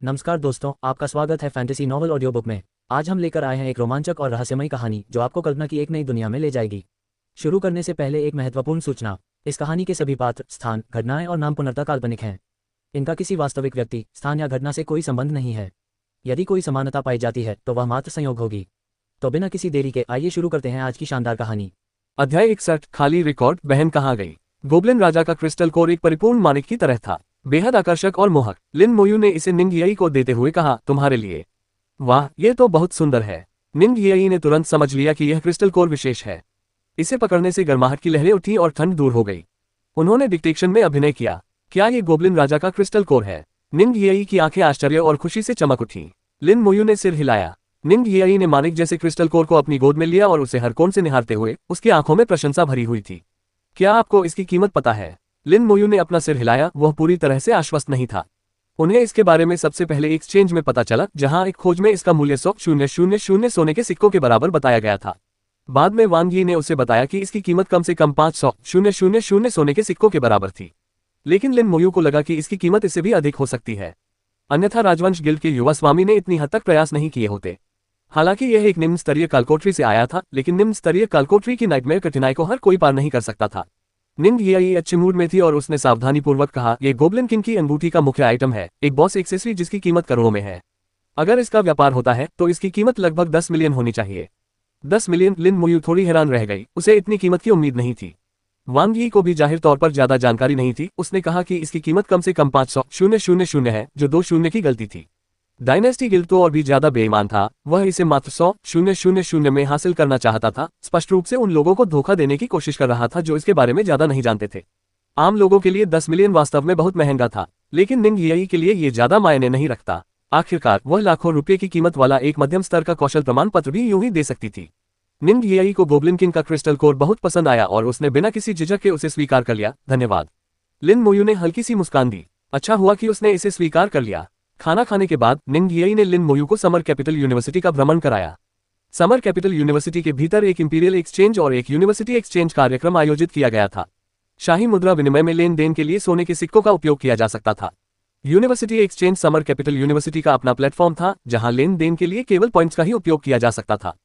नमस्कार दोस्तों, आपका स्वागत है फैंटेसी नॉवल ऑडियो बुक में। आज हम लेकर आए हैं एक रोमांचक और रहस्यमयी कहानी जो आपको कल्पना की एक नई दुनिया में ले जाएगी। शुरू करने से पहले एक महत्वपूर्ण सूचना। इस कहानी के सभी पात्र, स्थान, घटनाएं और नाम पूर्णतः काल्पनिक हैं। इनका किसी वास्तविक व्यक्ति, स्थान या घटना से कोई संबंध नहीं है। यदि कोई समानता पाई जाती है तो वह मात्र संयोग होगी। तो बिना किसी देरी के आइए शुरू करते हैं आज की शानदार कहानी। अध्याय 61। खाली रिकॉर्ड। बहन कहाँ गई। गोब्लिन राजा का क्रिस्टल कोर एक परिपूर्ण मानिक की तरह था, बेहद आकर्षक और मोहक। लिन मोयू ने इसे निंग यी को देते हुए कहा, तुम्हारे लिए। वाह, ये तो बहुत सुंदर है। निंग यी ने तुरंत समझ लिया कि यह क्रिस्टल कोर विशेष है। इसे पकड़ने से गर्माहट की लहरें उठी और ठंड दूर हो गई। उन्होंने डिक्टेशन में अभिनय किया। क्या ये गोब्लिन राजा का क्रिस्टल कोर है? निंग यी की आंखें आश्चर्य और खुशी से चमक उठी। लिन मोयू ने सिर हिलाया। निंग यी ने मानिक जैसे क्रिस्टल कोर को अपनी गोद में लिया और उसे हर कोण से निहारते हुए उसकी आंखों में प्रशंसा भरी हुई थी। क्या आपको इसकी कीमत पता है? लिन मोयू ने अपना सिर हिलाया। वह पूरी तरह से आश्वस्त नहीं था। उन्हें इसके बारे में सबसे पहले एक्सचेंज में पता चला, जहां एक खोज में इसका मूल्य 100,000 सोने के सिक्कों के बराबर बताया गया था। बाद में वांग यी ने उसे बताया कि इसकी कीमत कम से कम 500,000 सोने के सिक्कों के बराबर थी। लेकिन लिन मोयू को लगा कि इसकी कीमत इससे भी अधिक हो सकती है, अन्यथा राजवंश गिल्ड के युवा स्वामी ने इतनी हद तक प्रयास नहीं किए होते। हालांकि यह एक निम्न स्तरीय कालकोठरी से आया था, लेकिन निम्न स्तरीय कालकोठरी की नाइटमेयर कठिनाई को हर कोई पार नहीं कर सकता था। निंग यी अच्छे मूड में थी और उसने सावधानीपूर्वक कहा, यह गोब्लिन किंग की अंगूठी का मुख्य आइटम है, एक बॉस एक्सेसरी जिसकी कीमत करोड़ों में है। अगर इसका व्यापार होता है तो इसकी कीमत लगभग 10 मिलियन होनी चाहिए। 10 मिलियन? लिन मोयू थोड़ी हैरान रह गई। उसे इतनी कीमत की उम्मीद नहीं थी। वांग यी को भी जाहिर तौर पर ज्यादा जानकारी नहीं थी। उसने कहा कि इसकी कीमत कम से कम 500,000 है, जो 2 शून्य की गलती थी। डायनेस्टी गिल्ड तो और भी ज्यादा बेईमान था। वह इसे मात्र 100,000 में हासिल करना चाहता था। स्पष्ट रूप से उन लोगों को धोखा देने की कोशिश कर रहा था जो इसके बारे में ज्यादा नहीं जानते थे। आम लोगों के लिए 10 मिलियन वास्तव में बहुत महंगा था, लेकिन निंग यी के लिए ये ज्यादा मायने नहीं रखता। आखिरकार वह लाखों रुपये की कीमत वाला एक मध्यम स्तर का कौशल प्रमाण पत्र भी यूं ही दे सकती थी। निंग यी को गोब्लिन किंग का क्रिस्टल कोर बहुत पसंद आया और उसने बिना किसी झिझक के उसे स्वीकार कर लिया। धन्यवाद। लिन मोयू ने हल्की सी मुस्कान दी। अच्छा हुआ कि उसने इसे स्वीकार कर लिया। खाना खाने के बाद निंग यी ने लिन मोयू को समर कैपिटल यूनिवर्सिटी का भ्रमण कराया। समर कैपिटल यूनिवर्सिटी के भीतर एक इंपीरियल एक्सचेंज और एक यूनिवर्सिटी एक्सचेंज कार्यक्रम आयोजित किया गया था। शाही मुद्रा विनिमय में लेन देन के लिए सोने के सिक्कों का उपयोग किया जा सकता था। University exchange summer capital university का अपना प्लेटफॉर्म था, जहां लेन देन के लिए केवल पॉइंट्स का ही उपयोग किया जा सकता था।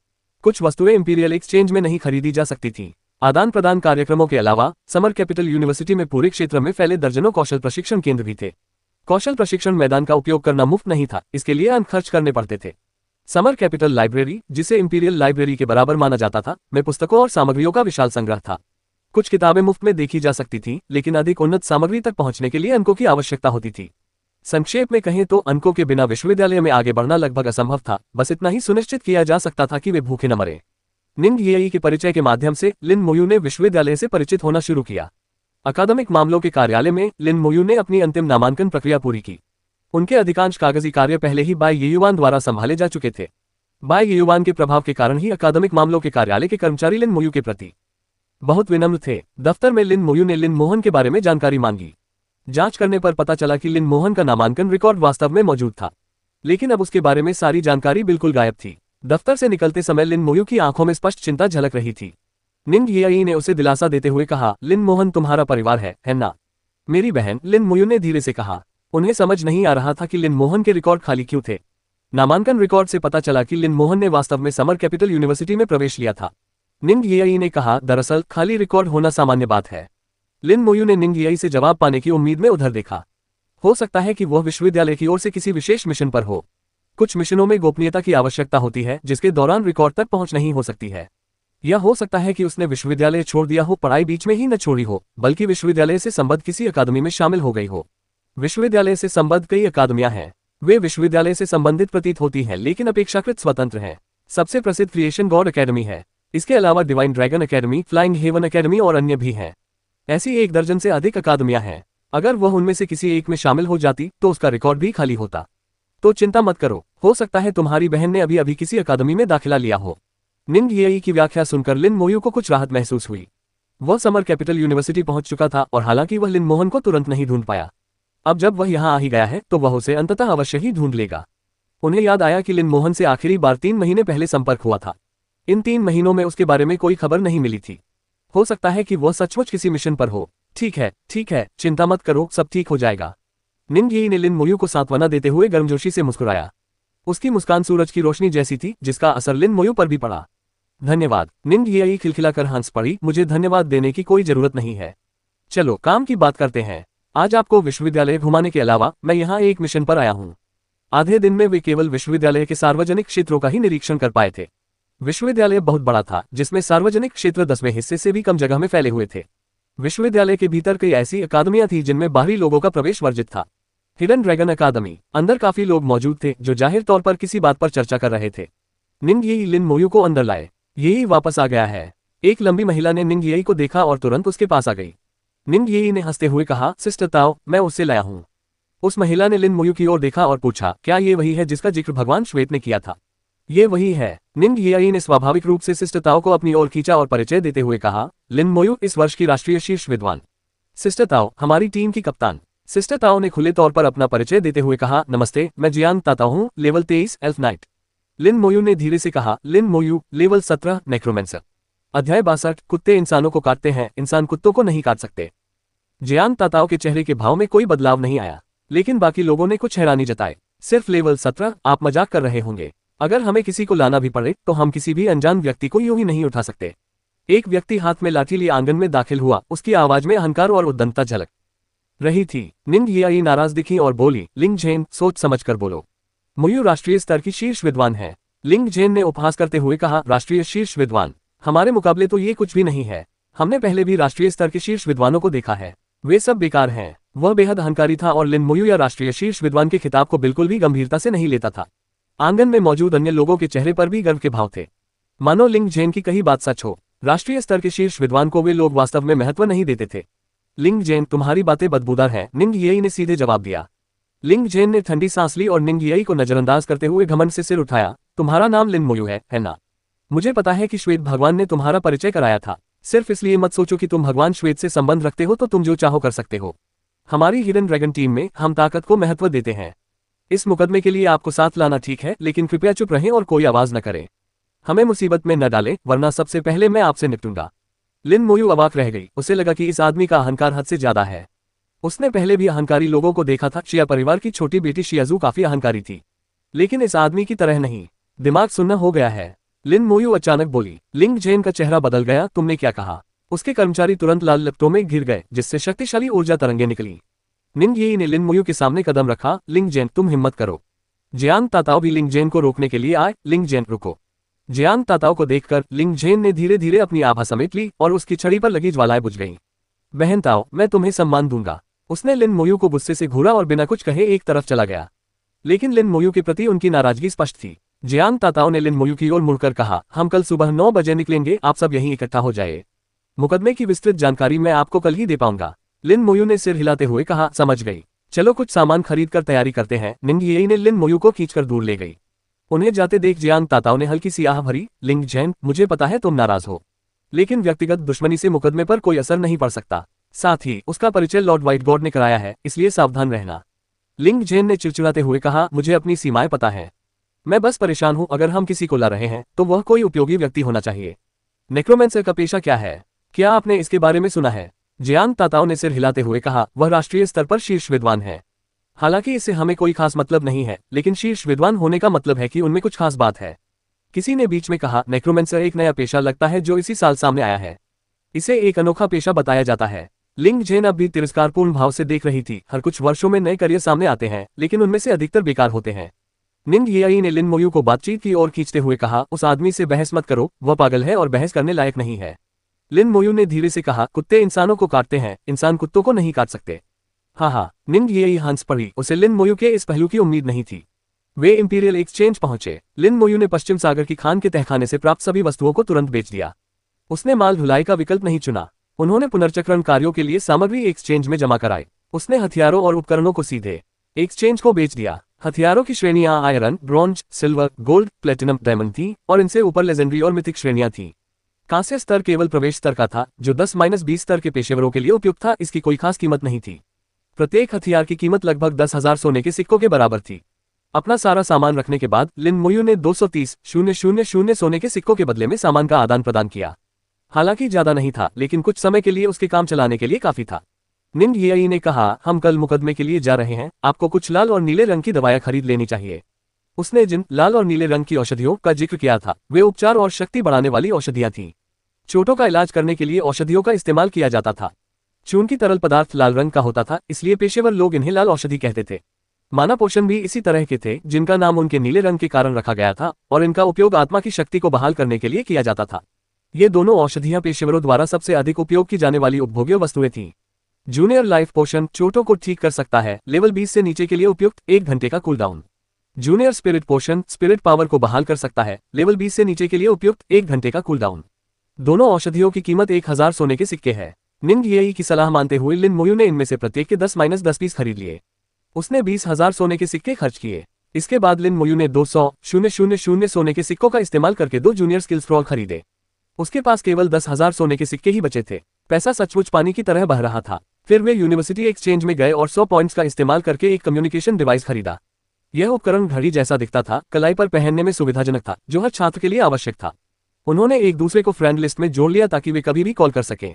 कुछ वस्तुएं इंपीरियल एक्सचेंज में नहीं खरीदी जा सकती थीं। आदान प्रदान कार्यक्रमों के अलावा समर कैपिटल यूनिवर्सिटी में पूरे क्षेत्र में फैले दर्जनों कौशल प्रशिक्षण केंद्र भी थे। कौशल प्रशिक्षण मैदान का उपयोग करना मुफ्त नहीं था, इसके लिए अंक खर्च करने पड़ते थे। समर कैपिटल लाइब्रेरी, जिसे इंपीरियल लाइब्रेरी के बराबर माना जाता था, में पुस्तकों और सामग्रियों का विशाल संग्रह था। कुछ किताबें मुफ्त में देखी जा सकती थीं, लेकिन अधिक उन्नत सामग्री तक पहुंचने के लिए अंकों की आवश्यकता होती थी। संक्षेप में कहें तो अंकों के बिना विश्वविद्यालय में आगे बढ़ना लगभग असंभव था। बस इतना ही सुनिश्चित किया जा सकता था कि वे भूखे न मरे। निंग यी के परिचय के माध्यम से लिन मोयू ने विश्वविद्यालय से परिचित होना शुरू किया। अकादमिक मामलों के कार्यालय में लिन मोयू ने अपनी अंतिम नामांकन प्रक्रिया पूरी की। उनके अधिकांश कागजी कार्य पहले ही बाय येयुआन द्वारा संभाले जा चुके थे। बाय येयुआन के प्रभाव के कारण ही अकादमिक मामलों के कार्यालय के कर्मचारी लिन मोयू के प्रति बहुत विनम्र थे। दफ्तर में लिन मोयू ने लिन मोहन के बारे में जानकारी मांगी। जांच करने पर पता चला कि लिन मोहन का नामांकन रिकॉर्ड वास्तव में मौजूद था, लेकिन अब उसके बारे में सारी जानकारी बिल्कुल गायब थी। दफ्तर से निकलते समय लिन मोयू की आंखों में स्पष्ट चिंता झलक रही थी। निंग यी ने उसे दिलासा देते हुए कहा, लिन मोहन तुम्हारा परिवार है ना? मेरी बहन, लिन मोयू ने धीरे से कहा। उन्हें समझ नहीं आ रहा था कि लिन मोहन के रिकॉर्ड खाली क्यों थे। नामांकन रिकॉर्ड से पता चला कि लिन मोहन ने वास्तव में समर कैपिटल यूनिवर्सिटी में प्रवेश लिया था। निंग यी ने कहा, दरअसल खाली रिकॉर्ड होना सामान्य बात है। लिन मोयू ने निंग यी से जवाब पाने की उम्मीद में उधर देखा। हो सकता है कि वह विश्वविद्यालय की ओर से किसी विशेष मिशन पर हो। कुछ मिशनों में गोपनीयता की आवश्यकता होती है, जिसके दौरान रिकॉर्ड तक पहुंच नहीं हो सकती है। यह हो सकता है कि उसने विश्वविद्यालय छोड़ दिया हो, पढ़ाई बीच में ही न छोड़ी हो, बल्कि विश्वविद्यालय से संबद्ध किसी अकादमी में शामिल हो गई हो। विश्वविद्यालय से संबद्ध कई अकादमियां हैं। वे विश्वविद्यालय से संबंधित प्रतीत होती हैं, लेकिन अपेक्षाकृत स्वतंत्र हैं। सबसे प्रसिद्ध क्रिएशन गॉड अकेडमी है। इसके अलावा divine dragon academy, flying heaven academy और अन्य भी हैं। ऐसी 1 दर्जन से अधिक अकादमियां हैं। अगर वह उनमें से किसी एक में शामिल हो जाती तो उसका रिकॉर्ड भी खाली होता। तो चिंता मत करो, हो सकता है तुम्हारी बहन ने अभी अभी किसी अकादमी में दाखिला लिया हो। निंग यी की व्याख्या सुनकर लिन मोयू को कुछ राहत महसूस हुई। वह समर कैपिटल यूनिवर्सिटी पहुंच चुका था और हालांकि वह लिन मोहन को तुरंत नहीं ढूंढ पाया, अब जब वह यहां आ ही गया है तो वह उसे अंततः अवश्य ही ढूंढ लेगा। उन्हें याद आया कि लिन मोहन से आखिरी बार 3 महीने पहले संपर्क हुआ था। इन 3 महीनों में उसके बारे में कोई खबर नहीं मिली थी। हो सकता है कि वह सचमुच किसी मिशन पर हो। ठीक है, चिंता मत करो, सब ठीक हो जाएगा। निंग यी ने लिन मोयू को सांत्वना देते हुए गर्मजोशी से मुस्कुराया। उसकी मुस्कान सूरज की रोशनी जैसी थी, जिसका असर लिन मोयू पर भी पड़ा। धन्यवाद। निंग यी खिलखिलाकर हंस पड़ी, मुझे धन्यवाद देने की कोई जरूरत नहीं है। चलो काम की बात करते हैं। आज आपको विश्वविद्यालय घुमाने के अलावा मैं यहाँ एक मिशन पर आया हूँ। आधे दिन में वे केवल विश्वविद्यालय के सार्वजनिक क्षेत्रों का ही निरीक्षण कर पाए थे। विश्वविद्यालय बहुत बड़ा था, जिसमें सार्वजनिक क्षेत्र 10वें हिस्से से भी कम जगह में फैले हुए थे। विश्वविद्यालय के भीतर कई ऐसी अकादमियां थी जिनमें बाहरी लोगों का प्रवेश वर्जित था। हिडन ड्रैगन अकादमी, अंदर काफी लोग मौजूद थे जो जाहिर तौर पर किसी बात पर चर्चा कर रहे थे। निंग यी लिन मोयू को अंदर लाए। यही वापस आ गया है। एक लंबी महिला ने निंग यी को देखा और तुरंत उसके पास आ गई। निंग यी ने हंसते हुए कहा, सिस्टर ताओ, मैं उससे लाया हूँ। उस महिला ने लिन मोयू की ओर देखा और पूछा, क्या ये वही है जिसका जिक्र भगवान श्वेत ने किया था? ये वही है। निंग यी ने स्वाभाविक रूप से सिस्टर ताओ को अपनी ओर खींचा और परिचय देते हुए कहा, लिन मोयू इस वर्ष की राष्ट्रीय शीर्ष विद्वान। सिस्टर ताओ, हमारी टीम की कप्तान। सिस्टर ताओ ने खुले तौर पर अपना परिचय देते हुए कहा, नमस्ते, मैं जियांग ताताओ हूँ, लेवल 23 एल्फ नाइट। लिन मोयू ने धीरे से कहा, लिन मोयू, लेवल 17 नेक्रोमेंसर। अध्याय 62, कुत्ते इंसानों को काटते हैं, इंसान कुत्तों को नहीं काट सकते। जियांग ताताओ के चेहरे के भाव में कोई बदलाव नहीं आया, लेकिन बाकी लोगों ने कुछ हैरानी जताई। सिर्फ लेवल 17? आप मजाक कर रहे होंगे। अगर हमें किसी को लाना भी पड़े तो हम किसी भी अनजान व्यक्ति को यूं ही नहीं उठा सकते। एक व्यक्ति हाथ में लाठी लिए आंगन में दाखिल हुआ, उसकी आवाज में अहंकार और उद्दंडता झलक रही थी। निंग यी नाराज दिखी और बोली, लिंग जेन, सोच समझ कर बोलो। मोयू राष्ट्रीय स्तर की शीर्ष विद्वान है। लिंग जेन ने उपहास करते हुए कहा, राष्ट्रीय शीर्ष विद्वान? हमारे मुकाबले तो ये कुछ भी नहीं है। हमने पहले भी राष्ट्रीय स्तर के शीर्ष विद्वानों को देखा है, वे सब बेकार हैं। वह बेहद अहंकारी था और लिन मोयू या राष्ट्रीय शीर्ष विद्वान के खिताब को बिल्कुल भी गंभीरता से नहीं लेता था। आंगन में मौजूद अन्य लोगों के चेहरे पर भी गर्व के भाव थे, मानो लिंग जेन की कही बात सच हो। राष्ट्रीय स्तर के शीर्ष विद्वान को वे लोग वास्तव में महत्व नहीं देते थे। लिंग जेन, तुम्हारी बातें बदबूदार हैं, निंग यी ने सीधे जवाब दिया। लिंग जेन ने ठंडी सांस ली और निंग यी को नजरअंदाज करते हुए घमंड से सिर उठाया, तुम्हारा नाम लिन मोयू है ना? मुझे पता है कि श्वेत भगवान ने तुम्हारा परिचय कराया था। सिर्फ इसलिए मत सोचो कि तुम भगवान श्वेत से संबंध रखते हो तो तुम जो चाहो कर सकते हो। हमारी हिडन ड्रैगन टीम में हम ताकत को महत्व देते हैं। इस मुकदमे के लिए आपको साथ लाना ठीक है, लेकिन कृपया चुप रहें और कोई आवाज न करें। हमें मुसीबत में न डालें, वरना सबसे पहले मैं आपसे निपटूंगा। लिन मोयू अवाक रह गई। उसे लगा कि इस आदमी का अहंकार हद से ज्यादा है। उसने पहले भी अहंकारी लोगों को देखा था। शिया परिवार की छोटी बेटी शियाजू काफी अहंकारी थी, लेकिन इस आदमी की तरह नहीं। दिमाग सुन्ना हो गया है। लिन मोयू अचानक बोली। लिंग जेन का चेहरा बदल गया। तुमने क्या कहा? उसके कर्मचारी तुरंत लाल लपटों में घिर गए, जिससे शक्तिशाली ऊर्जा तरंगे निकली। निंग यी ने लिन मोयू के सामने कदम रखा। लिंग जेन, तुम हिम्मत करो। जियांग ताताओ भी लिंग जेन को रोकने के लिए आए। लिंग जेन, रुको। जियांग ताताओ को देखकर लिंग जेन ने धीरे धीरे अपनी आभा समेट ली और उसकी छड़ी पर लगी ज्वालाएं बुझ गईं। बहन ताओ, मैं तुम्हें सम्मान दूंगा। उसने लिन मोयू को गुस्से से घूरा और बिना कुछ कहे एक तरफ चला गया। लेकिन लिन मोयू के प्रति उनकी नाराजगी स्पष्ट थी। जियांग ताताओ ने लिन मोयू की ओर मुड़कर कहा, हम कल सुबह 9 बजे निकलेंगे, आप सब यहीं इकट्ठा हो जाए। मुकदमे की विस्तृत जानकारी मैं आपको कल ही दे पाऊंगा। लिन मोयू ने सिर हिलाते हुए कहा, समझ गई। चलो कुछ सामान खरीद कर तैयारी करते हैं। निंग यी ने लिन मोयू को खींचकर दूर ले गई। उन्हें जाते देख जियांग ताताओ ने हल्की सी आह भरी। लिंग जेन, मुझे पता है तुम नाराज हो, लेकिन व्यक्तिगत दुश्मनी से मुकदमे पर कोई असर नहीं पड़ सकता। साथ ही उसका परिचय लॉर्ड व्हाइट गॉड ने कराया है, इसलिए सावधान रहना। लिंग जेन ने चिड़चिड़ाते हुए कहा, मुझे अपनी सीमाएं पता है। मैं बस परेशान हूं। अगर हम किसी को ला रहे हैं तो वह कोई उपयोगी व्यक्ति होना चाहिए। नेक्रोमेंसर का पेशा क्या है? क्या आपने इसके बारे में सुना है? जियांग ताताओ ने सिर हिलाते हुए कहा, वह राष्ट्रीय स्तर पर शीर्ष विद्वान है। हालांकि इससे हमें कोई खास मतलब नहीं है, लेकिन शीर्ष विद्वान होने का मतलब है कि उनमें कुछ खास बात है। किसी ने बीच में कहा, नेक्रोमेंसर एक नया पेशा लगता है जो इसी साल सामने आया है। इसे एक अनोखा पेशा बताया जाता है। लिंग जेन अब भी तिरस्कारपूर्ण भाव से देख रही थी। हर कुछ वर्षों में नए करियर सामने आते हैं, लेकिन उनमें से अधिकतर बेकार होते हैं। निंग यी ने लिन मोयू को बातचीत की ओर खींचते हुए कहा, उस आदमी से बहस मत करो, वह पागल है और बहस करने लायक नहीं है। लिन मोयू ने धीरे से कहा, कुत्ते इंसानों को काटते हैं, इंसान कुत्तों को नहीं काट सकते। हाँ, निंग यी हंस पड़ी। उसे लिन मोयू के इस पहलू की उम्मीद नहीं थी। वे इंपीरियल एक्सचेंज पहुंचे। लिन मोयू ने पश्चिम सागर की खान के तहखाने से प्राप्त सभी वस्तुओं को तुरंत बेच दिया। उसने माल ढुलाई का विकल्प नहीं चुना। उन्होंने पुनर्चक्रण कार्यों के लिए सामग्री एक्सचेंज में जमा कराई। उसने हथियारों और उपकरणों को सीधे एक्सचेंज को बेच दिया। हथियारों की श्रेणियां iron, bronze, silver, gold, platinum, diamond थी और इनसे ऊपर लेजेंडरी और मिथिक श्रेणियां थीं। कांस्य स्तर केवल प्रवेश स्तर का था, जो 10-20 स्तर के पेशेवरों के लिए उपयुक्त था। इसकी कोई खास कीमत नहीं थी। प्रत्येक हथियार की कीमत लगभग 10,000 सोने के सिक्कों के बराबर थी। अपना सारा सामान रखने के बाद लिन मोयू ने 230,000 सोने के सिक्कों के बदले में सामान का आदान प्रदान किया। हालांकि ज्यादा नहीं था, लेकिन कुछ समय के लिए उसके काम चलाने के लिए काफी था। निंग येई ने कहा, हम कल मुकदमे के लिए जा रहे हैं, आपको कुछ लाल और नीले रंग की दवाएं खरीद लेनी चाहिए। उसने जिन लाल और नीले रंग की औषधियों का जिक्र किया था वे उपचार और शक्ति बढ़ाने वाली औषधियां थीं। चोटों का इलाज करने के लिए औषधियों का इस्तेमाल किया जाता था। चून की तरल पदार्थ लाल रंग का होता था, इसलिए पेशेवर लोग इन्हें लाल औषधि कहते थे। माना पोषण भी इसी तरह के थे, जिनका नाम उनके नीले रंग के कारण रखा गया था और इनका उपयोग आत्मा की शक्ति को बहाल करने के लिए किया जाता था। ये दोनों औषधियां पेशेवरों द्वारा सबसे अधिक उपयोग की जाने वाली उपभोग्य वस्तुएं थीं। जूनियर लाइफ पोशन चोटों को ठीक कर सकता है, लेवल 20 से नीचे के लिए उपयुक्त 1 घंटे का कूलडाउन। जूनियर स्पिरिट पोशन स्पिरिट पावर को बहाल कर सकता है, लेवल 20 से नीचे के लिए उपयुक्त 1 घंटे का कूलडाउन। दोनों औषधियों की कीमत 1000 सोने के सिक्के है। निंग येई की सलाह मानते हुए लिन मोयू ने इनमें से प्रत्येक के 10-10 पीस खरीद लिए। उसने 20,000 सोने के सिक्के खर्च किए। इसके बाद लिन मोयू ने 200,000 सोने के सिक्कों का इस्तेमाल करके 2 जूनियर स्किल स्क्रॉल खरीदे। उसके पास केवल 10,000 सोने के सिक्के ही बचे थे। पैसा सचमुच पानी की तरह बह रहा था। फिर वे यूनिवर्सिटी एक्सचेंज में गए और 100 पॉइंट्स का इस्तेमाल करके एक कम्युनिकेशन डिवाइस खरीदा। यह उपकरण घड़ी जैसा दिखता था, कलाई पर पहनने में सुविधाजनक था, जो हर छात्र के लिए आवश्यक था। उन्होंने एक दूसरे को फ्रेंड लिस्ट में जोड़ लिया ताकि वे कभी भी कॉल कर सकें।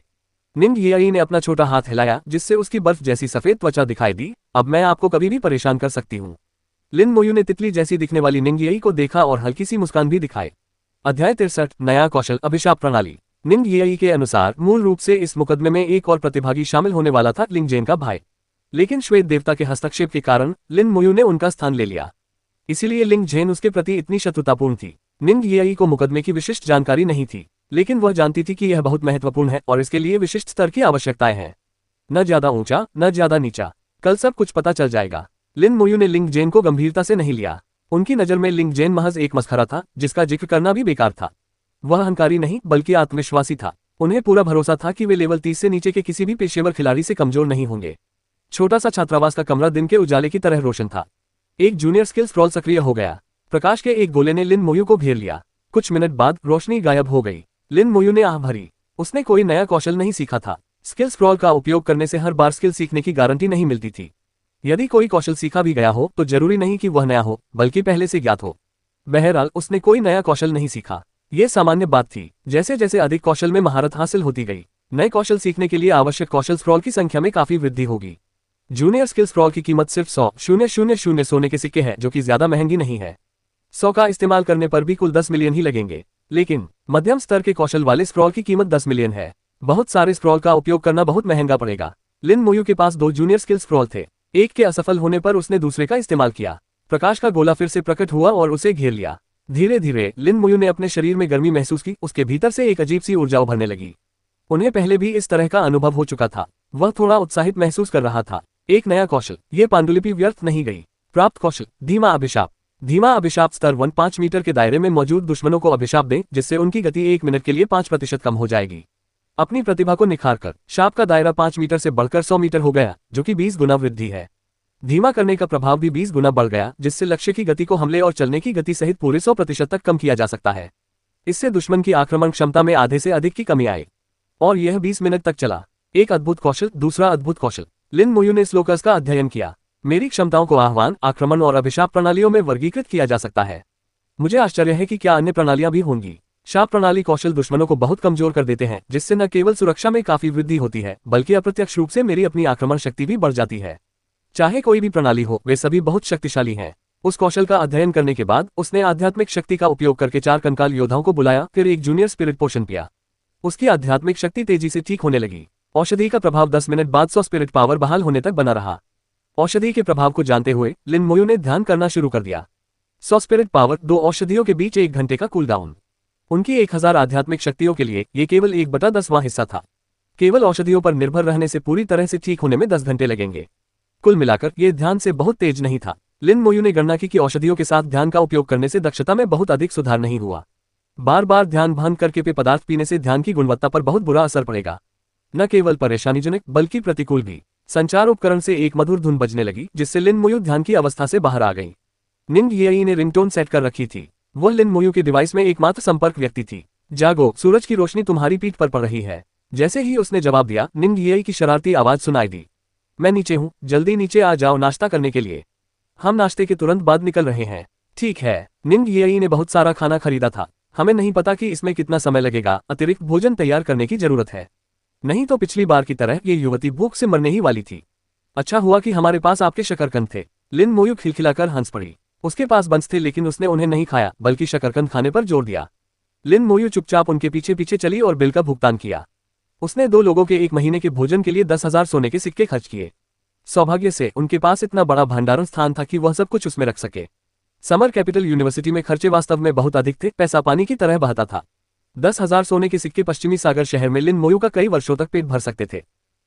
निंग येई ने अपना छोटा हाथ हिलाया, जिससे उसकी बर्फ जैसी सफेद त्वचा दिखाई दी। अब मैं आपको कभी भी परेशान कर सकती हूँ। लिन मोयू ने तितली जैसी दिखने वाली निंग येई को देखा और हल्की सी मुस्कान भी दिखाई। अध्याय 63 नया कौशल अभिशाप प्रणाली। निंग येई के अनुसार मूल रूप से इस मुकदमे में एक और प्रतिभागी शामिल होने वाला था, लिंग जेन का भाई। लेकिन श्वेत देवता के हस्तक्षेप के कारण लिन मोयू ने उनका स्थान ले लिया। इसीलिए लिंग जेन उसके प्रति इतनी शत्रुतापूर्ण थी। निंग येई को मुकदमे की विशिष्ट जानकारी नहीं थी, लेकिन वह जानती थी कि यह बहुत महत्वपूर्ण है और इसके लिए विशिष्ट स्तर की आवश्यकताएं हैं। न ज्यादा ऊंचा, न ज्यादा नीचा, कल सब कुछ पता चल जाएगा। लिन मोयू ने लिंग जेन को गंभीरता से नहीं लिया। उनकी नजर में लिंग जेन महज एक मस्खरा था, जिसका जिक्र करना भी बेकार था। वह अहंकारी नहीं बल्कि आत्मविश्वासी था। उन्हें पूरा भरोसा था कि वे लेवल 30 से नीचे के किसी भी पेशेवर खिलाड़ी से कमजोर नहीं होंगे। छोटा सा छात्रावास का कमरा दिन के उजाले की तरह रोशन था। एक जूनियर स्किल स्क्रॉल सक्रिय हो गया। प्रकाश के एक गोले ने लिन मोयू को घेर लिया। कुछ मिनट बाद रोशनी गायब हो गई। लिन मोयू ने आह भरी। उसने कोई नया कौशल नहीं सीखा था। स्किल स्क्रॉल का उपयोग करने से हर बार स्किल सीखने की गारंटी नहीं मिलती थी। यदि कोई कौशल सीखा भी गया हो तो जरूरी नहीं कि वह नया हो, बल्कि पहले से ज्ञात हो। बहरहाल उसने कोई नया कौशल नहीं सीखा। यह सामान्य बात थी। जैसे जैसे अधिक कौशल में महारत हासिल होती गई, नए कौशल सीखने के लिए आवश्यक कौशल स्क्रॉल की संख्या में काफी वृद्धि होगी। जूनियर स्किल स्क्रॉल की कीमत सिर्फ 100,000 सोने के सिक्के है, जो कि ज्यादा महंगी नहीं है। 100 का इस्तेमाल करने पर भी कुल 10 मिलियन ही लगेंगे। लेकिन मध्यम स्तर के कौशल वाले स्क्रॉल की कीमत 10 मिलियन है। बहुत सारे स्क्रॉल का उपयोग करना बहुत महंगा पड़ेगा। लिन मोयू के पास 2 जूनियर स्किल स्क्रॉल थे। एक के असफल होने पर उसने दूसरे का इस्तेमाल किया। प्रकाश का गोला फिर से प्रकट हुआ और उसे घेर लिया। धीरे धीरे लिन मोयू ने अपने शरीर में गर्मी महसूस की। उसके भीतर से एक अजीब सी ऊर्जा उभरने लगी। उन्हें पहले भी इस तरह का अनुभव हो चुका था। वह थोड़ा उत्साहित महसूस कर रहा था। एक नया कौशल। ये पांडुलिपि व्यर्थ नहीं गई। प्राप्त कौशल धीमा अभिशाप। धीमा अभिशाप स्तर 1 5 मीटर के दायरे में मौजूद दुश्मनों को अभिशाप दें, जिससे उनकी गति 1 मिनट के लिए 5% कम हो जाएगी। अपनी प्रतिभा को निखारकर शाप का दायरा 5 मीटर से बढ़कर 100 मीटर हो गया, जो कि 20 गुना वृद्धि है। धीमा करने का प्रभाव भी 20 गुना बढ़ गया, जिससे लक्ष्य की गति को हमले और चलने की गति सहित पूरे 100% तक कम किया जा सकता है। इससे दुश्मन की आक्रमण क्षमता में आधे से अधिक की कमी आई। और यह 20 मिनट तक चला। एक अद्भुत कौशल। दूसरा अद्भुत कौशल। लिन मोयू ने श्लोकस का अध्ययन किया। मेरी क्षमताओं को आह्वान, आक्रमण और अभिशाप प्रणालियों में वर्गीकृत किया जा सकता है। मुझे आश्चर्य है कि क्या अन्य प्रणालियां भी होंगी। शाप प्रणाली कौशल दुश्मनों को बहुत कमजोर कर देते हैं, जिससे न केवल सुरक्षा में काफी वृद्धि होती है, बल्कि अप्रत्यक्ष रूप से मेरी अपनी आक्रमण शक्ति भी बढ़ जाती है। चाहे कोई भी प्रणाली हो, वे सभी बहुत शक्तिशाली हैं। उस कौशल का अध्ययन करने के बाद उसने आध्यात्मिक शक्ति का उपयोग करके 4 कंकाल योद्धाओं को बुलाया, फिर एक जूनियर स्पिरिट पोशन पिया। उसकी आध्यात्मिक शक्ति तेजी से ठीक होने लगी। औषधि का प्रभाव 10 मिनट बाद 100 स्पिरिट पावर बहाल होने तक बना रहा। औषधि के प्रभाव को जानते हुए लिन मोयू ने ध्यान करना शुरू कर दिया। 100 स्पिरिट पावर, 2 औषधियों के बीच 1 घंटे का कूलडाउन। उनकी 1000 आध्यात्मिक शक्तियों के लिए ये केवल 1/10वां हिस्सा था। केवल औषधियों पर निर्भर रहने से पूरी तरह से ठीक होने में 10 घंटे लगेंगे। कुल मिलाकर ये ध्यान से बहुत तेज नहीं था। लिन मोयू ने गणना की कि औषधियों के साथ ध्यान का उपयोग करने से दक्षता में बहुत अधिक सुधार नहीं हुआ। बार बार ध्यान भंग करके पेय पदार्थ पीने से ध्यान की गुणवत्ता पर बहुत बुरा असर पड़ेगा। न केवल परेशानीजनक बल्कि प्रतिकूल भी। संचार उपकरण से एक मधुर धुन बजने लगी, जिससे लिन मोयू ध्यान की अवस्था से बाहर आ गई। निंग येई ने रिंगटोन सेट कर रखी थी। वह लिन मोयू के डिवाइस में एकमात्र संपर्क व्यक्ति थी। जागो, सूरज की रोशनी तुम्हारी पीठ पर पड़ रही है। जैसे ही उसने जवाब दिया, निंग येई की शरारती आवाज सुनाई दी। मैं नीचे हूँ, जल्दी नीचे आ जाओ नाश्ता करने के लिए। हम नाश्ते के तुरंत बाद निकल रहे हैं। ठीक है। निंग येई ने बहुत सारा खाना खरीदा था। हमें नहीं पता कि इसमें कितना समय लगेगा। अतिरिक्त भोजन तैयार करने की जरूरत है। नहीं तो पिछली बार की तरह ये युवती भूख से मरने ही वाली थी। अच्छा हुआ कि हमारे पास आपके शकरकंद थे। लिन मोयू खिलखिलाकर हंस पड़ी। उसके पास बंस थे लेकिन उसने उन्हें नहीं खाया बल्कि शकरकंद खाने पर जोर दिया। लिन मोयू चुपचाप उनके पीछे पीछे चली और बिल का भुगतान किया। उसने 2 लोगों के 1 महीने के भोजन के लिए 10,000 सोने के सिक्के खर्च किए। सौभाग्य से उनके पास इतना बड़ा भंडारण स्थान था कि वह सब कुछ उसमें रख सके। समर कैपिटल यूनिवर्सिटी में खर्चे वास्तव में बहुत अधिक थे, पैसा पानी की तरह बहता था। 10,000 सोने के सिक्के पश्चिमी सागर शहर में लिन मोयू का कई वर्षों तक पेट भर सकते थे।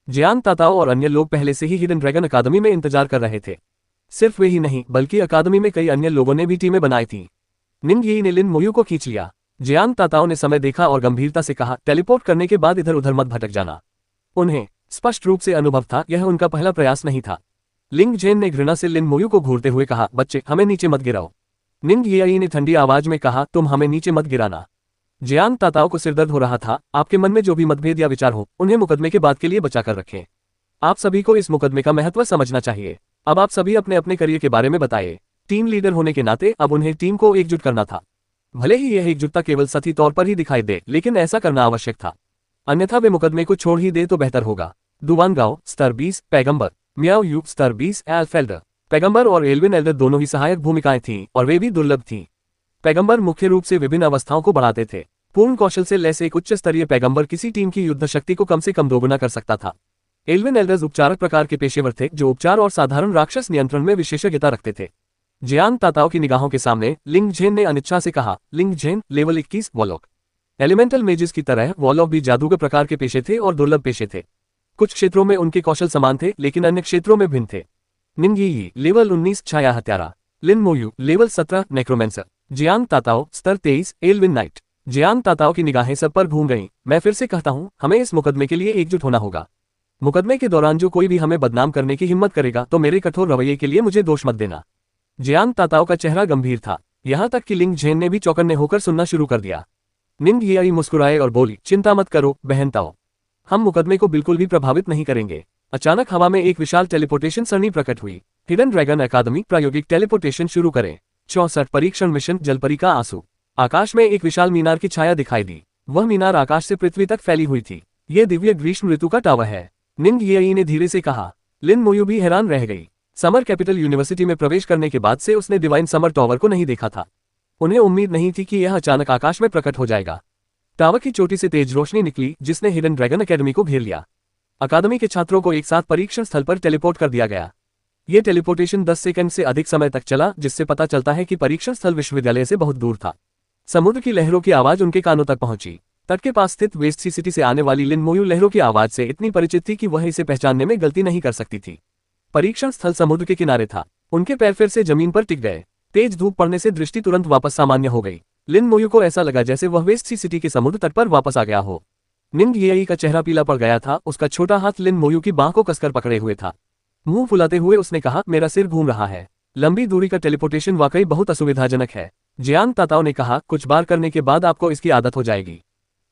जियान ताताओ और अन्य लोग पहले से ही हिडन ड्रैगन अकादमी में इंतजार कर रहे थे। सिर्फ वे ही नहीं बल्कि अकादमी में कई अन्य लोगों ने भी टीमें बनाई थीं। निंग यी ने लिन मोयू को खींच लिया। जियान ताताओ ने समय देखा और गंभीरता से कहा, टेलीपोर्ट करने के बाद इधर उधर मत भटक जाना। उन्हें स्पष्ट रूप से अनुभव था, यह उनका पहला प्रयास नहीं था। लिंग जेन ने घृणा से लिन मोयू को घूरते हुए कहा, बच्चे हमें नीचे मत गिराओ। निंग यी ने ठंडी आवाज में कहा, तुम हमें नीचे मत गिराना। जियान ताताओ को सिरदर्द हो रहा था। आपके मन में जो भी मतभेद या विचार हो उन्हें मुकदमे के बाद के लिए बचाकर रखें। आप सभी को इस मुकदमे का महत्व समझना चाहिए। अब आप सभी अपने अपने करियर के बारे में बताइए। टीम लीडर होने के नाते अब उन्हें टीम को एकजुट करना था। भले ही यह एकजुटता केवल सतही तौर पर ही दिखाई दे, लेकिन ऐसा करना आवश्यक था, अन्यथा वे मुकदमे को छोड़ ही दे तो बेहतर होगा। दुवानगाओ स्तर 20 पैगंबर, मियाओ यू स्तर 20 एल्फेल्डर। पैगंबर और एल्विन एल्डर दोनों ही सहायक भूमिकाएं थीं और वे भी दुर्लभ थीं। पैगंबर मुख्य रूप से विभिन्न अवस्थाओं को बढ़ाते थे। पूर्ण कौशल से लैस एक उच्च स्तरीय पैगंबर किसी टीम की युद्ध शक्ति को कम से कम दोगुना कर सकता था। एल्विन एल्डर्स उपचारक प्रकार के पेशेवर थे जो उपचार और साधारण राक्षस नियंत्रण में विशेषज्ञता रखते थे। जियान ताताओ की निगाहों के सामने लिंग जेन ने अनिच्छा से कहा, लिंग जेन लेवल 21 वॉलॉक। एलिमेंटल मेजिस की तरह वॉलॉक भी जादूगर प्रकार के पेशे थे और दुर्लभ पेशे थे। कुछ क्षेत्रों में उनके कौशल समान थे लेकिन अन्य क्षेत्रों में भिन्न थे। निंग यी लेवल 19 छाया हत्यारा। लिन मोयू लेवल 17 नेक्रोमेंसर। जियान ताताओ स्तर 23 एल्विन नाइट। जियान ताताओ की निगाहें सब पर घूम गईं। मैं फिर से कहता हूं, हमें इस मुकदमे के लिए एकजुट होना होगा। मुकदमे के दौरान जो कोई भी हमें बदनाम करने की हिम्मत करेगा तो मेरे कठोर रवैये के लिए मुझे दोष मत देना। जियान ताताओ का चेहरा गंभीर था, यहां तक कि लिंग जेन ने भी चौकन्ने होकर सुनना शुरू कर दिया। निंग यी मुस्कुराए और बोली, चिंता मत करो बहन ताओ, हम मुकदमे को बिल्कुल भी प्रभावित नहीं करेंगे। अचानक हवा में एक विशाल टेलीपोर्टेशन सरणी प्रकट हुई। हिडन ड्रैगन अकादमी प्रायोगिक टेलीपोर्टेशन शुरू करें। 64 परीक्षण मिशन जलपरी का आंसू। आकाश में एक विशाल मीनार की छाया दिखाई दी। वह मीनार आकाश से पृथ्वी तक फैली हुई थी। यह दिव्य ग्रीष्म ऋतु का टावर है, निंग यी ने धीरे से कहा। लिन मोयू भी हैरान रह गई। समर कैपिटल यूनिवर्सिटी में प्रवेश करने के बाद से उसने डिवाइन समर टावर को नहीं देखा था। उन्हें उम्मीद नहीं थी कि यह अचानक आकाश में प्रकट हो जाएगा। टावर की चोटी से तेज रोशनी निकली जिसने हिडन ड्रैगन अकेडमी को घेर लिया। अकादमी के छात्रों को एक साथ परीक्षण स्थल पर टेलीपोर्ट कर दिया गया। यह टेलीपोर्टेशन 10 सेकंड से अधिक समय तक चला, जिससे पता चलता है कि परीक्षण स्थल विश्वविद्यालय से बहुत दूर था। समुद्र की लहरों की आवाज उनके कानों तक पहुंची। तट के पास स्थित वेस्ट सी सिटी से आने वाली लिन मोयू लहरों की आवाज से इतनी परिचित थी कि वह इसे पहचानने में गलती नहीं कर सकती थी। परीक्षण स्थल समुद्र के किनारे था। उनके पैर फिर से जमीन पर टिक गए। तेज धूप पड़ने से दृष्टि तुरंत वापस सामान्य हो गई। लिन मोयू को ऐसा लगा जैसे वह वेस्ट सी सिटी के समुद्र तट पर वापस आ गया हो। निंग यी का चेहरा पीला पड़ गया था। उसका छोटा हाथ लिन मोयू की बांह को कसकर पकड़े हुए था। मुंह फुलाते हुए उसने कहा, मेरा सिर घूम रहा है। लंबी दूरी का टेलीपोर्टेशन वाकई बहुत असुविधाजनक है। जियान ताताओ ने कहा, कुछ बार करने के बाद आपको इसकी आदत हो जाएगी।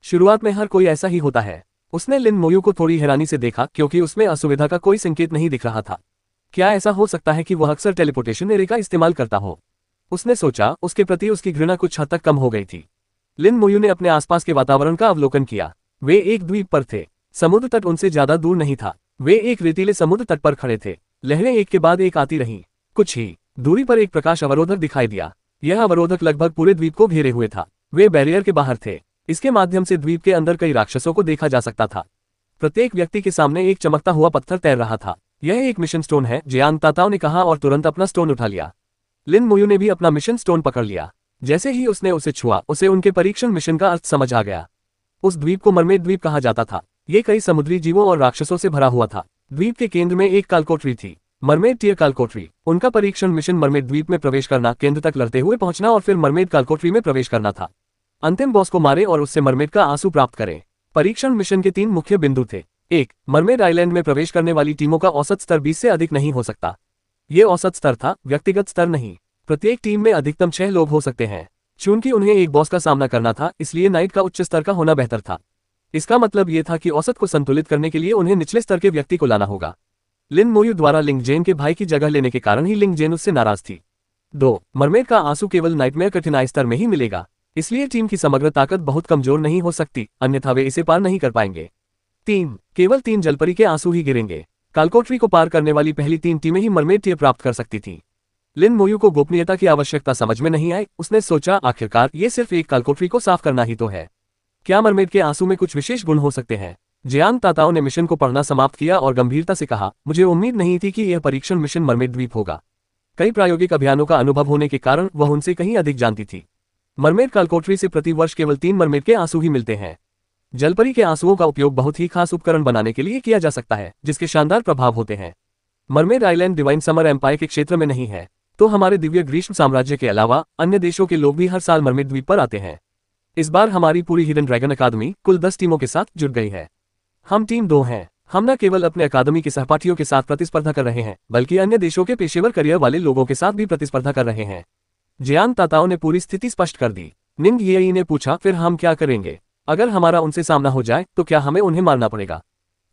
शुरुआत में हर कोई ऐसा ही होता है। उसने लिन मोयू को थोड़ी हैरानी से देखा क्योंकि उसमें असुविधा का कोई संकेत नहीं दिख रहा था। क्या ऐसा हो सकता है कि वह अक्सर टेलीपोर्टेशन एरे का इस्तेमाल करता हो? उसने सोचा। उसके प्रति उसकी घृणा कुछ हद तक कम हो गई थी। लिन मोयू ने अपने आसपास के वातावरण का अवलोकन किया। वे एक द्वीप पर थे। समुद्र तट उनसे ज्यादा दूर नहीं था। वे एक रेतीले समुद्र तट पर खड़े थे। लहरें एक के बाद एक आती रहीं। कुछ ही दूरी पर एक प्रकाश अवरोधक दिखाई दिया। यह अवरोधक लगभग पूरे द्वीप को घेरे हुए था। वे बैरियर के बाहर थे। इसके माध्यम से द्वीप के अंदर कई राक्षसों को देखा जा सकता था। प्रत्येक व्यक्ति के सामने एक चमकता हुआ पत्थर तैर रहा था। यह एक मिशन स्टोन है, जियान ताताओ ने कहा और तुरंत अपना स्टोन उठा लिया। लिन मोयू ने भी अपना मिशन स्टोन पकड़ लिया। जैसे ही उसने उसे छुआ, उसे उनके परीक्षण मिशन का अर्थ समझ आ गया। उस द्वीप को मरमेड द्वीप कहा जाता था। ये कई समुद्री जीवों और राक्षसों से भरा हुआ था। द्वीप के केंद्र में एक कालकोठरी थी, मरमेड टियर कालकोठरी। उनका परीक्षण मिशन मरमेड द्वीप में प्रवेश करना, केंद्र तक लड़ते हुए पहुंचना और फिर मरमेड कालकोठरी में प्रवेश करना था। अंतिम बॉस को मारे और उससे मरमेड का आंसू प्राप्त करें। परीक्षण मिशन के 3 मुख्य बिंदु थे। 1. मरमेड आइलैंड में प्रवेश करने वाली टीमों का औसत स्तर 20 से अधिक नहीं हो सकता। ये औसत स्तर था, व्यक्तिगत स्तर नहीं। प्रत्येक टीम में अधिकतम 6 लोग हो सकते हैं। चूंकि उन्हें एक बॉस का सामना करना था, इसलिए नाइट का उच्च स्तर का होना बेहतर था। इसका मतलब यह था कि औसत को संतुलित करने के लिए उन्हें निचले स्तर के व्यक्ति को लाना होगा। लिन मोयू द्वारा लिंग जेन के भाई की जगह लेने के कारण ही लिंग जेन उससे नाराज थी। 2. मरमेड का आंसू केवल नाइटमेयर कठिनाई स्तर में ही मिलेगा, इसलिए टीम की समग्र ताकत बहुत कमजोर नहीं हो सकती, अन्यथा वे इसे पार नहीं कर पाएंगे। केवल 3 जलपरी के आंसू ही गिरेंगे। कालकोटरी को पार करने वाली पहली 3 टीमें ही मरमेड टियर प्राप्त कर सकती थीं। लिन मोयू को गोपनीयता की आवश्यकता समझ में नहीं आई। उसने सोचा, आखिरकार ये सिर्फ एक कालकोटरी को साफ करना ही तो है। क्या मरमेड के आंसू में कुछ विशेष गुण हो सकते हैं? जियांग ताताओ ने मिशन को पढ़ना समाप्त किया और गंभीरता से कहा, मुझे उम्मीद नहीं थी कि यह परीक्षण मिशन मरमेड द्वीप होगा। कई प्रायोगिक अभियानों का अनुभव होने के कारण वह उनसे कहीं अधिक जानती थी। मरमेड कालकोटरी से प्रति वर्ष केवल 3 मरमेड के आंसू ही मिलते हैं। जलपरी के आंसुओं का उपयोग बहुत ही खास उपकरण बनाने के लिए किया जा सकता है, जिसके शानदार प्रभाव होते हैं। Mermaid island divine summer empire के क्षेत्र में नहीं है, तो हमारे दिव्य ग्रीष्म साम्राज्य के अलावा अन्य देशों के लोग भी हर साल मरमेड द्वीप पर आते हैं। इस बार हमारी पूरी हिडन ड्रैगन अकादमी कुल 10 टीमों के साथ जुड़ गई है। हम टीम 2 हैं। हम न केवल अपने अकादमी के सहपाठियों के साथ प्रतिस्पर्धा कर रहे हैं, बल्कि अन्य देशों के पेशेवर करियर वाले लोगों के साथ भी प्रतिस्पर्धा कर रहे हैं। जियांग ताताओ ने पूरी स्थिति स्पष्ट कर दी। निंग येई ने पूछा, फिर हम क्या करेंगे? अगर हमारा उनसे सामना हो जाए तो क्या हमें उन्हें मारना पड़ेगा?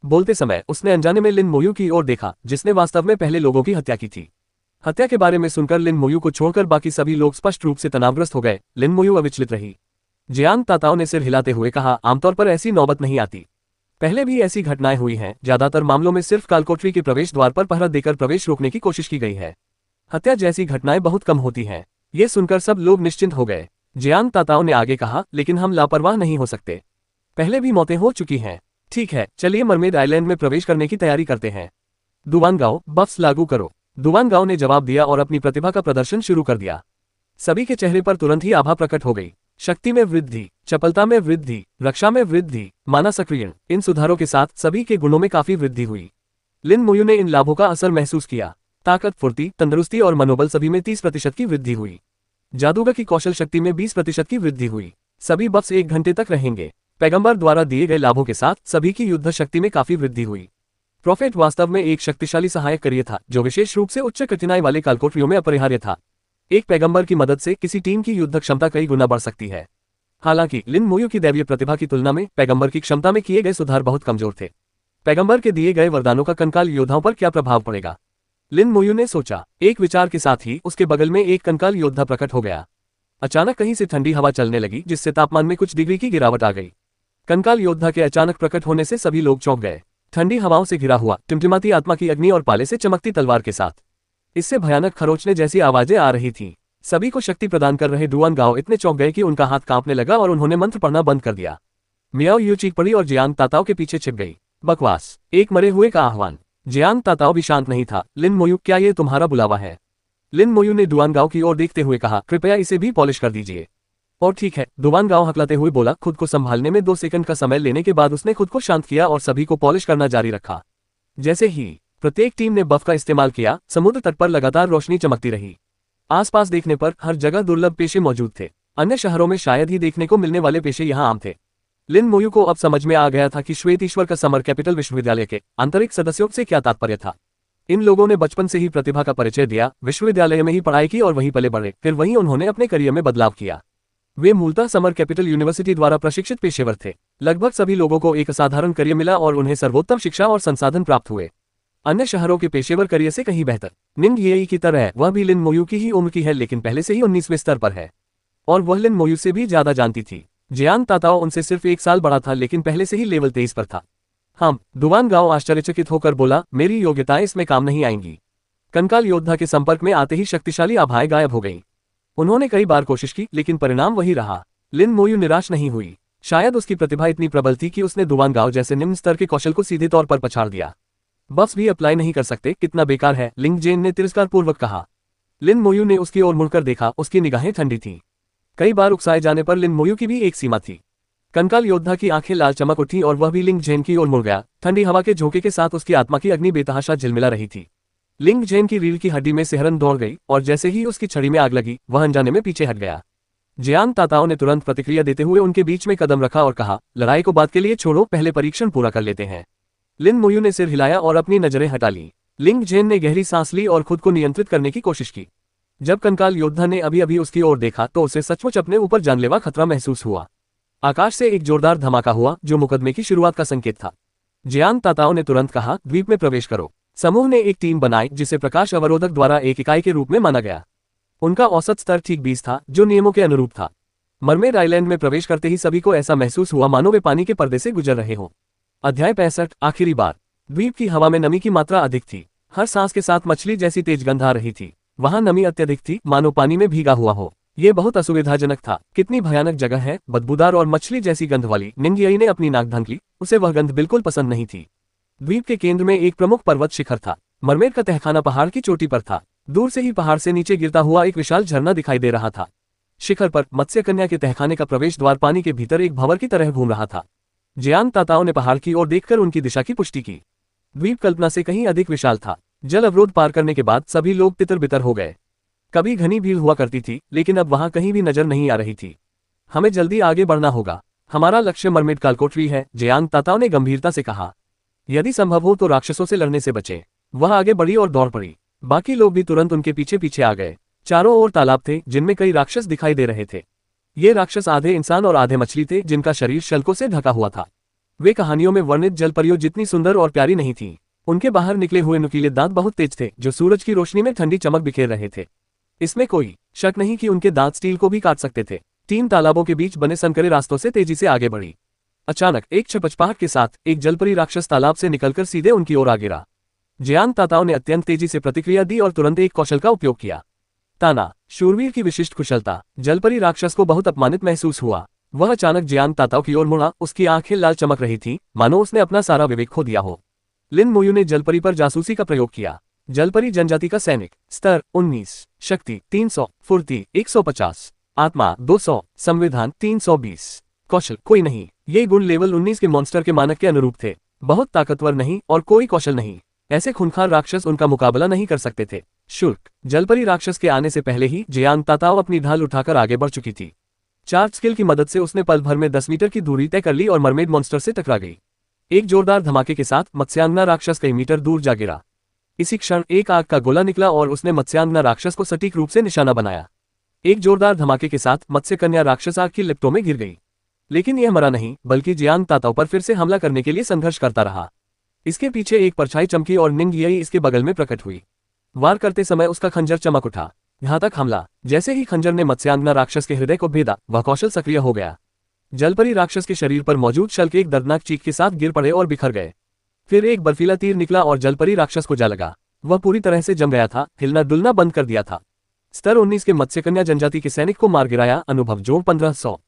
बोलते समय उसने अनजाने में लिन मोयू की ओर देखा, जिसने वास्तव में पहले लोगों की हत्या की थी। हत्या के बारे में सुनकर लिन मोयू को छोड़कर बाकी सभी लोग स्पष्ट रूप से तनावग्रस्त हो गए। लिन मोयू अविचलित रही। जियांग ताताओ ने सिर हिलाते हुए कहा, आमतौर पर ऐसी नौबत नहीं आती। पहले भी ऐसी घटनाएं हुई हैं। ज्यादातर मामलों में सिर्फ कालकोटरी के प्रवेश द्वार पर पहरा देकर प्रवेश रोकने की कोशिश की गई है। हत्या जैसी घटनाएं बहुत कम होती हैं। ये सुनकर सब लोग निश्चिंत हो गए। जियांग ताताओ ने आगे कहा, लेकिन हम लापरवाह नहीं हो सकते। पहले भी मौतें हो चुकी हैं। ठीक है, चलिए मरमेड आइलैंड में प्रवेश करने की तैयारी करते हैं। दुवानगाओ, बफ्स लागू करो। दुवानगाओ ने जवाब दिया और अपनी प्रतिभा का प्रदर्शन शुरू कर दिया। सभी के चेहरे पर तुरंत ही आभा प्रकट हो गई। शक्ति में वृद्धि, चपलता में वृद्धि, रक्षा में वृद्धि, माना सक्रियण। इन सुधारों के साथ सभी के गुणों में काफी वृद्धि हुई। लिन मोयू ने इन लाभों का असर महसूस किया। ताकत, फुर्ती, तंदुरुस्ती और मनोबल सभी में 30% की वृद्धि हुई। जादूगर की कौशल शक्ति में 20% की वृद्धि हुई। सभी बफ्स 1 घंटे तक रहेंगे। पैगंबर द्वारा दिए गए लाभों के साथ सभी की युद्ध शक्ति में काफी वृद्धि हुई। प्रोफेट वास्तव में एक शक्तिशाली सहायक करियर था, जो विशेष रूप से उच्च कठिनाई वाले कालकोटरियों में अपरिहार्य था। एक पैगंबर की मदद से किसी टीम की युद्ध क्षमता कई गुना बढ़ सकती है। हालांकि लिन मोयू की दैवीय प्रतिभा की तुलना में पैगंबर की क्षमता में किए गए सुधार बहुत कमजोर थे। पैगंबर के दिए गए वरदानों का कंकाल योद्धाओं पर क्या प्रभाव पड़ेगा? लिन मोयू ने सोचा। एक विचार के साथ ही उसके बगल में एक कंकाल योद्धा प्रकट हो गया। अचानक कहीं से ठंडी हवा चलने लगी, जिससे तापमान में कुछ डिग्री की गिरावट आ गई। कंकाल योद्धा के अचानक प्रकट होने से सभी लोग चौंक गए। ठंडी हवाओं से घिरा हुआ, टिमटिमाती आत्मा की अग्नि और पाले से चमकती तलवार के साथ इससे भयानक खरोंचने जैसी आवाजें आ रही थीं। सभी को शक्ति प्रदान कर रहे दुआनगाओ इतने चौंक गए कि उनका हाथ कांपने लगा और उन्होंने मंत्र पढ़ना बंद कर दिया। मियाओ यू चीख पड़ी और जियांग ताताओ के पीछे छिप गई। बकवास, एक मरे हुए का आह्वान। जियांग ताताओ भी शांत नहीं था। लिन मोयू, क्या ये तुम्हारा बुलावा है? लिन मोयू ने दुआनगाओ की ओर देखते हुए कहा, कृपया इसे भी पॉलिश कर दीजिए। और ठीक है, दुआनगाओ हकलाते हुए बोला। खुद को संभालने में 2 सेकंड का समय लेने के बाद उसने खुद को शांत किया और सभी को पॉलिश करना जारी रखा। जैसे ही प्रत्येक टीम ने बफ का इस्तेमाल किया, समुद्र तट पर लगातार रोशनी चमकती रही। आसपास देखने पर हर जगह दुर्लभ पेशे मौजूद थे। अन्य शहरों में शायद ही देखने को मिलने वाले पेशे यहाँ आम थे। लिन मोयू को अब समझ में आ गया था कि श्वेत ईश्वर का समर कैपिटल विश्वविद्यालय के आंतरिक सदस्यों से क्या तात्पर्य था। इन लोगों ने बचपन से ही प्रतिभा का परिचय दिया, विश्वविद्यालय में ही पढ़ाई की और वहीं पले बढ़े, फिर वहीं उन्होंने अपने करियर में बदलाव किया। वे मूलतः समर कैपिटल यूनिवर्सिटी द्वारा प्रशिक्षित पेशेवर थे। लगभग सभी लोगों को एक असाधारण करियर मिला और उन्हें सर्वोत्तम शिक्षा और संसाधन प्राप्त हुए। अन्य शहरों के पेशेवर करियर से कहीं बेहतर। निंग येई की तरह वह भी लिन मोयू की ही उम्र की है, लेकिन पहले से ही 19वें स्तर पर है और वह लिन मोयू से भी ज्यादा जानती थी। जियांग ताताओ उनसे सिर्फ 1 साल बड़ा था, लेकिन पहले से ही लेवल 23 पर था। हम दुआनगाओ आश्चर्यचकित होकर बोला, मेरी योग्यताएं इसमें काम नहीं आएंगी। कंकाल योद्धा के संपर्क में आते ही शक्तिशाली आभाएं गायब हो गई। उन्होंने कई बार कोशिश की, लेकिन परिणाम वही रहा। लिन मोयू निराश नहीं हुई। शायद उसकी प्रतिभा इतनी प्रबल थी कि उसने दुआनगाओ जैसे निम्न स्तर के कौशल को सीधे तौर पर पछाड़ दिया। बफ्स भी अप्लाई नहीं कर सकते, कितना बेकार है, लिंग जेन ने तिरस्कारपूर्वक कहा। लिन मोयू ने उसकी ओर मुड़कर देखा, उसकी निगाहें ठंडी थीं। कई बार उकसाए जाने पर लिन मोयू की भी एक सीमा थी। कंकाल योद्धा की आंखें लाल चमक उठी और वह भी लिंग जेन की ओर मुड़ गया। ठंडी हवा के झोंके के साथ उसकी आत्मा की अग्नि बेतहाशा झिलमिला रही थी। लिंग जेन की रीढ़ की हड्डी में सिहरन दौड़ गई और जैसे ही उसकी छड़ी में आग लगी, वह अनजाने में पीछे हट गया। जियांग ताताओ ने तुरंत प्रतिक्रिया देते हुए उनके बीच में कदम रखा और कहा, लड़ाई को बाद के लिए छोड़ो, पहले परीक्षण पूरा कर लेते हैं। लिन मोयू ने सिर हिलाया और अपनी नजरें हटा ली। लिंग जेन ने गहरी सांस ली और खुद को नियंत्रित करने की कोशिश की। जब कंकाल योद्धा ने अभी अभी उसकी ओर देखा तो उसे सचमुच अपने ऊपर जानलेवा खतरा महसूस हुआ। आकाश से एक जोरदार धमाका हुआ, जो मुकदमे की शुरुआत का संकेत था। जियांग ताताओ ने तुरंत कहा, द्वीप में प्रवेश करो। समूह ने एक टीम बनाई, जिसे प्रकाश अवरोधक द्वारा एक इकाई के रूप में माना गया। उनका औसत स्तर ठीक 20 था, जो नियमों के अनुरूप था। मरमेड आइलैंड में प्रवेश करते ही सभी को ऐसा महसूस हुआ मानो वे पानी के पर्दे से गुजर रहे हों। अध्याय 65 आखिरी बार। द्वीप की हवा में नमी की मात्रा अधिक थी। हर सांस के साथ मछली जैसी तेज गंध आ रही थी। वहां नमी अत्यधिक थी, मानो पानी में भीगा हुआ हो। ये बहुत असुविधाजनक था। कितनी भयानक जगह है, बदबूदार और मछली जैसी गंध वाली। निंगियाई ने अपनी नाक ढंक ली, उसे वह गंध बिल्कुल पसंद नहीं थी। द्वीप के केंद्र में एक प्रमुख पर्वत शिखर था। मरमेड का तहखाना पहाड़ की चोटी पर था। दूर से ही पहाड़ से नीचे गिरता हुआ एक विशाल झरना दिखाई दे रहा था। शिखर पर मत्स्य कन्या के तहखाने का प्रवेश द्वार पानी के भीतर एक भंवर की तरह घूम रहा था। जियांग ताताओ ने पहाड़ की ओर देखकर उनकी दिशा की पुष्टि की। द्वीप कल्पना से कहीं अधिक विशाल था। जल अवरोध पार करने के बाद सभी लोग तितर बितर हो गए। कभी घनी भीड़ हुआ करती थी, लेकिन अब वहां कहीं भी नजर नहीं आ रही थी। हमें जल्दी आगे बढ़ना होगा। हमारा लक्ष्य मरमेड कालकोटरी है, जियांग ताताओ ने गंभीरता से कहा। यदि संभव हो तो राक्षसों से लड़ने से बचे। वह आगे बढ़ी और दौड़ पड़ी। बाकी लोग भी तुरंत उनके पीछे पीछे आ गए। चारों ओर तालाब थे, जिनमें कई राक्षस दिखाई दे रहे थे। ये राक्षस आधे इंसान और आधे मछली थे, जिनका शरीर शल्कों से ढका हुआ था। वे कहानियों में वर्णित जलपरियों जितनी सुंदर और प्यारी नहीं थीं। उनके बाहर निकले हुए नुकीले दांत बहुत तेज थे, जो सूरज की रोशनी में ठंडी चमक बिखेर रहे थे। इसमें कोई शक नहीं कि उनके दांत स्टील को भी काट सकते थे। टीम तालाबों के बीच बने संकरे रास्तों से तेजी से आगे बढ़ी। अचानक एक छपछपाहट के साथ एक जलपरी राक्षस तालाब से निकलकर सीधे उनकी ओर आ गिरा। जियांग ताताओ ने अत्यंत तेजी से प्रतिक्रिया दी और तुरंत एक कौशल का उपयोग किया। ताना, शूरवीर की विशिष्ट कुशलता। जलपरी राक्षस को बहुत अपमानित महसूस हुआ। वह अचानक जियांग ताताओ की ओर मुड़ा। उसकी आंखें लाल चमक रही थीं, मानो उसने अपना सारा विवेक खो दिया हो। लिन मोयू ने जलपरी पर जासूसी का प्रयोग किया। जलपरी जनजाति का सैनिक, स्तर 19, शक्ति 300, फुर्ती 150, आत्मा 200, संविधान 320, कौशल कोई नहीं। ये गुण लेवल 19 के मॉन्स्टर के मानक के अनुरूप थे। बहुत ताकतवर नहीं और कोई कौशल नहीं। ऐसे खूंखार राक्षस उनका मुकाबला नहीं कर सकते थे। शुल्क, जलपरी राक्षस के आने से पहले ही जियांग ताताओ अपनी ढाल उठाकर आगे बढ़ चुकी थी। चार्ज स्किल की मदद से उसने पल भर में 10 मीटर की दूरी तय कर ली और मरमेड मॉन्स्टर से टकरा गई। एक जोरदार धमाके के साथ मत्स्यांगना राक्षस कई मीटर दूर जा गिरा। इसी क्षण एक आग का गोला निकला और उसने मत्स्यांगना राक्षस को सटीक रूप से निशाना बनाया। एक जोरदार धमाके के साथ मत्स्य कन्या राक्षस आग की लिपटों में गिर गई। लेकिन यह मरा नहीं, बल्कि जियांग ताताओ पर फिर से हमला करने के लिए संघर्ष करता रहा। इसके पीछे एक परछाई चमकी और निंगियाई इसके बगल में प्रकट हुई। वार करते समय उसका खंजर चमक उठा। घातक हमला। जैसे ही खंजर ने मत्स्यांगना राक्षस के हृदय को भेदा, वह कौशल सक्रिय हो गया। जलपरी राक्षस के शरीर पर मौजूद शल्क एक दर्दनाक चीख के साथ गिर पड़े और बिखर गए। फिर एक बर्फीला तीर निकला और जलपरी राक्षस को जा लगा। वह पूरी तरह से जम गया था, हिलना डुलना बंद कर दिया था। स्तर 19 के मत्स्यकन्या जनजाति के सैनिक को मार गिराया। अनुभव जोड़ 1500।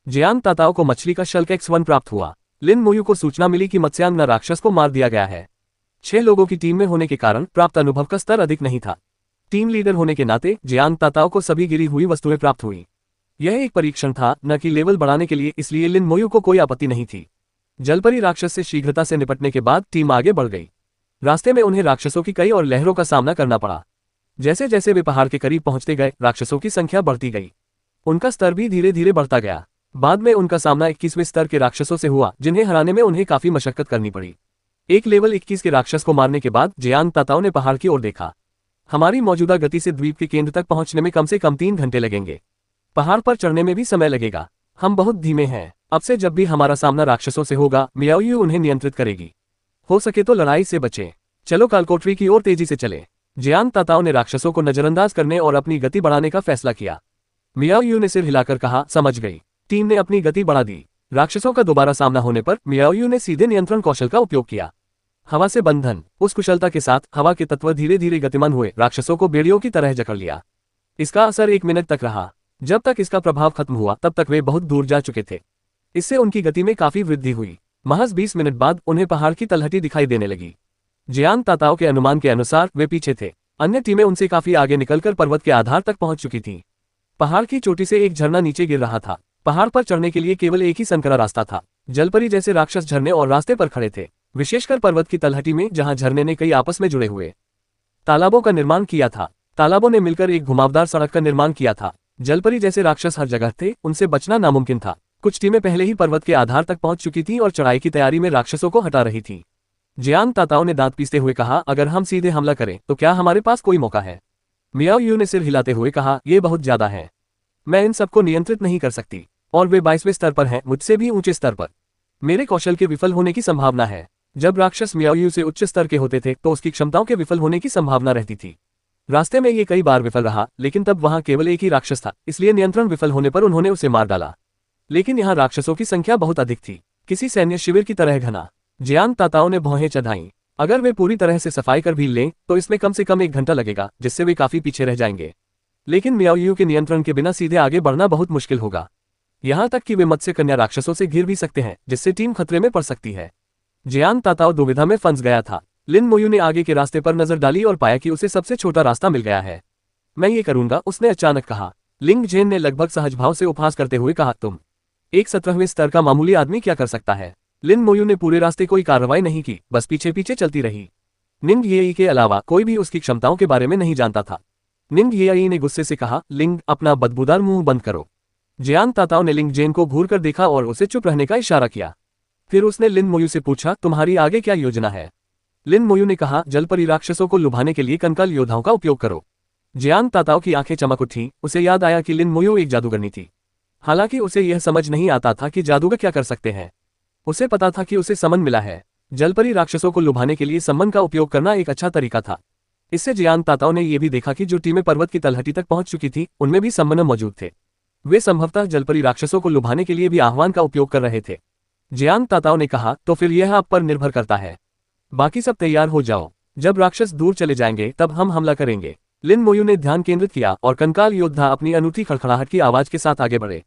जियांग ताताओ को मछली का शल्क X1 प्राप्त हुआ। लिन मोयू को सूचना मिली कि मत्स्यांगना राक्षस को मार दिया गया है। 6 लोगों की टीम में होने के कारण प्राप्त अनुभव का स्तर अधिक नहीं था। टीम लीडर होने के नाते जियांग ताताओ को सभी गिरी हुई वस्तुएं प्राप्त हुई। यह एक परीक्षण था, न कि लेवल बढ़ाने के लिए, इसलिए लिन मोयू को कोई आपत्ति नहीं थी। जलपरी राक्षस से शीघ्रता से निपटने के बाद टीम आगे बढ़ गई। रास्ते में उन्हें राक्षसों की कई और लहरों का सामना करना पड़ा। जैसे जैसे वे पहाड़ के करीब पहुंचते गए, राक्षसों की संख्या बढ़ती गई। उनका स्तर भी धीरे धीरे बढ़ता गया। बाद में उनका सामना 21वें स्तर के राक्षसों से हुआ, जिन्हें हराने में उन्हें काफी मशक्कत करनी पड़ी। एक लेवल 21 के राक्षस को मारने के बाद जियांग ताताओ ने पहाड़ की ओर देखा। हमारी मौजूदा गति से द्वीप के केंद्र तक पहुंचने में कम से कम 3 घंटे लगेंगे। पहाड़ पर चढ़ने में भी समय लगेगा। हम बहुत धीमे हैं। अब से जब भी हमारा सामना राक्षसों से होगा, मियाओयू उन्हें नियंत्रित करेगी। हो सके तो लड़ाई से बचें। चलो कालकोटरी की ओर तेजी से चले। जियांग ताताओ ने राक्षसों को नजरअंदाज करने और अपनी गति बढ़ाने का फैसला किया। मियाओयू ने सिर हिलाकर कहा, समझ गई। टीम ने अपनी गति बढ़ा दी। राक्षसों का दोबारा सामना होने पर मियाओयू ने सीधे नियंत्रण कौशल का उपयोग किया। हवा से बंधन। उस कुशलता के साथ हवा के तत्व धीरे धीरे गतिमान हुए, राक्षसों को बेड़ियों की तरह जकड़ लिया। इसका असर 1 मिनट तक रहा। जब तक इसका प्रभाव खत्म हुआ, तब तक वे बहुत दूर जा चुके थे। इससे उनकी गति में काफी वृद्धि हुई। महज 20 मिनट बाद उन्हें पहाड़ की तलहटी दिखाई देने लगी। जियांग ताताओ के अनुमान के अनुसार वे पीछे थे। अन्य टीमें उनसे काफी आगे निकलकर पर्वत के आधार तक पहुंच चुकी थीं। पहाड़ की चोटी से एक झरना नीचे गिर रहा था। पहाड़ पर चढ़ने के लिए केवल एक ही संकरा रास्ता था। जलपरी जैसे राक्षस झरने और रास्ते पर खड़े थे, विशेषकर पर्वत की तलहटी में, जहां झरने ने कई आपस में जुड़े हुए तालाबों का निर्माण किया था। तालाबों ने मिलकर एक घुमावदार सड़क का निर्माण किया था। जलपरी जैसे राक्षस हर जगह थे, उनसे बचना नामुमकिन था। कुछ टीमें पहले ही पर्वत के आधार तक पहुंच चुकी थीं और चढ़ाई की तैयारी में राक्षसों को हटा रही थीं। जियांग ताताओ ने दांत पीसते हुए कहा, अगर हम सीधे हमला करें तो क्या हमारे पास कोई मौका है? मियाओयू ने सिर हिलाते हुए कहा, यह बहुत ज्यादा है। मैं इन सबको नियंत्रित नहीं कर सकती, और वे 22वें स्तर पर हैं, मुझसे भी ऊंचे स्तर पर। मेरे कौशल के विफल होने की संभावना है। जब राक्षस मियाओयू से उच्च स्तर के होते थे तो उसकी क्षमताओं के विफल होने की संभावना रहती थी। रास्ते में ये कई बार विफल रहा, लेकिन तब वहां केवल एक ही राक्षस था, इसलिए नियंत्रण विफल होने पर उन्होंने उसे मार डाला। लेकिन यहाँ राक्षसों की संख्या बहुत अधिक थी, किसी सैन्य शिविर की तरह घना। जियान ताताओ ने भौहें चढ़ाईं। अगर वे पूरी तरह से सफाई कर भी लें तो इसमें कम से कम 1 घंटा लगेगा, जिससे वे काफी पीछे रह जाएंगे। लेकिन मियाओयू के नियंत्रण के बिना सीधे आगे बढ़ना बहुत मुश्किल होगा। यहाँ तक कि वे मत्स्य कन्या राक्षसों से घिर भी सकते हैं, जिससे टीम खतरे में पड़ सकती है। जियान ताताओ दुविधा में फंस गया था। लिन मोयू ने आगे के रास्ते पर नजर डाली और पाया कि उसे सबसे छोटा रास्ता मिल गया है। मैं ये करूंगा, उसने अचानक कहा। लिंग जेन ने लगभग सहज भाव से उपहास करते हुए कहा, तुम एक 17वें स्तर का मामूली आदमी क्या कर सकता है। लिन मोयू ने पूरे रास्ते कोई कार्रवाई नहीं की, बस पीछे पीछे चलती रही। निंग येई के अलावा कोई भी उसकी क्षमताओं के बारे में नहीं जानता था। निंग येई ने गुस्से से कहा, लिंग, अपना बदबूदार मुंह बंद करो। जियान ताताओ ने लिंग जेन को घूर कर देखा और उसे चुप रहने का इशारा किया। फिर उसने लिन मोयू से पूछा, तुम्हारी आगे क्या योजना है। लिन मोयू ने कहा, जलपरी राक्षसों को लुभाने के लिए कंकाल योद्धाओं का उपयोग करो। जियान ताताओ की आंखें चमक उठी। उसे याद आया कि लिन मोयू एक जादूगरनी थी। हालांकि उसे यह समझ नहीं आता था कि जादूगर क्या कर सकते हैं। उसे पता था कि उसे समन मिला है। जलपरी राक्षसों को लुभाने के लिए समन का उपयोग करना एक अच्छा तरीका था। इससे जियान ताताओ ने यह भी देखा कि जो टीमें पर्वत की तलहटी तक पहुंच चुकी थी, उनमें भी समन मौजूद थे। वे संभवतः जलपरी राक्षसों को लुभाने के लिए भी आह्वान का उपयोग कर रहे थे। जियान ताताओ ने कहा, तो फिर यह आप पर निर्भर करता है। बाकी सब तैयार हो जाओ। जब राक्षस दूर चले जाएंगे तब हम हमला करेंगे। लिन मोयू ने ध्यान केंद्रित किया और कंकाल योद्धा अपनी अनूठी खड़खड़ाहट की आवाज के साथ आगे बढ़े।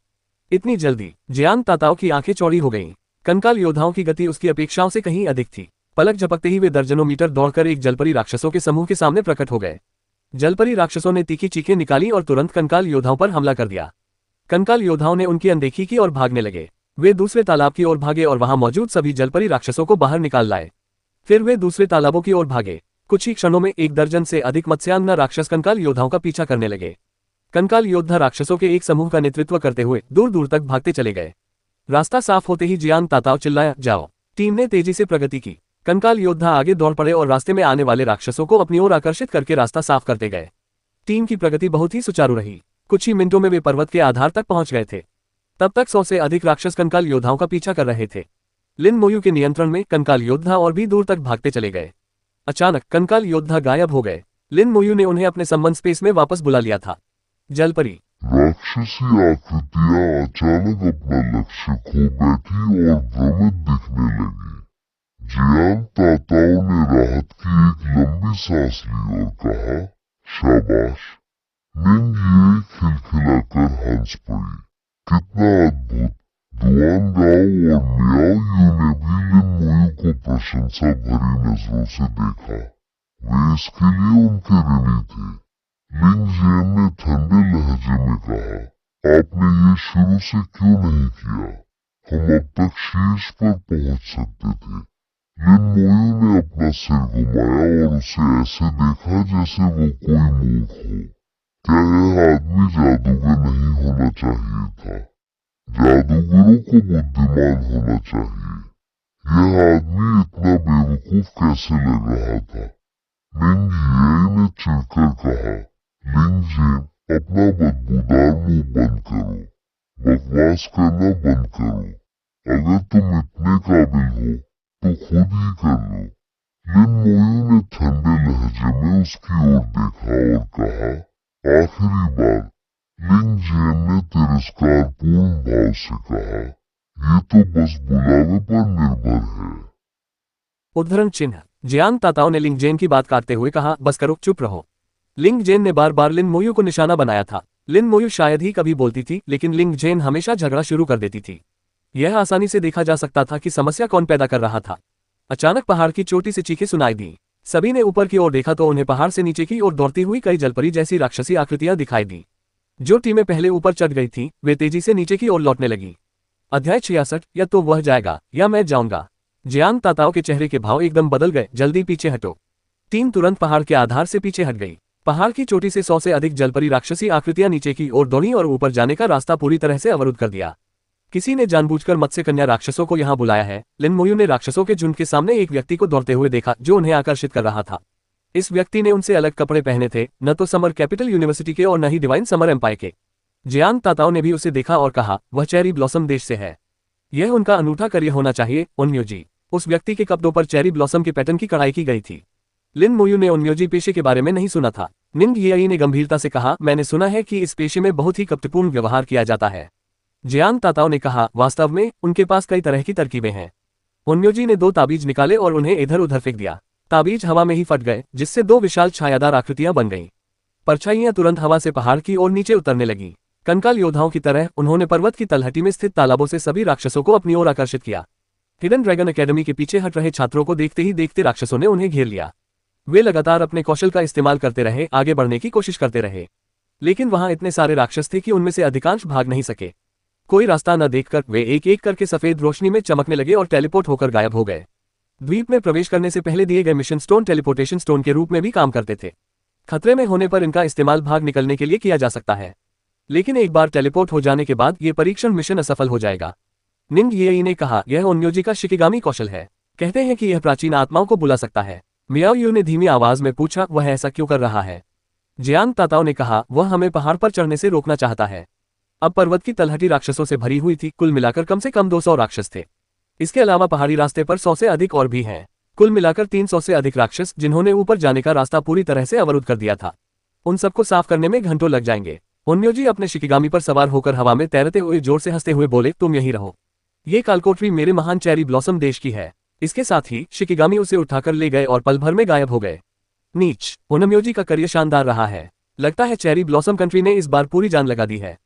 इतनी जल्दी? जियान ताताओ की आंखें चौड़ी हो गईं। कंकाल योद्धाओं की गति उसकी अपेक्षाओं से कहीं अधिक थी। पलक झपकते ही वे दर्जनों मीटर दौड़कर एक जलपरी राक्षसों के समूह के सामने प्रकट हो गए। जलपरी राक्षसों ने तीखी चीखें निकाली और तुरंत कंकाल योद्धाओं पर हमला कर दिया। कंकाल योद्धाओं ने उनकी अनदेखी की और भागने लगे। वे दूसरे तालाब की ओर भागे और वहां मौजूद सभी जलपरी राक्षसों को बाहर निकाल लाए। फिर वे दूसरे तालाबों की ओर भागे। कुछ ही क्षणों में 1 दर्जन से अधिक मत्स्यांगना राक्षस कंकाल योद्धाओं का पीछा करने लगे। कंकाल योद्धा राक्षसों के एक समूह का नेतृत्व करते हुए दूर दूर तक भागते चले गए। रास्ता साफ होते ही जियान ताताओ चिल्लाया, जाओ। टीम ने तेजी से प्रगति की। कंकाल योद्धा आगे दौड़ पड़े और रास्ते में आने वाले राक्षसों को अपनी ओर आकर्षित करके रास्ता साफ करते गए। टीम की प्रगति बहुत ही सुचारू रही। कुछ ही मिनटों में वे पर्वत के आधार तक पहुंच गए थे। तब तक 100 से अधिक राक्षस कंकाल योद्धाओं का पीछा कर रहे थे। लिन मोयू के नियंत्रण में कंकाल योद्धा और भी दूर तक भागते चले गए। अचानक कंकाल योद्धा गायब हो गए। लिन मोयू ने उन्हें अपने संबंध स्पेस में वापस बुला लिया था। जलपरी राक्षसी आकृतियां अचानक अपना लक्ष्य खो बैठी और भ्रमित दिखने लगी। जियान ताताओ ने राहत की एक लंबी सांस ली और कहा, शाबाश। निंग ये खिलखिलाकर हंस पड़ी। कितना अद्भुत। दुआन राव और मियाओयू ने भी लिन मोयू को प्रशंसा भरी नजरों से देखा। वे इसके लिए उनके ऋणी थे। लिंग जेन ने ठंडे लहजे में कहा, आपने ये शुरू से क्यों नहीं किया? हम अब तक शीर्ष पर पहुंच सकते थे। लिन मोयू ने अपना सिर घुमाया और उसे ऐसे देखा जैसे वो कोई मूर्ख हो। क्या यह आदमी जादूगर नहीं होना चाहिए था? जादूगरों को बुद्धिमान होना चाहिए। यह आदमी इतना बेवकूफ कैसे लग रहा था? निंग येई ने चिढ़कर कहा, लिंग जेन, अपना बदबूदार मुंह बंद करो। बकवास करना बंद करो। अगर तुम इतने काबिल हो तो खुद ही कर लो। लिन मोयू ने ठंडे लहजे में उसकी ओर देखा और कहा, आखिरी बार। लिंग जेन ने तिरस्कारपूर्ण भाव से कहा, ये तो बस बुलावे पर निर्भर है। उद्धरण चिन्ह। जियान ताताओ ने लिंग जेन की बात काटते हुए कहा, बस करो, चुप रहो। लिंग जेन ने बार बार लिन मोयू को निशाना बनाया था। लिन मोयू शायद ही कभी बोलती थी, लेकिन लिंग जेन हमेशा झगड़ा शुरू कर देती थी। यह आसानी से देखा जा सकता था कि समस्या कौन पैदा कर रहा था। अचानक पहाड़ की चोटी से चीखें सुनाई दी। सभी ने ऊपर की ओर देखा तो उन्हें पहाड़ से नीचे की ओर दौड़ती हुई कई जलपरी जैसी राक्षसी आकृतियां दिखाई दी। जो टीमें पहले ऊपर चढ़ गई थीं, वे तेजी से नीचे की ओर लौटने लगी। अध्याय 66, या तो वह जाएगा या मैं जाऊंगा। जियान ताताओ के चेहरे के भाव एकदम बदल गए। जल्दी पीछे हटो। टीम तुरंत पहाड़ के आधार से पीछे हट गई। पहाड़ की चोटी से 100 से अधिक जलपरी राक्षसी आकृतियां नीचे की ओर दौड़ी और ऊपर जाने का रास्ता पूरी तरह से अवरुद्ध कर दिया। किसी ने जानबूझकर मत्स्य कन्या राक्षसों को यहां बुलाया है। लिन मोयू ने राक्षसों के झुंड के सामने एक व्यक्ति को दौड़ते हुए देखा जो उन्हें आकर्षित कर रहा था। इस व्यक्ति ने उनसे अलग कपड़े पहने थे, न तो समर कैपिटल यूनिवर्सिटी के और न ही डिवाइन समर एम्पायर के। जियान ताताओ ने भी उसे देखा और कहा, वह चेरी ब्लॉसम देश से है। यह उनका अनूठा करियर होना चाहिए। उन्योजी। उस व्यक्ति के कपड़ों पर चेरी ब्लॉसम की पैटर्न की कढ़ाई की गई थी। लिन मोयू ने उन्योजी पेशे के बारे में नहीं सुना था। निंग येई ने गंभीरता से कहा, मैंने सुना है कि इस पेशे में बहुत ही कपटपूर्ण व्यवहार किया जाता है। जियान ताताओ ने कहा, वास्तव में उनके पास कई तरह की तरकीबें हैं। ओन्योजी ने 2 ताबीज निकाले और उन्हें इधर उधर फेंक दिया। ताबीज हवा में ही फट गए, जिससे 2 विशाल छायादार आकृतियां बन गईं। परछाइयां तुरंत हवा से पहाड़ की ओर नीचे उतरने लगीं। कंकाल योद्धाओं की तरह उन्होंने पर्वत की तलहटी में स्थित तालाबों से सभी राक्षसों को अपनी ओर आकर्षित किया। हिडन ड्रैगन एकेडमी के पीछे हट रहे छात्रों को देखते ही देखते राक्षसों ने उन्हें घेर लिया। वे लगातार अपने कौशल का इस्तेमाल करते रहे, आगे बढ़ने की कोशिश करते रहे, लेकिन वहां इतने सारे राक्षस थे कि उनमें से अधिकांश भाग नहीं सके। कोई रास्ता न देखकर वे एक एक करके सफेद रोशनी में चमकने लगे और टेलीपोर्ट होकर गायब हो गए। द्वीप में प्रवेश करने से पहले दिए गए मिशन स्टोन टेलीपोर्टेशन स्टोन के रूप में भी काम करते थे। खतरे में होने पर इनका इस्तेमाल भाग निकलने के लिए किया जा सकता है, लेकिन एक बार टेलीपोर्ट हो जाने के बाद ये परीक्षण मिशन असफल हो जाएगा। निंग येई ने कहा, यह ओन्योजी का शिकिगामी कौशल है। कहते हैं कि यह प्राचीन आत्माओं को बुला सकता है। मियाओ यू ने धीमी आवाज में पूछा, वह ऐसा क्यों कर रहा है? जियांग ताताओ ने कहा, वह हमें पहाड़ पर चढ़ने से रोकना चाहता है। अब पर्वत की तलहटी राक्षसों से भरी हुई थी। कुल मिलाकर कम से कम 200 राक्षस थे। इसके अलावा पहाड़ी रास्ते पर 100 से अधिक और भी हैं। कुल मिलाकर 300 से अधिक राक्षस, जिन्होंने ऊपर जाने का रास्ता पूरी तरह से अवरुद्ध कर दिया था। उन सबको साफ करने में घंटों लग जाएंगे। ओन्योजी अपने शिकिगामी पर सवार होकर हवा में तैरते हुए जोर से हंसते हुए बोले, तुम यहीं रहो। ये कालकोटरी मेरे महान चेरी ब्लॉसम देश की है। इसके साथ ही शिकिगामी उसे उठाकर ले गए और पल भर में गायब हो गए। नीच, ओनम्योजी का करियर शानदार रहा है। लगता है चेरी ब्लॉसम कंट्री ने इस बार पूरी जान लगा दी है।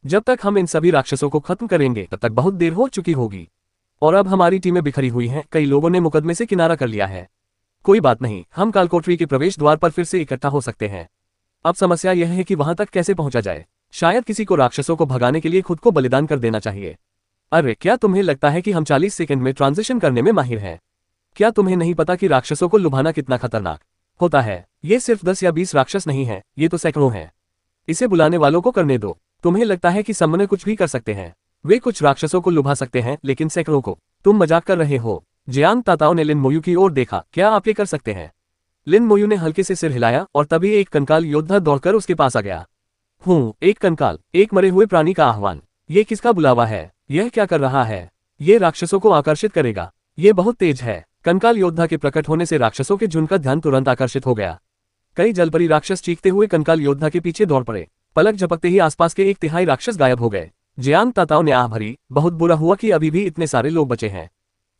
जब तक हम इन सभी राक्षसों को खत्म करेंगे तब तक बहुत देर हो चुकी होगी, और अब हमारी टीमें बिखरी हुई हैं। कई लोगों ने मुकदमे से किनारा कर लिया है। कोई बात नहीं, हम कालकोटरी के प्रवेश द्वार पर फिर से इकट्ठा हो सकते हैं। अब समस्या यह है कि वहां तक कैसे पहुंचा जाए। शायद किसी को राक्षसों को भगाने के लिए खुद को बलिदान कर देना चाहिए। अरे, क्या तुम्हें लगता है कि हम 40 सेकंड में ट्रांजिशन करने में माहिर हैं? क्या तुम्हें नहीं पता कि राक्षसों को लुभाना कितना खतरनाक होता है? ये सिर्फ 10 या 20 राक्षस नहीं हैं, ये तो सैकड़ों हैं। इसे बुलाने वालों को करने दो। तुम्हें लगता है कि सामने कुछ भी कर सकते हैं? वे कुछ राक्षसों को लुभा सकते हैं, लेकिन सैकड़ों को? तुम मजाक कर रहे हो। जियांग ताताओ ने लिन मोयू की ओर देखा, क्या आप ये कर सकते हैं? लिन मोयू ने हल्के से सिर हिलाया और तभी एक कंकाल योद्धा दौड़कर उसके पास आ गया। एक कंकाल, एक मरे हुए प्राणी का आह्वान। ये किसका बुलावा है? यह क्या कर रहा है? ये राक्षसों को आकर्षित करेगा। ये बहुत तेज है। कंकाल योद्धा के प्रकट होने से राक्षसों के झुंड का ध्यान तुरंत आकर्षित हो गया। कई जलपरी राक्षस चीखते हुए कंकाल योद्धा के पीछे दौड़ पड़े। पलक झपकते ही आसपास के 1/3 राक्षस गायब हो गए। जियांग ताताओ ने आह भरी, बहुत बुरा हुआ कि अभी भी इतने सारे लोग बचे हैं।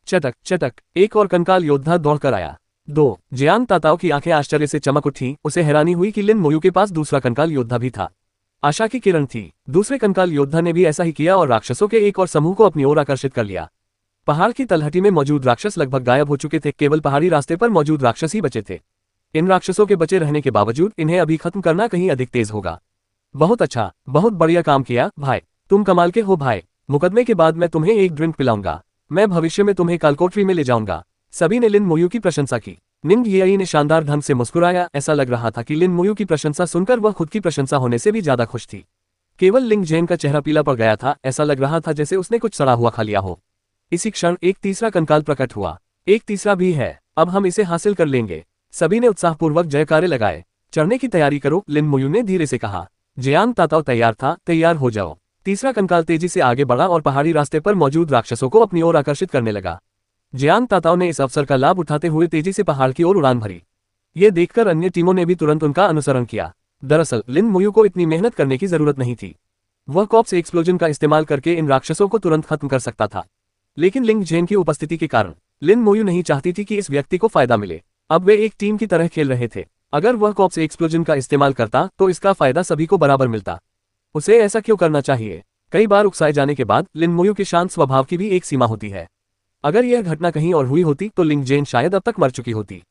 चटक चटक, एक और कंकाल योद्धा दौड़कर आया। 2 जियांग ताताओ की आंखें आश्चर्य से चमक उठी। उसे हैरानी हुई कि लिन मोयू के पास दूसरा कंकाल योद्धा भी था। आशा की किरण थी। दूसरे कंकाल योद्धा ने भी ऐसा ही किया और राक्षसों के एक और समूह को अपनी ओर आकर्षित कर लिया। पहाड़ की तलहटी में मौजूद राक्षस लगभग गायब हो चुके थे। केवल पहाड़ी रास्ते पर मौजूद राक्षस ही बचे थे। इन राक्षसों के बचे रहने के बावजूद इन्हें अभी खत्म करना कहीं अधिक तेज होगा। बहुत अच्छा, बहुत बढ़िया काम किया भाई। तुम कमाल के हो भाई। मुकदमे के बाद मैं तुम्हें एक ड्रिंक पिलाऊंगा। मैं भविष्य में तुम्हें कालकोटरी में ले जाऊंगा। सभी ने लिन मोयू की प्रशंसा की। निंग येई ने शानदार ढंग से मुस्कुराया। ऐसा लग रहा था कि लिन मोयू की प्रशंसा सुनकर वह खुद की प्रशंसा होने से भी ज्यादा खुश थी। केवल लिंग जेन का चेहरा पीला पड़ गया था। ऐसा लग रहा था जैसे उसने कुछ सड़ा हुआ खा लिया हो। इसी क्षण एक तीसरा कंकाल प्रकट हुआ। एक तीसरा भी है, अब हम इसे हासिल कर लेंगे। सभी ने उत्साहपूर्वक जयकारे लगाए। चढ़ने की तैयारी करो, लिन मोयू ने धीरे से कहा। जियांग ताताओ तैयार था। तैयार हो जाओ। तीसरा कंकाल तेजी से आगे बढ़ा और पहाड़ी रास्ते पर मौजूद राक्षसों को अपनी ओर आकर्षित करने लगा। जियांग ताताओ ने इस अवसर का लाभ उठाते हुए तेजी से पहाड़ की ओर उड़ान भरी। ये देखकर अन्य टीमों ने भी तुरंत उनका अनुसरण किया। दरअसल लिन मोयू को इतनी मेहनत करने की जरूरत नहीं थी। वह कॉप्स एक्सप्लोजन का इस्तेमाल करके इन राक्षसों को तुरंत खत्म कर सकता था, लेकिन लिंग जेन की उपस्थिति के कारण लिन मोयू नहीं चाहती थी कि इस व्यक्ति को फायदा मिले। अब वे एक टीम की तरह खेल रहे थे। अगर वह कॉप्स एक्सप्लोजन का इस्तेमाल करता तो इसका फायदा सभी को बराबर मिलता। उसे ऐसा क्यों करना चाहिए? कई बार उकसाए जाने के बाद लिन मोयू के शांत स्वभाव की भी एक सीमा होती है। अगर यह घटना कहीं और हुई होती तो लिंग जेन शायद अब तक मर चुकी होती।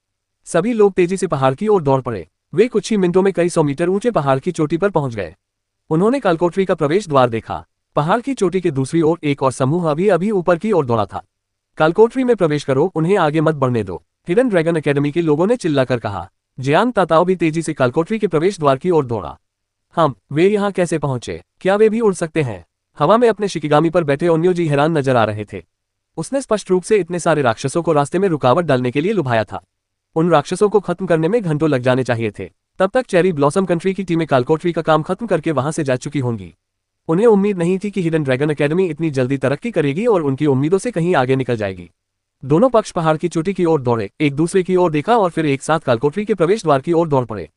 सभी लोग तेजी से पहाड़ की ओर दौड़ पड़े। वे कुछ ही मिनटों में कई 100 मीटर ऊंचे पहाड़ की चोटी पर पहुंच गए। उन्होंने कालकोटरी का प्रवेश द्वार देखा। पहाड़ की चोटी के दूसरी ओर एक और समूह अभी अभी ऊपर की ओर दौड़ा था। कालकोटरी में प्रवेश करो, उन्हें आगे मत बढ़ने दो, हिडन ड्रैगन एकेडमी के लोगों ने चिल्लाकर कहा। जियांग ताताओ भी तेजी से कालकोटरी के प्रवेश द्वार की ओर दौड़ा। वे यहाँ कैसे पहुंचे? क्या वे भी उड़ सकते हैं? हवा में अपने शिकिगामी पर बैठे ओन्योजी हैरान नजर आ रहे थे। उसने स्पष्ट रूप से इतने सारे राक्षसों को रास्ते में रुकावट डालने के लिए लुभाया था। उन राक्षसों को खत्म करने में घंटों लग जाने चाहिए थे। तब तक चेरी ब्लॉसम कंट्री की टीमें कालकोटरी का काम खत्म करके वहां से जा चुकी होंगी। उन्हें उम्मीद नहीं थी कि हिडन ड्रैगन एकेडमी इतनी जल्दी तरक्की करेगी और उनकी उम्मीदों से कहीं आगे निकल जाएगी। दोनों पक्ष पहाड़ की चोटी की ओर दौड़े, एक दूसरे की ओर देखा और फिर एक साथ कालकोटरी के प्रवेश द्वार की ओर दौड़ पड़े।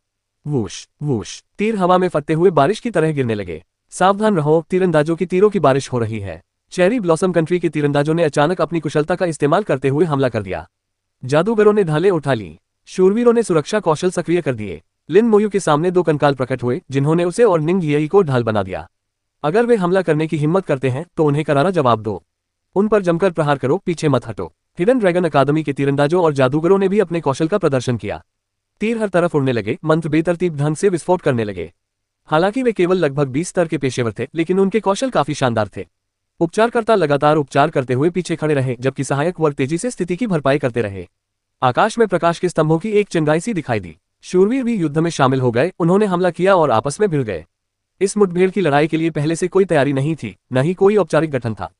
वूश वूश, तीर हवा में फटते हुए बारिश की तरह गिरने लगे। सावधान रहो, तीरंदाजों की तीरों की बारिश हो रही है। चेरी ब्लॉसम कंट्री के तीरंदाजों ने अचानक अपनी कुशलता का इस्तेमाल करते हुए हमला कर दिया। जादूगरों ने ढालें उठा ली। शूरवीरों ने सुरक्षा कौशल सक्रिय कर दिए। लिन मोयू के सामने दो कंकाल प्रकट हुए जिन्होंने उसे और निंग यी को ढाल बना दिया। अगर वे हमला करने की हिम्मत करते हैं तो उन्हें करारा जवाब दो। उन पर जमकर प्रहार करो, पीछे मत हटो। हिडन ड्रैगन अकादमी के तीरंदाजों और जादूगरों ने भी अपने कौशल का प्रदर्शन किया। तीर हर तरफ उड़ने लगे, मंत्र बेतरतीब ढंग से विस्फोट करने लगे। हालांकि वे केवल लगभग 20 स्तर के पेशेवर थे, लेकिन उनके कौशल काफी शानदार थे। उपचारकर्ता लगातार उपचार करते हुए पीछे खड़े रहे, जबकि सहायक वर्ग तेजी से स्थिति की भरपाई करते रहे। आकाश में प्रकाश के स्तंभों की एक चिंगारी सी दिखाई दी। शूरवीर भी युद्ध में शामिल हो गए। उन्होंने हमला किया और आपस में भिड़ गए। इस मुठभेड़ की लड़ाई के लिए पहले से कोई तैयारी नहीं थी, न ही कोई औपचारिक गठन था।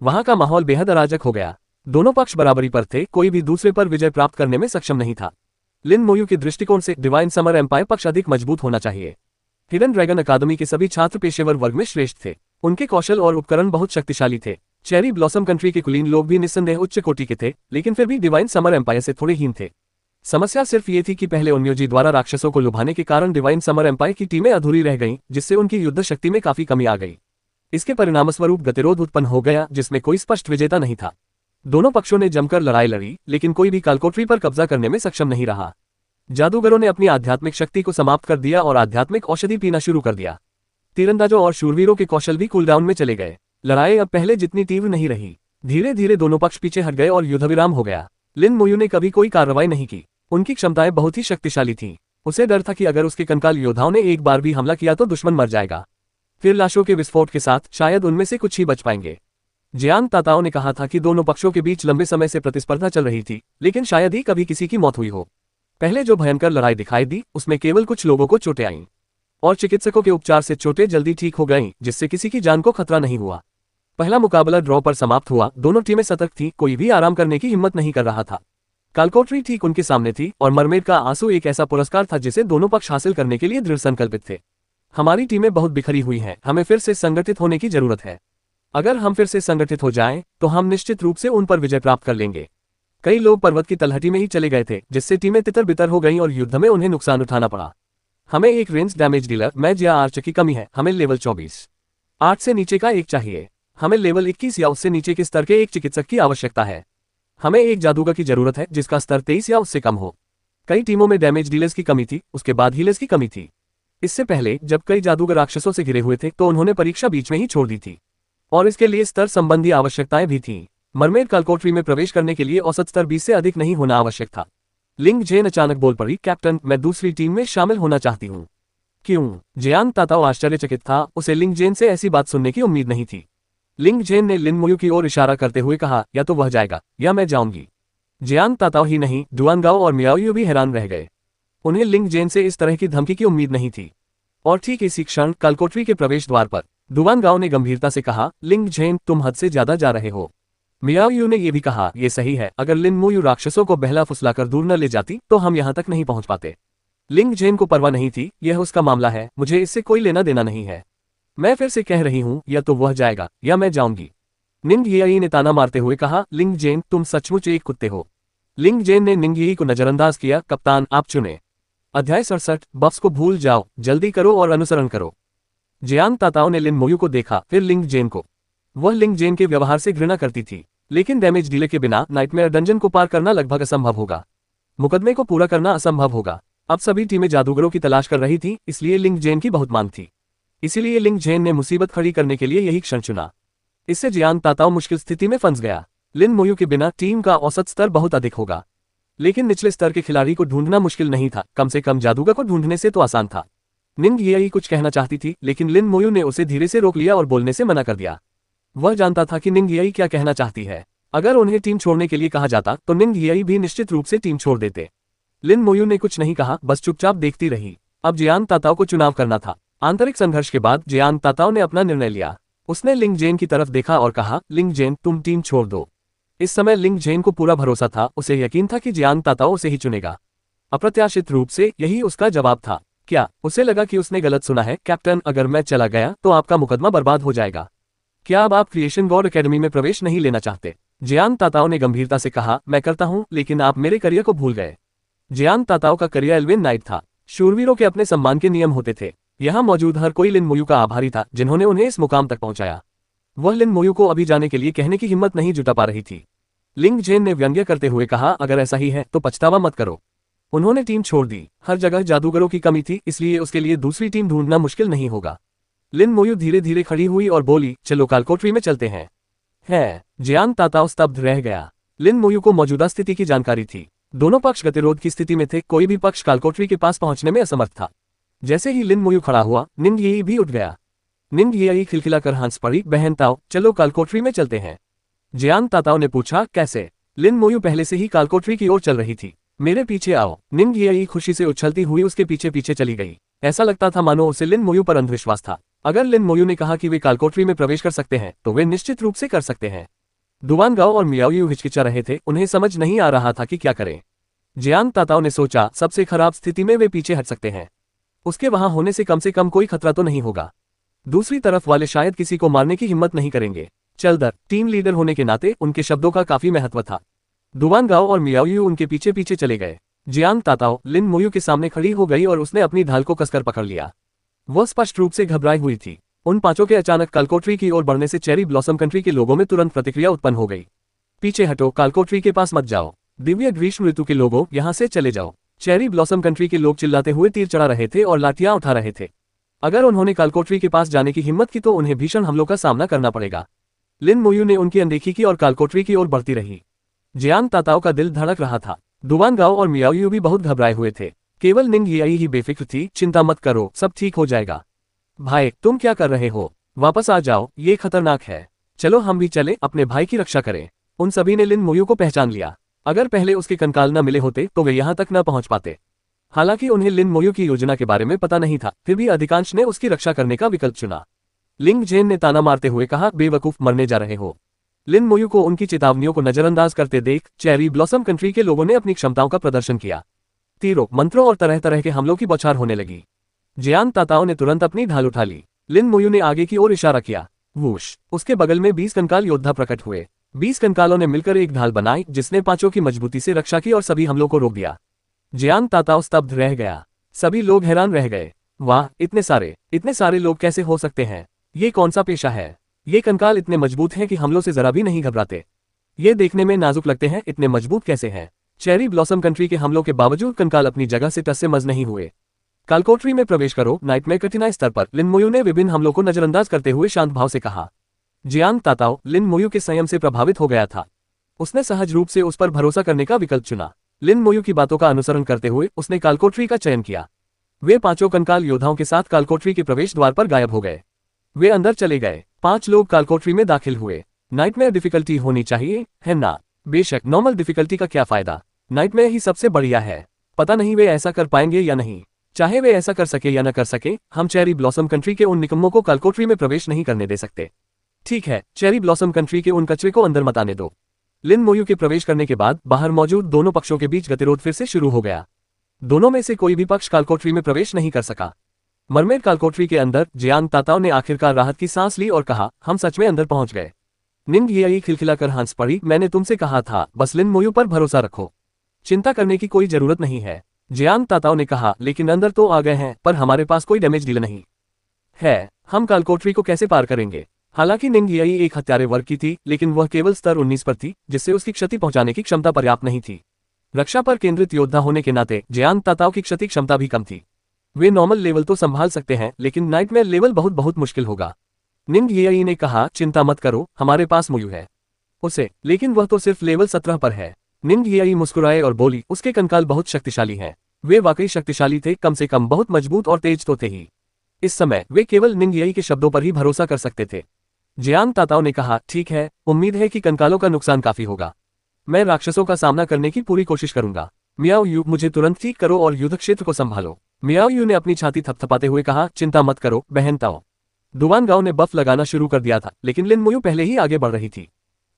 वहां का माहौल बेहद अराजक हो गया। दोनों पक्ष बराबरी पर थे, कोई भी दूसरे पर विजय प्राप्त करने में सक्षम नहीं था। लिन मोयू के दृष्टिकोण से डिवाइन समर एम्पायर पक्ष अधिक मजबूत होना चाहिए। हिडन ड्रैगन अकादमी के सभी छात्र पेशेवर वर्ग में श्रेष्ठ थे। उनके कौशल और उपकरण बहुत शक्तिशाली थे। चेरी ब्लॉसम कंट्री के कुलीन लोग भी निस्संदेह उच्च कोटि के थे, लेकिन फिर भी डिवाइन समर एम्पायर से थोड़े हीन थे। समस्या सिर्फ ये थी कि पहले ओन्योजी द्वारा राक्षसों को लुभाने के कारण डिवाइन समर एम्पायर की टीमें अधूरी रह गईं, जिससे उनकी युद्ध शक्ति में काफी कमी आ गई। इसके परिणामस्वरूप गतिरोध उत्पन्न हो गया, जिसमें कोई स्पष्ट विजेता नहीं था। दोनों पक्षों ने जमकर लड़ाई लड़ी, लेकिन कोई भी कालकोटरी पर कब्जा करने में सक्षम नहीं रहा। जादूगरों ने अपनी आध्यात्मिक शक्ति को समाप्त कर दिया और आध्यात्मिक औषधि पीना शुरू कर दिया। तीरंदाजों और शूरवीरों के कौशल भी कूलडाउन में चले गए। लड़ाई अब पहले जितनी तीव्र नहीं रही। धीरे धीरे दोनों पक्ष पीछे हट गए और युद्धविराम हो गया। लिन मोयू ने कभी कोई कार्रवाई नहीं की। उनकी क्षमताएं बहुत ही शक्तिशाली थीं। उसे डर था कि अगर उसके कंकाल योद्धाओं ने एक बार भी हमला किया तो दुश्मन मर जाएगा। फिर लाशों के विस्फोट के साथ शायद उनमें से कुछ ही बच पाएंगे। जियांग ताताओं ने कहा था कि दोनों पक्षों के बीच लंबे समय से प्रतिस्पर्धा चल रही थी, लेकिन शायद ही कभी किसी की मौत हुई हो। पहले जो भयंकर लड़ाई दिखाई दी, उसमें केवल कुछ लोगों को चोटें आईं और चिकित्सकों के उपचार से चोटें जल्दी ठीक हो गईं, जिससे किसी की जान को खतरा नहीं हुआ। पहला मुकाबला ड्रॉ पर समाप्त हुआ। दोनों टीमें सतर्क थीं, कोई भी आराम करने की हिम्मत नहीं कर रहा था। कालकोटरी ठीक उनके सामने थी और मरमेड का आंसू एक ऐसा पुरस्कार था जिसे दोनों पक्ष हासिल करने के लिए दृढ़ संकल्पित थे। हमारी टीमें बहुत बिखरी हुई हैं, हमें फिर से संगठित होने की जरूरत है। अगर हम फिर से संगठित हो जाएं, तो हम निश्चित रूप से उन पर विजय प्राप्त कर लेंगे। कई लोग पर्वत की तलहटी में ही चले गए थे, जिससे टीमें तितर बितर हो गईं और युद्ध में उन्हें नुकसान उठाना पड़ा। हमें एक रेंज डैमेज डीलर मैज या आर्चर की कमी है। हमें लेवल 24 8 से नीचे का एक चाहिए। हमें लेवल 21 या उससे नीचे के स्तर के एक चिकित्सक की आवश्यकता है। हमें एक जादूगर की जरूरत है जिसका स्तर 23 या उससे कम हो। कई टीमों में डैमेज डीलर्स की कमी थी, उसके बाद हीलर्स की कमी थी। इससे पहले जब कई जादूगर राक्षसों से घिरे हुए थे तो उन्होंने परीक्षा बीच में ही छोड़ दी थी और इसके लिए स्तर संबंधी आवश्यकताएं भी थीं। मरमेड कालकोटरी में प्रवेश करने के लिए औसत स्तर 20 से अधिक नहीं होना आवश्यक था। लिंग जेन अचानक बोल पड़ी, कैप्टन, मैं दूसरी टीम में शामिल होना चाहती हूँ। क्यों? जियांग ताताओ आश्चर्यचकित था। उसे लिंग जेन से ऐसी बात सुनने की उम्मीद नहीं थी। लिंग जेन ने लिन मोयू की ओर इशारा करते हुए कहा, या तो वह जाएगा या मैं जाऊंगी। जियांग ताताओ ही नहीं, डुआनगाओ और मियाओयू भी हैरान रह गए। उन्हें लिंग जेन से इस तरह की धमकी की उम्मीद नहीं थी। और ठीक इसी क्षण कालकोटरी के प्रवेश द्वार पर डुआनगाओ ने गंभीरता से कहा, लिंग जेन, तुम हद से ज्यादा जा रहे हो। मियाओयू ने यह भी कहा, यह सही है, अगर लिन मोयू राक्षसों को बहला फुसलाकर दूर न ले जाती तो हम यहां तक नहीं पहुंच पाते। लिंग जेन को परवाह नहीं थी, यह उसका मामला है, मुझे इससे कोई लेना देना नहीं है। मैं फिर से कह रही हूं, या तो वह जाएगा या मैं जाऊंगी। निंग येई ने ताना मारते हुए कहा, लिंग जेन, तुम सचमुच एक कुत्ते हो। लिंग जेन ने निंग येई को नजरअंदाज किया, कप्तान, आप चुने। अध्याय 67, बफ्स को भूल जाओ, जल्दी करो और अनुसरण करो। जियांग ताताओ ने लिन मोयू को देखा, फिर लिंग जेन को। वह लिंग जेन के व्यवहार से घृणा करती थी, लेकिन डैमेज डीलर के बिना नाइटमेयर डंजन को पार करना लगभग असंभव होगा। मुकदमे को पूरा करना असंभव होगा। अब सभी टीमें जादूगरों की तलाश कर रही थी, इसलिए लिंग जेन की बहुत मांग थी। इसीलिए लिंग जेन ने मुसीबत खड़ी करने के लिए यही क्षण चुना। इससे जियांग ताताओ मुश्किल स्थिति में फंस गया। लिन मोयू के बिना टीम का औसत स्तर बहुत अधिक होगा, लेकिन निचले स्तर के खिलाड़ी को ढूंढना मुश्किल नहीं था, कम से कम जादूगर को ढूंढने से तो आसान था। निंग येई कुछ कहना चाहती थी, लेकिन लिन मोयू ने उसे धीरे से रोक लिया और बोलने से मना कर दिया। वह जानता था कि निंग येई क्या कहना चाहती है। अगर उन्हें टीम छोड़ने के लिए कहा जाता तो निंग येई भी निश्चित रूप से टीम छोड़ देते। लिन मोयू ने कुछ नहीं कहा, बस चुपचाप देखती रही। अब जियांग ताताओ को चुनाव करना था। आंतरिक संघर्ष के बाद जियांग ताताओ ने अपना निर्णय लिया। उसने लिंग जेन की तरफ देखा और कहा, लिंग जेन, तुम टीम छोड़ दो। इस समय लिंग जेन को पूरा भरोसा था, उसे यकीन था कि जियांग ताताओ उसे ही चुनेगा। अप्रत्याशित रूप से यही उसका जवाब था। क्या? उसे लगा कि उसने गलत सुना है, कैप्टन, अगर मैं चला गया तो आपका मुकदमा बर्बाद हो जाएगा। क्या अब आप क्रिएशन गॉड एकेडमी में प्रवेश नहीं लेना चाहते? जियांग ताताओ ने गंभीरता से कहा, मैं करता हूं, लेकिन आप मेरे करियर को भूल गए। जियांग ताताओ का करियर एल्विन नाइट था। शूरवीरों के अपने सम्मान के नियम होते थे। यहां मौजूद हर कोई लिन मोयू का आभारी था, जिन्होंने उन्हें इस मुकाम तक पहुंचाया। वह लिन मोयू को अभी जाने के लिए कहने की हिम्मत नहीं जुटा पा रही थी। लिंग जेन ने व्यंग्य करते हुए कहा, अगर ऐसा ही है तो पछतावा मत करो। उन्होंने टीम छोड़ दी। हर जगह जादूगरों की कमी थी, इसलिए उसके लिए दूसरी टीम ढूंढना मुश्किल नहीं होगा। लिन मोयू धीरे धीरे खड़ी हुई और बोली, चलो कालकोटरी में चलते हैं। जियान ताताओ स्तब्ध रह गया। लिन मोयू को मौजूदा स्थिति की जानकारी थी। दोनों पक्ष गतिरोध की स्थिति में थे, कोई भी पक्ष कालकोटरी के पास पहुंचने में असमर्थ था। जैसे ही लिन मोयू खड़ा हुआ, निंग येई भी उठ गया। निंग येई खिलखिलाकर हंस पड़ी, बहन ताओ, चलो कालकोटरी में चलते हैं। जियान ताताओ ने पूछा, कैसे? लिन मोयू पहले से ही कालकोटरी की ओर चल रही थी। मेरे पीछे आओ। निंग येई खुशी से उछलती हुई उसके पीछे पीछे चली गई। ऐसा लगता था मानो उसे लिन मोयू पर अंधविश्वास था। अगर लिन मोयू ने कहा कि वे कालकोटरी में प्रवेश कर सकते हैं तो वे निश्चित रूप से कर सकते हैं। दुवान गाओ और मियाओयू हिचकिचा रहे थे, उन्हें समझ नहीं आ रहा था कि क्या करें। जियान ताताओ ने सोचा, सबसे खराब स्थिति में वे पीछे हट सकते हैं। उसके वहां होने से कम कोई खतरा तो नहीं होगा। दूसरी तरफ वाले शायद किसी को मारने की हिम्मत नहीं करेंगे। चलदर टीम लीडर होने के नाते उनके शब्दों का काफी महत्व था। दुवान गाओ और मियाओयू उनके पीछे पीछे चले गए। जियान ताताओ लिन मोयू के सामने खड़ी हो गई और उसने अपनी ढाल को कसकर पकड़ लिया। वह स्पष्ट रूप से घबराई हुई थी। उन पांचों के अचानक कालकोटरी की ओर बढ़ने से चेरी ब्लॉसम कंट्री के लोगों में तुरंत प्रतिक्रिया उत्पन्न हो गई। पीछे हटो, कालकोटरी के पास मत जाओ। दिव्य ग्रीष्म ऋतु के लोगों, यहां से चले जाओ। चेरी ब्लॉसम कंट्री के लोग चिल्लाते हुए तीर चढ़ा रहे थे और लाठियां उठा रहे थे। अगर उन्होंने कालकोटरी के पास जाने की हिम्मत की तो उन्हें भीषण हमलों का सामना करना पड़ेगा। लिन मोयू ने उनकी अनदेखी की और कालकोटरी की ओर बढ़ती रही। जियान ताताओ का दिल धड़क रहा था। दुवान गाओ और मियाओयू भी बहुत घबराए हुए थे। केवल निंग येई ही बेफिक्र थी, चिंता मत करो, सब ठीक हो जाएगा। भाई, तुम क्या कर रहे हो? वापस आ जाओ, ये खतरनाक है। चलो हम भी चले, अपने भाई की रक्षा करें। उन सभी ने लिन मोयू को पहचान लिया। अगर पहले उसके कंकाल न मिले होते तो वे यहां तक न पहुंच पाते। हालांकि उन्हें लिन मोयू की योजना के बारे में पता नहीं था, फिर भी अधिकांश ने उसकी रक्षा करने का विकल्प चुना। लिंग जेन ने ताना मारते हुए कहा, बेवकूफ, मरने जा रहे हो। लिन मोयू को उनकी चेतावनियों को नजरअंदाज करते देख चेरी ब्लॉसम कंट्री के लोगों ने अपनी क्षमताओं का प्रदर्शन किया। तीरों, मंत्रों और तरह तरह के हमलों की बौछार होने लगी। जियान ताताओ ने तुरंत अपनी ढाल उठा ली। लिन मोयू ने आगे की ओर इशारा किया। वूश, उसके बगल में 20 कंकाल योद्धा प्रकट हुए। 20 कंकालों ने मिलकर एक ढाल बनाई जिसने पांचों की मजबूती से रक्षा की और सभी हमलों को रोक दिया। जियान ताताओ स्तब्ध रह गया। सभी लोग हैरान रह गए। वाह, इतने सारे लोग कैसे हो सकते हैं? ये कौन सा पेशा है? ये कंकाल इतने मजबूत हैं कि हमलों से जरा भी नहीं घबराते। ये देखने में नाजुक लगते हैं, इतने मजबूत कैसे हैं? चेरी ब्लॉसम कंट्री के हमलों के बावजूद कंकाल अपनी जगह से टस से मस नहीं हुए। कालकोटरी में प्रवेश करो, नाइटमेयर कठिनाई स्तर पर, लिन मोयू ने विभिन्न हमलों को नजरअंदाज करते हुए शांत भाव से कहा। जियान ताताओ लिन मोयू के संयम से प्रभावित हो गया था। उसने सहज रूप से उस पर भरोसा करने का विकल्प चुना। लिन मोयू की बातों का अनुसरण करते हुए उसने कालकोटरी का चयन किया। वे पांचों कंकाल योद्धाओं के साथ कालकोटरी के प्रवेश द्वार पर गायब हो गए। वे अंदर चले गए। 5 लोग कालकोटरी में दाखिल हुए। नाइटमेयर डिफिकल्टी होनी चाहिए, है ना? बेशक, नॉर्मल डिफिकल्टी का क्या फायदा? नाइटमेयर ही सबसे बढ़िया है। पता नहीं वे ऐसा कर पाएंगे या नहीं। चाहे वे ऐसा कर सके या न कर सके, हम चेरी ब्लॉसम कंट्री के उन निकम्मों को कालकोटरी में प्रवेश नहीं करने दे सकते। ठीक है, चेरी ब्लॉसम कंट्री के उन कचरे को अंदर मत आने दो। लिन मोयू के प्रवेश करने के बाद बाहर मौजूद दोनों पक्षों के बीच गतिरोध फिर से शुरू हो गया। दोनों में से कोई भी पक्ष कालकोटरी में प्रवेश नहीं कर सका। मरमेर कालकोटरी के अंदर जियान ताताओ ने आखिरकार राहत की सांस ली और कहा, हम सच में अंदर पहुंच गए। निंग येई खिलखिलाकर हंस पड़ी, मैंने तुमसे कहा था, बस लिन मोयू पर भरोसा रखो। चिंता करने की कोई जरूरत नहीं है। जियान ताताओ ने कहा, लेकिन अंदर तो आ गए हैं, पर हमारे पास कोई डैमेज डील नहीं है। हम कालकोटरी को कैसे पार करेंगे? हालांकि निंग येई एक हत्यारे वर्ग की थी, लेकिन वह केवल स्तर 19 पर थी, जिससे उसकी क्षति पहुंचाने की क्षमता पर्याप्त नहीं थी। रक्षा पर केंद्रित योद्धा होने के नाते जियान ताताओ की क्षति क्षमता भी कम थी। वे नॉर्मल लेवल तो संभाल सकते हैं, लेकिन नाइटमेयर लेवल बहुत बहुत मुश्किल होगा। निंग येई ने कहा, चिंता मत करो, हमारे पास मोयू है। उसे, लेकिन वह तो सिर्फ लेवल 17 पर है। निंग येई मुस्कुराए और बोली, उसके कंकाल बहुत शक्तिशाली हैं। वे वाकई शक्तिशाली थे, कम से कम बहुत मजबूत और तेज तो थे ही। इस समय वे केवल निंग येई के शब्दों पर ही भरोसा कर सकते थे। जियान ताताओ ने कहा, ठीक है, उम्मीद है कि कंकालों का नुकसान काफी होगा। मैं राक्षसों का सामना करने की पूरी कोशिश करूंगा। मियाओयू, मुझे तुरंत ठीक करो और युद्ध क्षेत्र को संभालो। मियाओयू ने अपनी छाती थपथपाते हुए कहा, चिंता मत करो बहन ताओ। दुवान गांव ने बफ लगाना शुरू कर दिया था, लेकिन लिन मोयू पहले ही आगे बढ़ रही थी।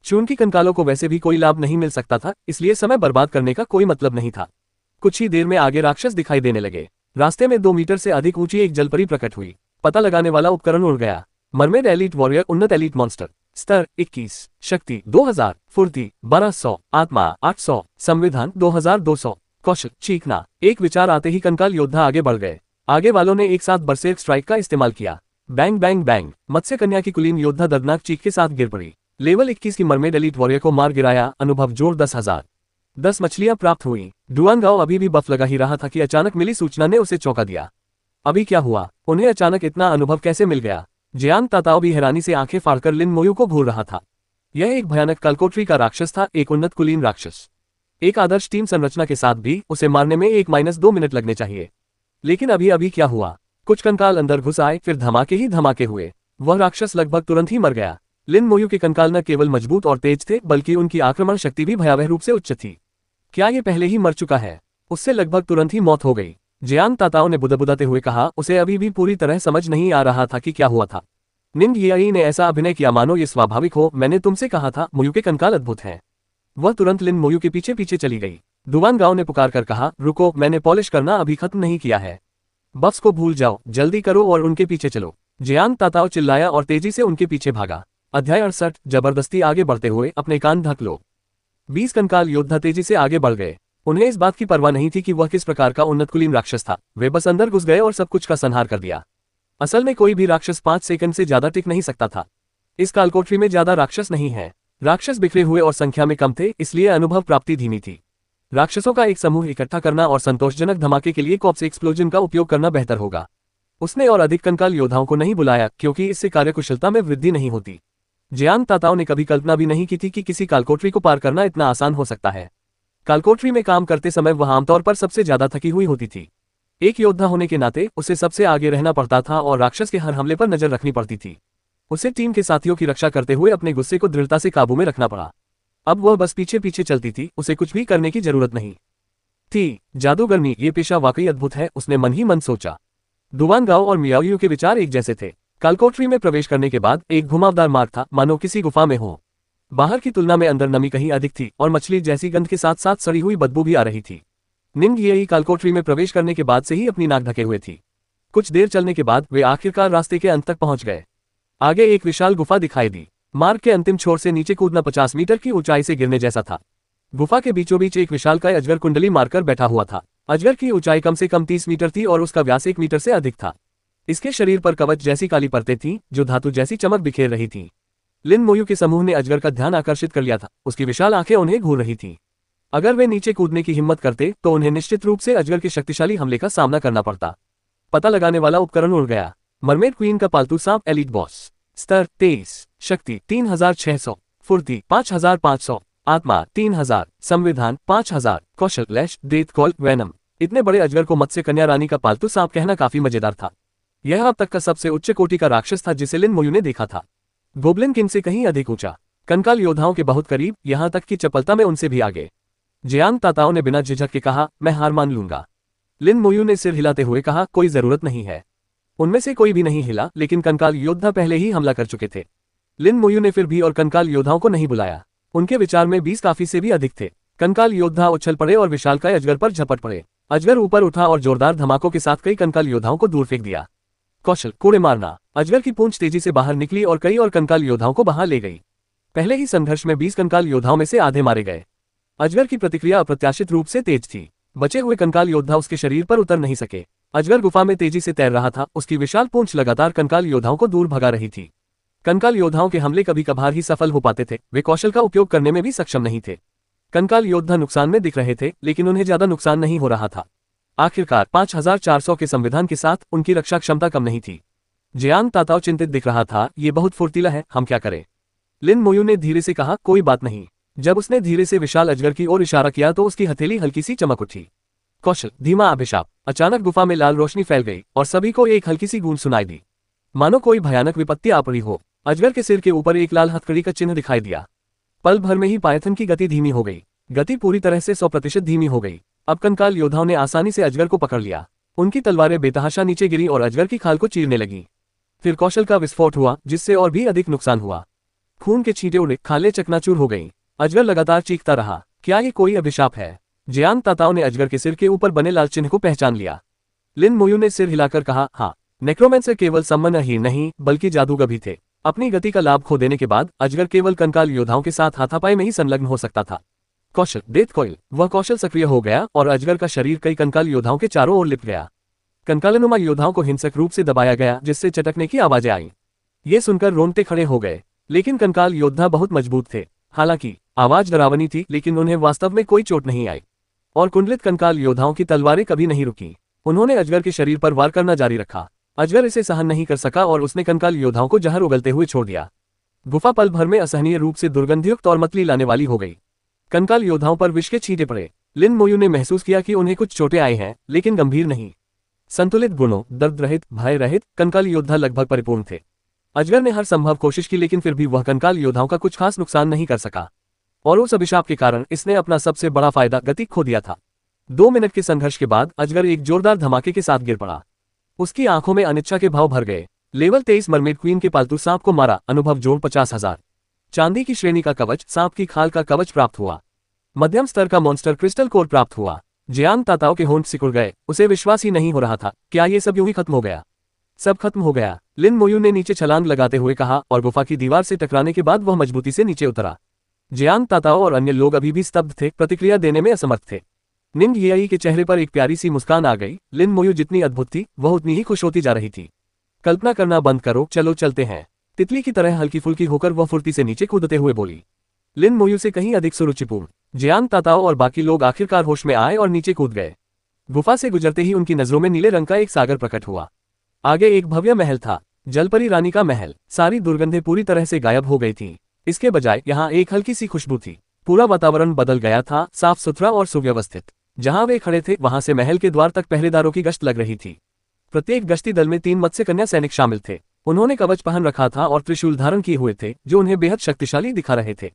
चूंकि कंकालों को वैसे भी कोई लाभ नहीं मिल सकता था, इसलिए समय बर्बाद करने का कोई मतलब नहीं था। कुछ ही देर में आगे राक्षस दिखाई देने लगे। रास्ते में 2 मीटर से अधिक ऊंची एक जलपरी प्रकट हुई। पता लगाने वाला उपकरण उड़ गया। मरमेर एलीट वॉरियर, उन्नत एलीट मॉन्स्टर, स्तर 21, शक्ति 2000, फुर्ती 1200, आत्मा 800, संविधान 2200, कौशल चीखना। एक विचार आते ही कंकाल योद्धा आगे बढ़ गए। आगे वालों ने एक साथ बरसेर्क स्ट्राइक का इस्तेमाल किया। बैंग बैंग बैंग, मत्स्य कन्या की कुलीन योद्धा दर्दनाक चीख के साथ गिर पड़ी। लेवल 21 की मरमेड एलीट वॉरियर को मार गिराया, अनुभव जोड़ 10,000। 10 मछलियां प्राप्त हुई। डुआन गाओ अभी भी बफ लगा ही रहा था कि अचानक मिली सूचना ने उसे चौंका दिया। अभी क्या हुआ? उन्हें अचानक इतना अनुभव कैसे मिल गया? जियान ताताओ भी हैरानी से आंखें फाड़कर लिन मोयू को घूर रहा था। यह एक भयानक कलकोटरी का राक्षस था, एक उन्नत कुलीन राक्षस। एक आदर्श टीम संरचना के साथ भी उसे मारने में 1-2 मिनट लगने चाहिए। लेकिन अभी अभी क्या हुआ? कुछ कंकाल अंदर घुस आए, फिर धमाके ही धमाके हुए। वह राक्षस लगभग तुरंत ही मर गया। लिन मोयू के कंकाल न केवल मजबूत और तेज थे, बल्कि उनकी आक्रमण शक्ति भी भयावह रूप से उच्च थी। क्या ये पहले ही मर चुका है? उससे लगभग तुरंत ही मौत हो गई। जियान ताताओ ने बुदबुदाते हुए कहा। उसे अभी भी पूरी तरह समझ नहीं आ रहा था कि क्या हुआ था। निंग याई ने ऐसा अभिनय किया मानो ये स्वाभाविक हो। मैंने तुमसे कहा था, मोयू के कंकाल अद्भुत हैं। वह तुरंत लिन मोयू के पीछे पीछे चली गई। दुआन गाओ ने पुकार कर कहा, रुको, मैंने पॉलिश करना अभी खत्म नहीं किया है। बफ्स को भूल जाओ, जल्दी करो और उनके पीछे चलो। जियान ताताओ चिल्लाया और तेजी से उनके पीछे भागा। अध्याय 68, जबरदस्ती आगे बढ़ते हुए अपने कान ढक लो। 20 कंकाल योद्धा तेजी से आगे बढ़ गए। उन्हें इस बात की परवाह नहीं थी कि वह किस प्रकार का उन्नत कुलीन राक्षस था। वे बस अंदर घुस गए और सब कुछ का संहार कर दिया। असल में कोई भी राक्षस 5 सेकंड से ज्यादा टिक नहीं सकता था। इस कालकोठरी में ज्यादा राक्षस नहीं है। राक्षस बिखरे हुए और संख्या में कम थे, इसलिए अनुभव प्राप्ति धीमी थी। राक्षसों का एक समूह इकट्ठा करना और संतोषजनक धमाके के लिए कॉप्स एक्सप्लोजन का उपयोग करना बेहतर होगा। उसने और अधिक कंकाल योद्धाओं को नहीं बुलाया, क्योंकि इससे कार्यकुशलता में वृद्धि नहीं होती। जियान ताताओ ने कभी कल्पना भी नहीं की थी कि किसी कालकोठरी को पार करना इतना आसान हो सकता है। कालकोठरी में काम करते समय वह आमतौर पर सबसे ज्यादा थकी हुई होती थी। एक योद्धा होने के नाते उसे सबसे आगे रहना पड़ता था और राक्षस के हर हमले पर नजर रखनी पड़ती थी। उसे टीम के साथियों की रक्षा करते हुए अपने गुस्से को दृढ़ता से काबू में रखना पड़ा। अब वह बस पीछे पीछे चलती थी, उसे कुछ भी करने की जरूरत नहीं थी। जादूगरनी, ये पेशा वाकई अद्भुत है, उसने मन ही मन सोचा। दुआन गाओ और मियाओयू के विचार एक जैसे थे। कालकोठरी में प्रवेश करने के बाद एक घुमावदार मार्ग था, मानो किसी गुफा में हो। बाहर की तुलना में अंदर नमी कहीं अधिक थी और मछली जैसी गंध के साथ साथ सड़ी हुई बदबू भी आ रही थी। निंग येई कालकोठरी में प्रवेश करने के बाद से ही अपनी नाक ढके हुए थी। कुछ देर चलने के बाद वे आखिरकार रास्ते के अंत तक पहुंच गए। आगे एक विशाल गुफा दिखाई दी। मार्ग के अंतिम छोर से नीचे कूदना 50 मीटर की ऊंचाई से गिरने जैसा था। गुफा के बीचों बीच एक विशालकाय अजगर कुंडली मारकर बैठा हुआ था। अजगर की ऊंचाई कम से कम 30 मीटर थी और उसका व्यास 1 मीटर से अधिक था। इसके शरीर पर कवच जैसी काली परतें थीं, जो धातु जैसी चमक बिखेर रही थीं। लिन मोयू के समूह ने अजगर का ध्यान आकर्षित कर लिया था। उसकी विशाल आंखें उन्हें घूर रही थीं। अगर वे नीचे कूदने की हिम्मत करते तो उन्हें निश्चित रूप से अजगर के शक्तिशाली हमले का सामना करना पड़ता। पता लगाने वाला उपकरण उड़ गया। मरमेड क्वीन का पालतू सांप एलीट बॉस। स्तर 23, शक्ति 3600, फुर्ती 5500, आत्मा 3000, संविधान 5000, कौशल लैश, डेथ कॉल, वैनम। इतने बड़े अजगर को मत्स्य कन्या रानी का पालतू सांप कहना काफी मजेदार था। यह अब तक का सबसे उच्च कोटि का राक्षस था जिसे लिन मोयू ने देखा था। गोब्लिन किंग से कहीं अधिक ऊंचा, कंकाल योद्धाओं के बहुत करीब, यहां तक कि चपलता में उनसे भी आगे। जियान ताताओ ने बिना झिझक के कहा, मैं हार मान लूंगा। लिन मोयू ने सिर हिलाते हुए कहा, कोई जरूरत नहीं है। उनमें से कोई भी नहीं हिला, लेकिन कंकाल योद्धा पहले ही हमला कर चुके थे। लिन मोयू ने फिर भी और कंकाल योद्धाओं को नहीं बुलाया। उनके विचार में 20 काफी से भी अधिक थे। कंकाल योद्धा उछल पड़े और विशालकाय अजगर पर झपट पड़े। अजगर ऊपर उठा और जोरदार धमाकों के साथ कई कंकाल योद्धाओं को दूर फेंक दिया। कौशल, कोड़े मारना। अजगर की पूंछ तेजी से बाहर निकली और कई और कंकाल योद्धाओं को बाहर ले गई। पहले ही संघर्ष में 20 कंकाल योद्धाओं में से आधे मारे गए। अजगर की प्रतिक्रिया अप्रत्याशित रूप से तेज थी। बचे हुए कंकाल योद्धा उसके शरीर पर उतर नहीं सके। अजगर गुफा में तेजी से तैर रहा था, उसकी विशाल पूंछ लगातार कंकाल योद्धाओं को दूर भगा रही थी। कंकाल योद्धाओं के हमले कभी कभार ही सफल हो पाते थे, वे कौशल का उपयोग करने में भी सक्षम नहीं थे। कंकाल योद्धा नुकसान में दिख रहे थे, लेकिन उन्हें ज्यादा नुकसान नहीं हो रहा था। आखिरकार 5400 के संविधान के साथ उनकी रक्षा क्षमता कम नहीं थी। जियान ताताओ चिंतित दिख रहा था, ये बहुत फुर्तीला है, हम क्या करें? लिन मोयू ने धीरे से कहा, कोई बात नहीं। जब उसने धीरे से विशाल अजगर की ओर इशारा किया तो उसकी हथेली हल्की सी चमक उठी। कौशल, धीमा अभिशाप। अचानक गुफा में लाल रोशनी फैल गई और सभी को एक हल्की सी गूंज सुनाई दी, मानो कोई भयानक विपत्ति आ पड़ी हो। अजगर के सिर के ऊपर एक लाल हथकड़ी का चिन्ह दिखाई दिया। पल भर में ही पायथन की गति धीमी हो गई। गति पूरी तरह से 100% धीमी हो गई। अब कंकाल योद्धाओं ने आसानी से अजगर को पकड़ लिया। उनकी तलवारें बेतहाशा नीचे गिरी और अजगर की खाल को चीरने लगी। फिर कौशल का विस्फोट हुआ, जिससे और भी अधिक नुकसान हुआ। खून के छींटे उड़े, खालें चकनाचूर हो गईं। अजगर लगातार चीखता रहा। क्या ये कोई अभिशाप है? जियान ताताओ ने अजगर के सिर के ऊपर बने लाल चिन्ह को पहचान लिया। लिन मोयू ने सिर हिलाकर कहा, हाँ, नेक्रोमेंसर केवल सम्मन ही नहीं बल्कि जादूगर भी थे। अपनी गति का लाभ खो देने के बाद अजगर केवल कंकाल योद्धाओं के साथ हाथापाई में ही संलग्न हो सकता था। कौशल, डेथ कॉइल। वह कौशल सक्रिय हो गया और अजगर का शरीर कई कंकाल योद्धाओं के चारों ओर लिप गया। कंकालनुमा योद्धाओं को हिंसक रूप से दबाया गया जिससे चटकने की आवाजें आईं। ये सुनकर रोंगटे खड़े हो गए, लेकिन कंकाल योद्धा बहुत मजबूत थे। हालांकि आवाज डरावनी थी, लेकिन उन्हें वास्तव में कोई चोट नहीं आई और कुंडलित कंकाल योद्धाओं की तलवारें कभी नहीं रुकी। उन्होंने अजगर के शरीर पर वार करना जारी रखा। अजगर इसे सहन नहीं कर सका और उसने कंकाल योद्धाओं को जहर उगलते हुए छोड़ दिया। गुफा पल भर में असहनीय रूप से दुर्गंधयुक्त और मतली लाने वाली हो गई। कंकाल योद्धाओं पर विष के छींटे पड़े। लिन मोयू ने महसूस किया कि उन्हें कुछ चोटें आई हैं, लेकिन गंभीर नहीं। संतुलित गुणों, दर्द रहित, भय रहित कंकाल योद्धा लगभग परिपूर्ण थे। अजगर ने हर संभव कोशिश की, लेकिन फिर भी वह कंकाल योद्धाओं का कुछ खास नुकसान नहीं कर सका और उस अभिशाप के कारण इसने अपना सबसे बड़ा फायदा, गति, खो दिया था। 2 मिनट के संघर्ष के बाद अजगर एक जोरदार धमाके के साथ गिर पड़ा। उसकी आंखों में अनिच्छा के भाव भर गए। लेवल 23 मरमेड क्वीन के पालतू सांप को मारा, अनुभव जोड़ 50,000। चांदी की श्रेणी का कवच, सांप की खाल का कवच प्राप्त हुआ। मध्यम स्तर का मॉन्स्टर क्रिस्टल कोर प्राप्त हुआ। जियांग ताताओ के होंठ सिकुड़ गए। उसे विश्वास ही नहीं हो रहा था, क्या ये सब यूं ही खत्म हो गया? सब खत्म हो गया, लिन मोयू ने नीचे छलांग लगाते हुए कहा और गुफा की दीवार से टकराने के बाद वह मजबूती से नीचे उतरा। जियांग ताताओ और अन्य लोग अभी भी स्तब्ध थे, प्रतिक्रिया देने में असमर्थ थे। निंग यियाई के चेहरे पर एक प्यारी सी मुस्कान आ गई। लिन मोयू जितनी अद्भुत थी, वह उतनी ही खुश होती जा रही थी। कल्पना करना बंद करो, चलो चलते हैं। तितली की तरह हल्की फुल्की होकर वह फुर्ती से नीचे कूदते हुए बोली। लिन मोयू से कहीं अधिक सुरुचिपूर्ण जियांग ताताओ और बाकी लोग आखिरकार होश में आए और नीचे कूद गए। गुफा से गुजरते ही उनकी नजरों में नीले रंग का एक सागर प्रकट हुआ। आगे एक भव्य महल था, जलपरी रानी का महल। सारी दुर्गंधें पूरी तरह से गायब हो गई थीं। इसके बजाय यहाँ एक हल्की सी खुशबू थी। पूरा वातावरण बदल गया था, साफ सुथरा और सुव्यवस्थित। जहां वे खड़े थे वहां से महल के द्वार तक पहरेदारों की गश्त लग रही थी। प्रत्येक गश्ती दल में 3 मत्स्य कन्या सैनिक शामिल थे। उन्होंने कवच पहन रखा था और त्रिशूल धारण किए हुए थे, जो उन्हें बेहद शक्तिशाली दिखा रहे थे।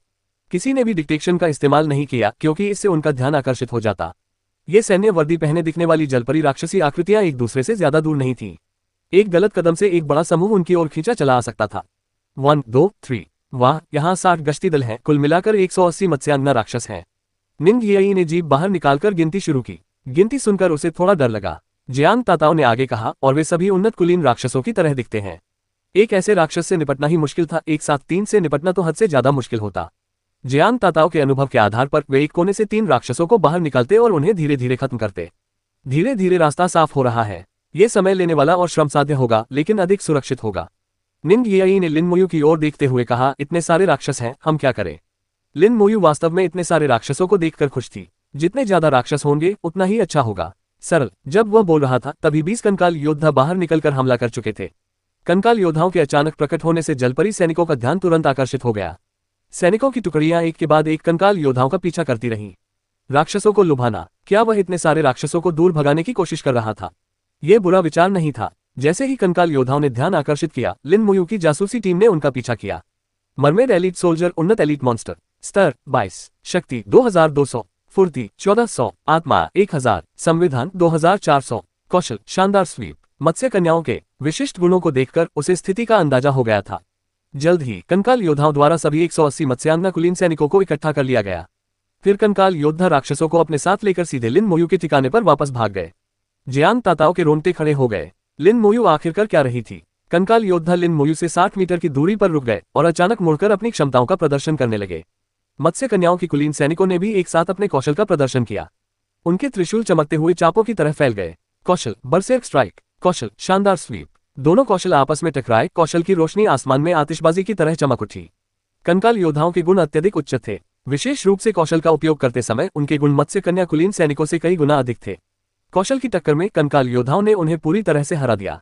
किसी ने भी डिटेक्शन का इस्तेमाल नहीं किया, क्योंकि इससे उनका ध्यान आकर्षित हो जाता। ये सैन्य वर्दी पहने दिखने वाली जलपरी राक्षसी आकृतियां एक दूसरे से ज्यादा दूर नहीं थीं। एक गलत कदम से एक बड़ा समूह उनकी ओर खींचा चला आ सकता था। 1, 2, 3। वाह, यहाँ 60 गश्ती दल हैं। कुल मिलाकर 180 मत्स्यांगना राक्षस हैं। निंग यियाई ने जीभ बाहर निकालकर गिनती शुरू की। गिनती सुनकर उसे थोड़ा डर लगा। जियांग ताताओ ने आगे कहा, और वे सभी उन्नत कुलीन राक्षसों की तरह दिखते हैं। एक ऐसे राक्षस से निपटना ही मुश्किल था, एक साथ 3 से निपटना तो हद से ज्यादा मुश्किल होता। जियांग ताताओ के अनुभव के आधार पर वे एक कोने से 3 राक्षसों को बाहर निकालते और उन्हें धीरे धीरे खत्म करते। धीरे धीरे रास्ता साफ हो रहा है। ये समय लेने वाला और श्रमसाध्य होगा, लेकिन अधिक सुरक्षित होगा। निंग यियाई ने लिन मोयू की ओर देखते हुए कहा, इतने सारे राक्षस हैं, हम क्या करें? लिन मोयू वास्तव में इतने सारे राक्षसों को देखकर खुश थी। जितने ज्यादा राक्षस होंगे उतना ही अच्छा होगा। सरल। जब वह बोल रहा था तभी 20 कंकाल योद्धा बाहर निकलकर हमला कर चुके थे। कंकाल योद्धाओं के अचानक प्रकट होने से जलपरी सैनिकों का ध्यान तुरंत आकर्षित हो गया। सैनिकों की टुकड़ियां एक के बाद एक कंकाल योद्धाओं का पीछा करती रहीं। राक्षसों को लुभाना। क्या वह इतने सारे राक्षसों को दूर भगाने की कोशिश कर रहा था? यह बुरा विचार नहीं था। जैसे ही कंकाल योद्धाओं ने ध्यान आकर्षित किया, लिन मोयू की जासूसी टीम ने उनका पीछा किया। मरमेड एलीट सोल्जर, उन्नत एलीट मॉन्स्टर, स्तर 22, शक्ति 2200, फुर्ती 1400, आत्मा 1000, संविधान 2400, कौशल शानदार स्वीप। मत्स्य कन्याओं के विशिष्ट गुणों को देखकर उसे स्थिति का अंदाजा हो गया था। जल्द ही कंकाल योद्धाओं द्वारा सभी 180 मत्स्यांगना कुलीन सैनिकों को इकट्ठा कर लिया गया। फिर कंकाल योद्धा राक्षसों को अपने साथ लेकर सीधे लिन मोयू के ठिकाने पर वापस भाग गए। जियांग ताताओ के रोंगटे खड़े हो गए। लिन मोयू आखिरकार क्या रही थी? कंकाल योद्धा लिन मोयू से 60 मीटर की दूरी पर रुक गए और अचानक मुड़कर अपनी क्षमताओं का प्रदर्शन करने लगे। मत्स्य कन्याओं की कुलीन सैनिकों ने भी एक साथ अपने कौशल का प्रदर्शन किया। उनके त्रिशूल चमकते हुए चापों की तरह फैल गए। कौशल बरसेर्क स्ट्राइक, कौशल शानदार स्वीप। दोनों कौशल आपस में टकराए। कौशल की रोशनी आसमान में आतिशबाजी की तरह चमक उठी। कंकाल योद्धाओं के गुण अत्यधिक उच्च थे। विशेष रूप से कौशल का उपयोग करते समय उनके गुण मत्स्य कन्या कुलीन सैनिकों से कई गुना अधिक थे। कौशल की टक्कर में कंकाल योद्धाओं ने उन्हें पूरी तरह से हरा दिया।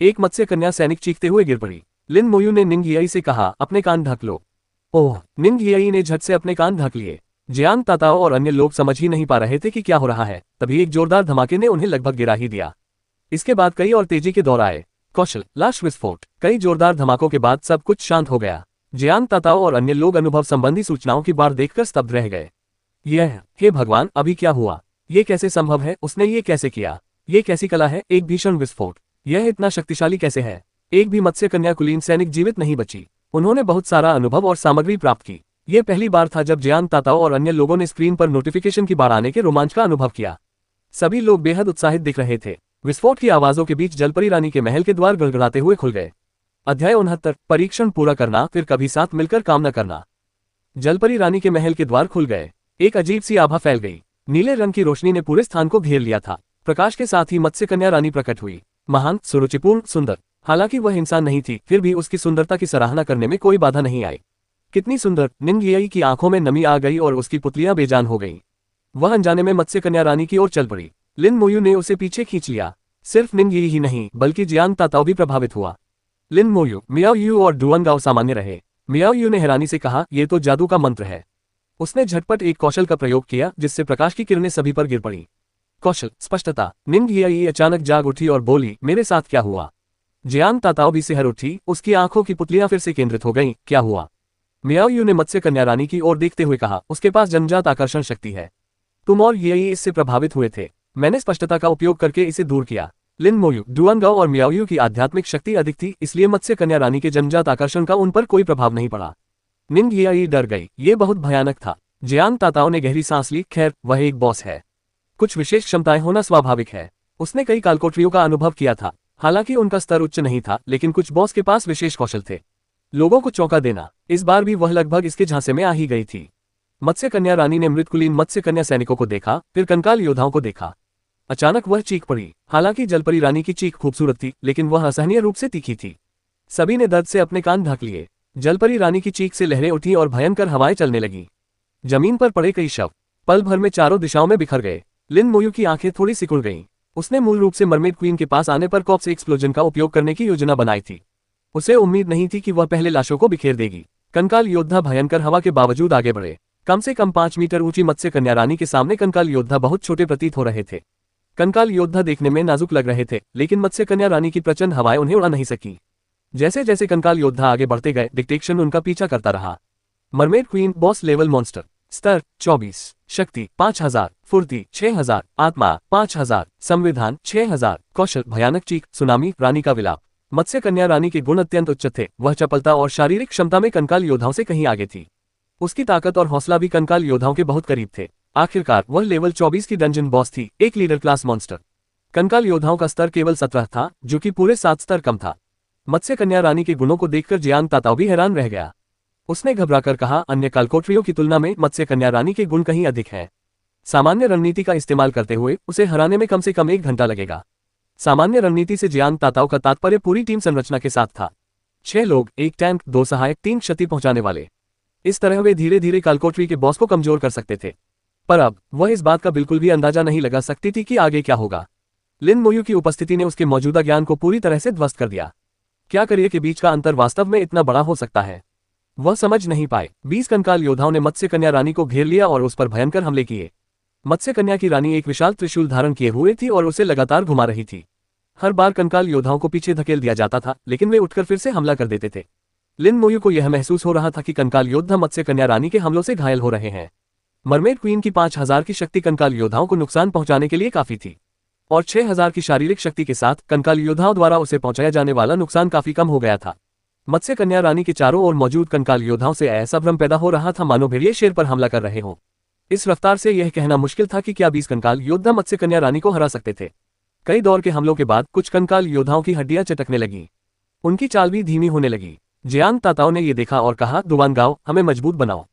एक मत्स्य कन्या सैनिक चीखते हुए गिर पड़ी। लिन मोयू ने निंग यियाई से कहा, अपने कान ढक लो। ओह! निंग यियाई ने झट से अपने कान ढक लिए। जियांग ताताओ और अन्य लोग समझ ही नहीं पा रहे थे कि क्या हो रहा है। तभी एक जोरदार धमाके ने उन्हें लगभग गिरा ही दिया। इसके बाद कई और तेजी के दौर आए। कौशल लाश विस्फोट। कई जोरदार धमाकों के बाद सब कुछ शांत हो गया। जियांग ताताओ और अन्य लोग अनुभव संबंधी सूचनाओं की बाढ़ देखकर स्तब्ध रह गए। हे भगवान, अभी क्या हुआ? ये कैसे संभव है? उसने ये कैसे किया? ये कैसी कला है? एक भीषण विस्फोट। यह इतना शक्तिशाली कैसे है? एक भी मत्स्य कन्या कुलीन सैनिक जीवित नहीं बची। उन्होंने बहुत सारा अनुभव और सामग्री प्राप्त की। यह पहली बार था जब जियांग ताताओ और अन्य लोगों ने स्क्रीन पर नोटिफिकेशन की बाढ़ आने के रोमांच का अनुभव किया। सभी लोग बेहद उत्साहित दिख रहे थे। विस्फोट की आवाजों के बीच जलपरी रानी के महल के द्वार गड़गड़ाते हुए खुल गए। अध्याय 69, परीक्षण पूरा करना, फिर कभी साथ मिलकर काम न करना। जलपरी रानी के महल के द्वार खुल गए। एक अजीब सी आभा फैल गई। नीले रंग की रोशनी ने पूरे स्थान को घेर लिया था। प्रकाश के साथ ही मत्स्य कन्या रानी प्रकट हुई, महान, सुरुचिपूर्ण, सुंदर। हालांकि वह इंसान नहीं थी, फिर भी उसकी सुंदरता की सराहना करने में कोई बाधा नहीं आई। कितनी सुंदर! निंगयी की आंखों में नमी आ गई और उसकी पुतलियां बेजान हो गईं। वह अनजाने में मत्स्य कन्या रानी की ओर चल पड़ी। लिन मोयू ने उसे पीछे खींच लिया। सिर्फ निंगयी ही नहीं, बल्कि जियांग ताताओ भी प्रभावित हुआ। लिन मोयू, मियाओ यू और डुआनगाओ सामान्य रहे। मियाओ यू ने हैरानी से कहा, यह तो जादू का मंत्र है। उसने झटपट एक कौशल का प्रयोग किया, जिससे प्रकाश की किरणें सभी पर गिर पड़ी। कौशल, स्पष्टता। निंगयी अचानक जाग उठी और बोली, मेरे साथ क्या हुआ? जियांग ताताओ भी सिहर उठी, उसकी आंखों की पुतलियां फिर से केंद्रित हो गईं, क्या हुआ? मियाओ यू ने मत्स्य कन्या रानी की ओर देखते हुए कहा, उसके पास जन्मजात आकर्षण शक्ति है। तुम और ये इससे प्रभावित हुए थे। मैंने स्पष्टता का उपयोग करके इसे दूर किया। लिन मोयू, डुआनगाओ और मियाओ यू की आध्यात्मिक शक्ति अधिक थी, इसलिए मत्स्य कन्या रानी के जन्मजात आकर्षण का उन पर कोई प्रभाव नहीं पड़ा। निंगयी डर गई, ये बहुत भयानक था। जियांग ताताओ ने गहरी सांस ली, खैर, वह एक बॉस है। कुछ विशेष क्षमताएं होना स्वाभाविक है। उसने कई कालकोठरियों का अनुभव किया था। हालांकि उनका स्तर उच्च नहीं था, लेकिन कुछ बॉस के पास विशेष कौशल थे। लोगों को चौंका देना। इस बार भी वह लगभग इसके झांसे में आ ही गई थी। मत्स्य कन्या रानी ने मृतकुलीन मत्स्य कन्या सैनिकों को देखा, फिर कंकाल योद्धाओं को देखा। अचानक वह चीख पड़ी। हालांकि जलपरी रानी की चीख खूबसूरत थी, लेकिन वह असहनीय रूप से तीखी थी। सभी ने दर्द से अपने कान ढक लिए। जलपरी रानी की चीख से लहरें उठी और भयंकर हवाएं चलने लगी। जमीन पर पड़े कई शव पल भर में चारों दिशाओं में बिखर गए। लिन मोयू की आंखें थोड़ी सिकुड़ गईं। उसने मूल रूप से मरमेड क्वीन के पास आने पर कॉप्स एक्सप्लोजन का उपयोग करने की योजना बनाई थी। उसे उम्मीद नहीं थी कि वह पहले लाशों को बिखेर देगी। कंकाल योद्धा भयंकर हवा के बावजूद आगे बढ़े। कम से कम 5 मीटर ऊंची मत्स्य कन्या रानी के सामने कंकाल योद्धा बहुत छोटे प्रतीत हो रहे थे। कंकाल योद्धा देखने में नाजुक लग रहे थे, लेकिन मत्स्य कन्या रानी की प्रचंड हवाएं उन्हें उड़ा नहीं सकी। जैसे जैसे कंकाल योद्धा आगे बढ़ते गए, डिटेक्शन उनका पीछा करता रहा। Mermaid queen, boss level monster, स्तर 24, शक्ति 5000, फुर्ती 6000, आत्मा 5000, संविधान 6000, कौशल भयानक चीख, सुनामी, रानी का विलाप। मत्स्य कन्या रानी के गुण अत्यंत उच्च थे। वह चपलता और शारीरिक क्षमता में कंकाल योद्धाओं से कहीं आगे थी। उसकी ताकत और हौसला भी कंकाल योद्धाओं के बहुत करीब थे। आखिरकार वह लेवल 24 की डंजन बॉस थी, एक लीडर क्लास मॉन्स्टर। कंकाल योद्धाओं का स्तर केवल 17 था, जो कि पूरे 7 स्तर कम था। मत्स्य कन्या रानी के गुणों को देखकर जियांग ताताओ भी हैरान रह गया। उसने घबराकर कहा, अन्य कालकोठरियों की तुलना में मत्स्य कन्या रानी के गुण कहीं अधिक हैं। सामान्य रणनीति का इस्तेमाल करते हुए उसे हराने में कम से कम 1 घंटा लगेगा। सामान्य रणनीति से जियांग ताताओ का तात्पर्य पूरी टीम संरचना के साथ था। 6 लोग, 1 टैंक, 2 सहायक, 3 क्षति पहुंचाने वाले। इस तरह वे धीरे धीरे कालकोठरी के बॉस को कमजोर कर सकते थे। पर अब वह इस बात का बिल्कुल भी अंदाजा नहीं लगा सकती थी कि आगे क्या होगा। लिन मोयू की उपस्थिति ने उसके मौजूदा ज्ञान को पूरी तरह से ध्वस्त कर दिया। क्या करियर के बीच का अंतर वास्तव में इतना बड़ा हो सकता है? वह समझ नहीं पाए। 20 कंकाल योद्धाओं ने मत्स्य कन्या रानी को घेर लिया और उस पर भयंकर हमले किए। मत्स्य कन्या की रानी एक विशाल त्रिशूल धारण किए हुए थी और उसे लगातार घुमा रही थी। हर बार कंकाल योद्धाओं को पीछे धकेल दिया जाता था, लेकिन वे उठकर फिर से हमला कर देते थे। लिन मोयू को यह महसूस हो रहा था कि कंकाल योद्धा मत्स्य कन्या रानी के हमलों से घायल हो रहे हैं। मरमेड क्वीन की 5000 की शक्ति कंकाल योद्धाओं को नुकसान पहुंचाने के लिए काफी थी, और 6000 की शारीरिक शक्ति के साथ कंकाल योद्धाओं द्वारा उसे पहुंचाया जाने वाला नुकसान काफी कम हो गया था। मत्स्य कन्या रानी के चारों ओर मौजूद कंकाल योद्धाओं से ऐसा भ्रम पैदा हो रहा था मानो भेड़िए शेर पर हमला कर रहे हों। इस रफ्तार से यह कहना मुश्किल था कि क्या 20 कंकाल योद्धा मत्स्य कन्या रानी को हरा सकते थे। कई दौर के हमलों के बाद कुछ कंकाल योद्धाओं की हड्डियां चटकने लगीं। उनकी चाल भी धीमी होने लगी। जियांग ताताओ ने यह देखा और कहा, डुआनगाओ, हमें मजबूत बनाओ।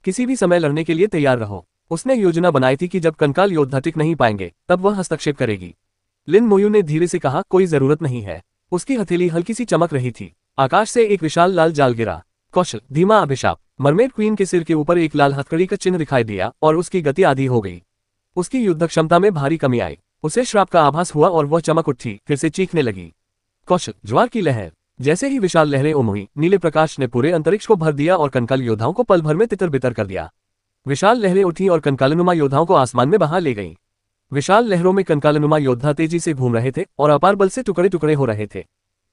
किसी भी समय लड़ने के लिए तैयार रहो। उसने योजना बनाई थी कि जब कंकाल योद्धा टिक नहीं पाएंगे, तब वह हस्तक्षेप करेगी। लिन मोयू ने धीरे से कहा, कोई जरूरत नहीं है। उसकी हथेली हल्की सी चमक रही थी। आकाश से एक विशाल लाल जाल गिरा। कौशल, धीमा अभिशाप। मरमेड क्वीन के सिर के ऊपर एक लाल हथकड़ी का चिन्ह दिखाई दिया और उसकी गति आधी हो गई। उसकी युद्ध क्षमता में भारी कमी आई। उसे श्राप का आभास हुआ और वह चमक उठी, फिर से चीखने लगी। कौशल, ज्वार की लहर। जैसे ही विशाल लहरें उमड़ी, नीले प्रकाश ने पूरे अंतरिक्ष को भर दिया और कंकाल योद्धाओं को पल भर में तितर बितर कर दिया। विशाल लहरें उठी और कंकालनुमा योद्धाओं को आसमान में बहा ले गईं। विशाल लहरों में कंकालनुमा योद्धा तेजी से घूम रहे थे और अपार बल से टुकड़े टुकड़े हो रहे थे।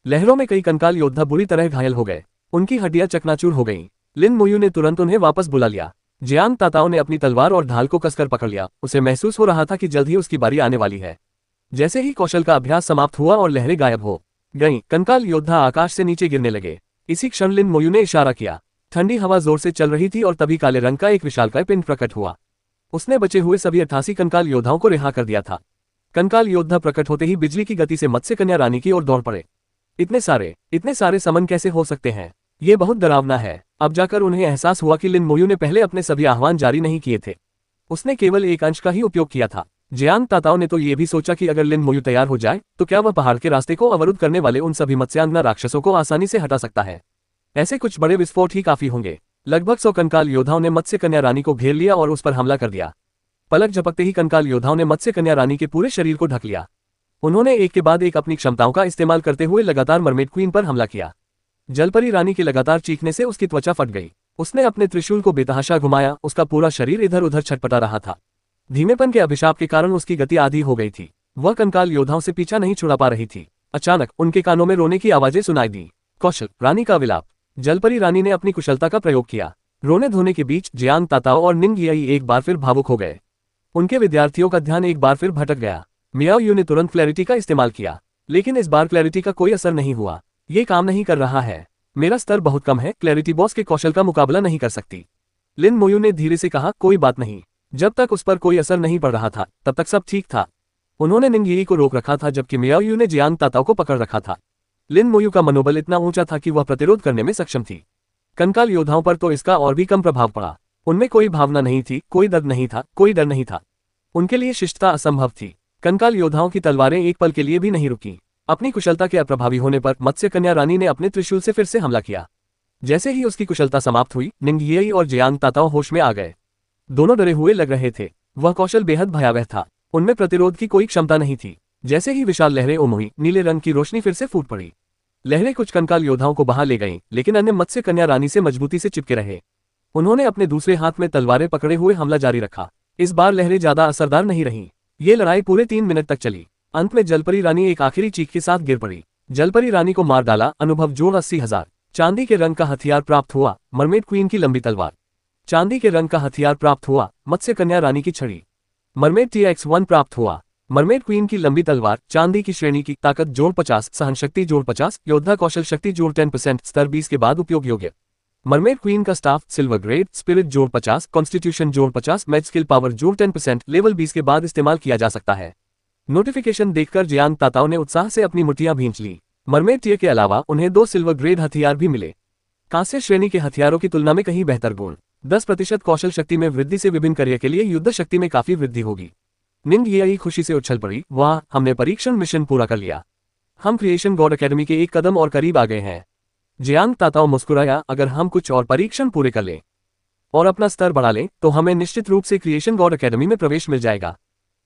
लहरों में कई कंकाल योद्धा बुरी तरह घायल हो गए। उनकी हड्डियां चकनाचूर हो गईं। लिन मोयू ने तुरंत उन्हें वापस बुला लिया। जियांग ताताओ ने अपनी तलवार और ढाल को कसकर पकड़ लिया। उसे महसूस हो रहा था कि जल्द ही उसकी बारी आने वाली है। जैसे ही कौशल का अभ्यास समाप्त हुआ और लहरें गायब हो गईं, कंकाल योद्धा आकाश से नीचे गिरने लगे। इसी क्षण लिन मोयू ने इशारा किया। ठंडी हवा जोर से चल रही थी और तभी काले रंग का एक विशालकाय पिंड प्रकट हुआ। उसने बचे हुए सभी 88 कंकाल योद्धाओं को रिहा कर दिया था। कंकाल योद्धा प्रकट होते ही बिजली की गति से मत्स्य कन्या रानी की ओर दौड़ पड़े। इतने सारे समन कैसे हो सकते हैं? ये बहुत डरावना है। अब जाकर उन्हें एहसास हुआ कि लिन मोयू ने पहले अपने सभी आह्वान जारी नहीं किए थे। उसने केवल एक अंश का ही उपयोग किया था। जियांग ताताओ ने तो ये भी सोचा कि अगर लिन मोयू तैयार हो जाए तो क्या वह पहाड़ के रास्ते को अवरुद्ध करने वाले उन सभी मत्स्यांगना राक्षसों को आसानी से हटा सकता है। ऐसे कुछ बड़े विस्फोट ही काफी होंगे। लगभग 100 कंकाल योद्धाओं ने मत्स्य कन्या रानी को घेर लिया और उस पर हमला कर दिया। पलक झपकते ही कंकाल योद्धाओं ने मत्स्य कन्या रानी के पूरे शरीर को ढक लिया। उन्होंने एक के बाद एक अपनी क्षमताओं का इस्तेमाल करते हुए लगातार मरमेड क्वीन पर हमला किया। जलपरी रानी के लगातार चीखने से उसकी त्वचा फट गई। उसने अपने त्रिशूल को बेतहाशा घुमाया, उसका पूरा शरीर इधर उधर छटपटा रहा था। धीमेपन के अभिशाप के कारण उसकी गति आधी हो गई थी। वह कंकाल योद्धाओं से पीछा नहीं छुड़ा पा रही थी। अचानक उनके कानों में रोने की आवाजें सुनाई दी। कौशल रानी का विलाप। जलपरी रानी ने अपनी कुशलता का प्रयोग किया। रोने धोने के बीच जियांग ताताओ और निंग याई एक बार फिर भावुक हो गए। उनके विद्यार्थियों का ध्यान एक बार फिर भटक गया। मियाओ यू ने तुरंत क्लैरिटी का इस्तेमाल किया, लेकिन इस बार क्लैरिटी का कोई असर नहीं हुआ। ये काम नहीं कर रहा है। मेरा स्तर बहुत कम है, क्लैरिटी बॉस के कौशल का मुकाबला नहीं कर सकती। लिन मोयू ने धीरे से कहा, कोई बात नहीं। जब तक उस पर कोई असर नहीं पड़ रहा था तब तक सब ठीक था। उन्होंने निंग याई को रोक रखा था जबकि मियाओ यू ने जियांग ताताओ को पकड़ रखा था। लिन मोयू का मनोबल इतना ऊंचा था कि वह प्रतिरोध करने में सक्षम थी। कंकाल योद्धाओं पर तो इसका और भी कम प्रभाव पड़ा। उनमें कोई भावना नहीं थी, कोई दर्द नहीं था, कोई डर नहीं था। उनके लिए शिष्टता असंभव थी। कंकाल योद्धाओं की तलवारें एक पल के लिए भी नहीं रुकी। अपनी कुशलता के अप्रभावी होने पर मत्स्य कन्या रानी ने अपने त्रिशूल से फिर से हमला किया। जैसे ही उसकी कुशलता समाप्त हुई, निंग याई और जियांग ताताओ होश में आ गए। दोनों डरे हुए लग रहे थे। वह कौशल बेहद भयावह था। उनमें प्रतिरोध की कोई क्षमता नहीं थी। जैसे ही विशाल लहरें उमड़ी, नीले रंग की रोशनी फिर से फूट पड़ी। लहरें कुछ कंकाल योद्धाओं को बहा ले गईं, लेकिन अन्य मत्स्य कन्या रानी से मजबूती से चिपके रहे। उन्होंने अपने दूसरे हाथ में तलवारें पकड़े हुए हमला जारी रखा। इस बार लहरें ज्यादा असरदार नहीं रहीं। ये लड़ाई पूरे 3 मिनट तक चली। अंत में जलपरी रानी एक आखिरी चीख के साथ गिर पड़ी। जलपरी रानी को मार डाला। अनुभव जोड़ 80,000। चांदी के रंग का हथियार प्राप्त हुआ। मरमेड क्वीन की लंबी तलवार। चांदी के रंग का हथियार प्राप्त हुआ। मत्स्य कन्या रानी की छड़ी। मरमेड TX1 प्राप्त हुआ। मरमेड क्वीन की लंबी तलवार। चांदी की श्रेणी की। ताकत जोड़ 50, सहनशक्ति जोड़ 50, योद्धा कौशल शक्ति जोड़ 10%, स्तर 20 के बाद उपयोग योग्य। मरमेड क्वीन का स्टाफ सिल्वर ग्रेड, स्पिरिट जोड़ 50, कॉन्स्टिट्यूशन जोड़ 50, मैच स्किल पावर जोड़ 10%, लेवल 20 के बाद इस्तेमाल किया जा सकता है। नोटिफिकेशन देखकर जियांग ताताओ ने उत्साह से अपनी मुठ्ठियां भींच ली। मरमेड टियर के अलावा उन्हें 2 सिल्वर ग्रेड हथियार भी मिले। कांस्य श्रेणी के हथियारों की तुलना में कहीं बेहतर गुण। 10% कौशल शक्ति में वृद्धि से विभिन्न कार्य के लिए युद्ध शक्ति में काफी वृद्धि होगी। निंग याई खुशी से उछल पड़ी। वाह, हमने परीक्षण मिशन पूरा कर लिया। हम क्रिएशन गॉड एकेडमी के एक कदम और करीब आ गए हैं। जियांग ताताओ मुस्कुराया, अगर हम कुछ और परीक्षण पूरे कर लें और अपना स्तर बढ़ा लें तो हमें निश्चित रूप से क्रिएशन गॉड एकेडमी में प्रवेश मिल जाएगा।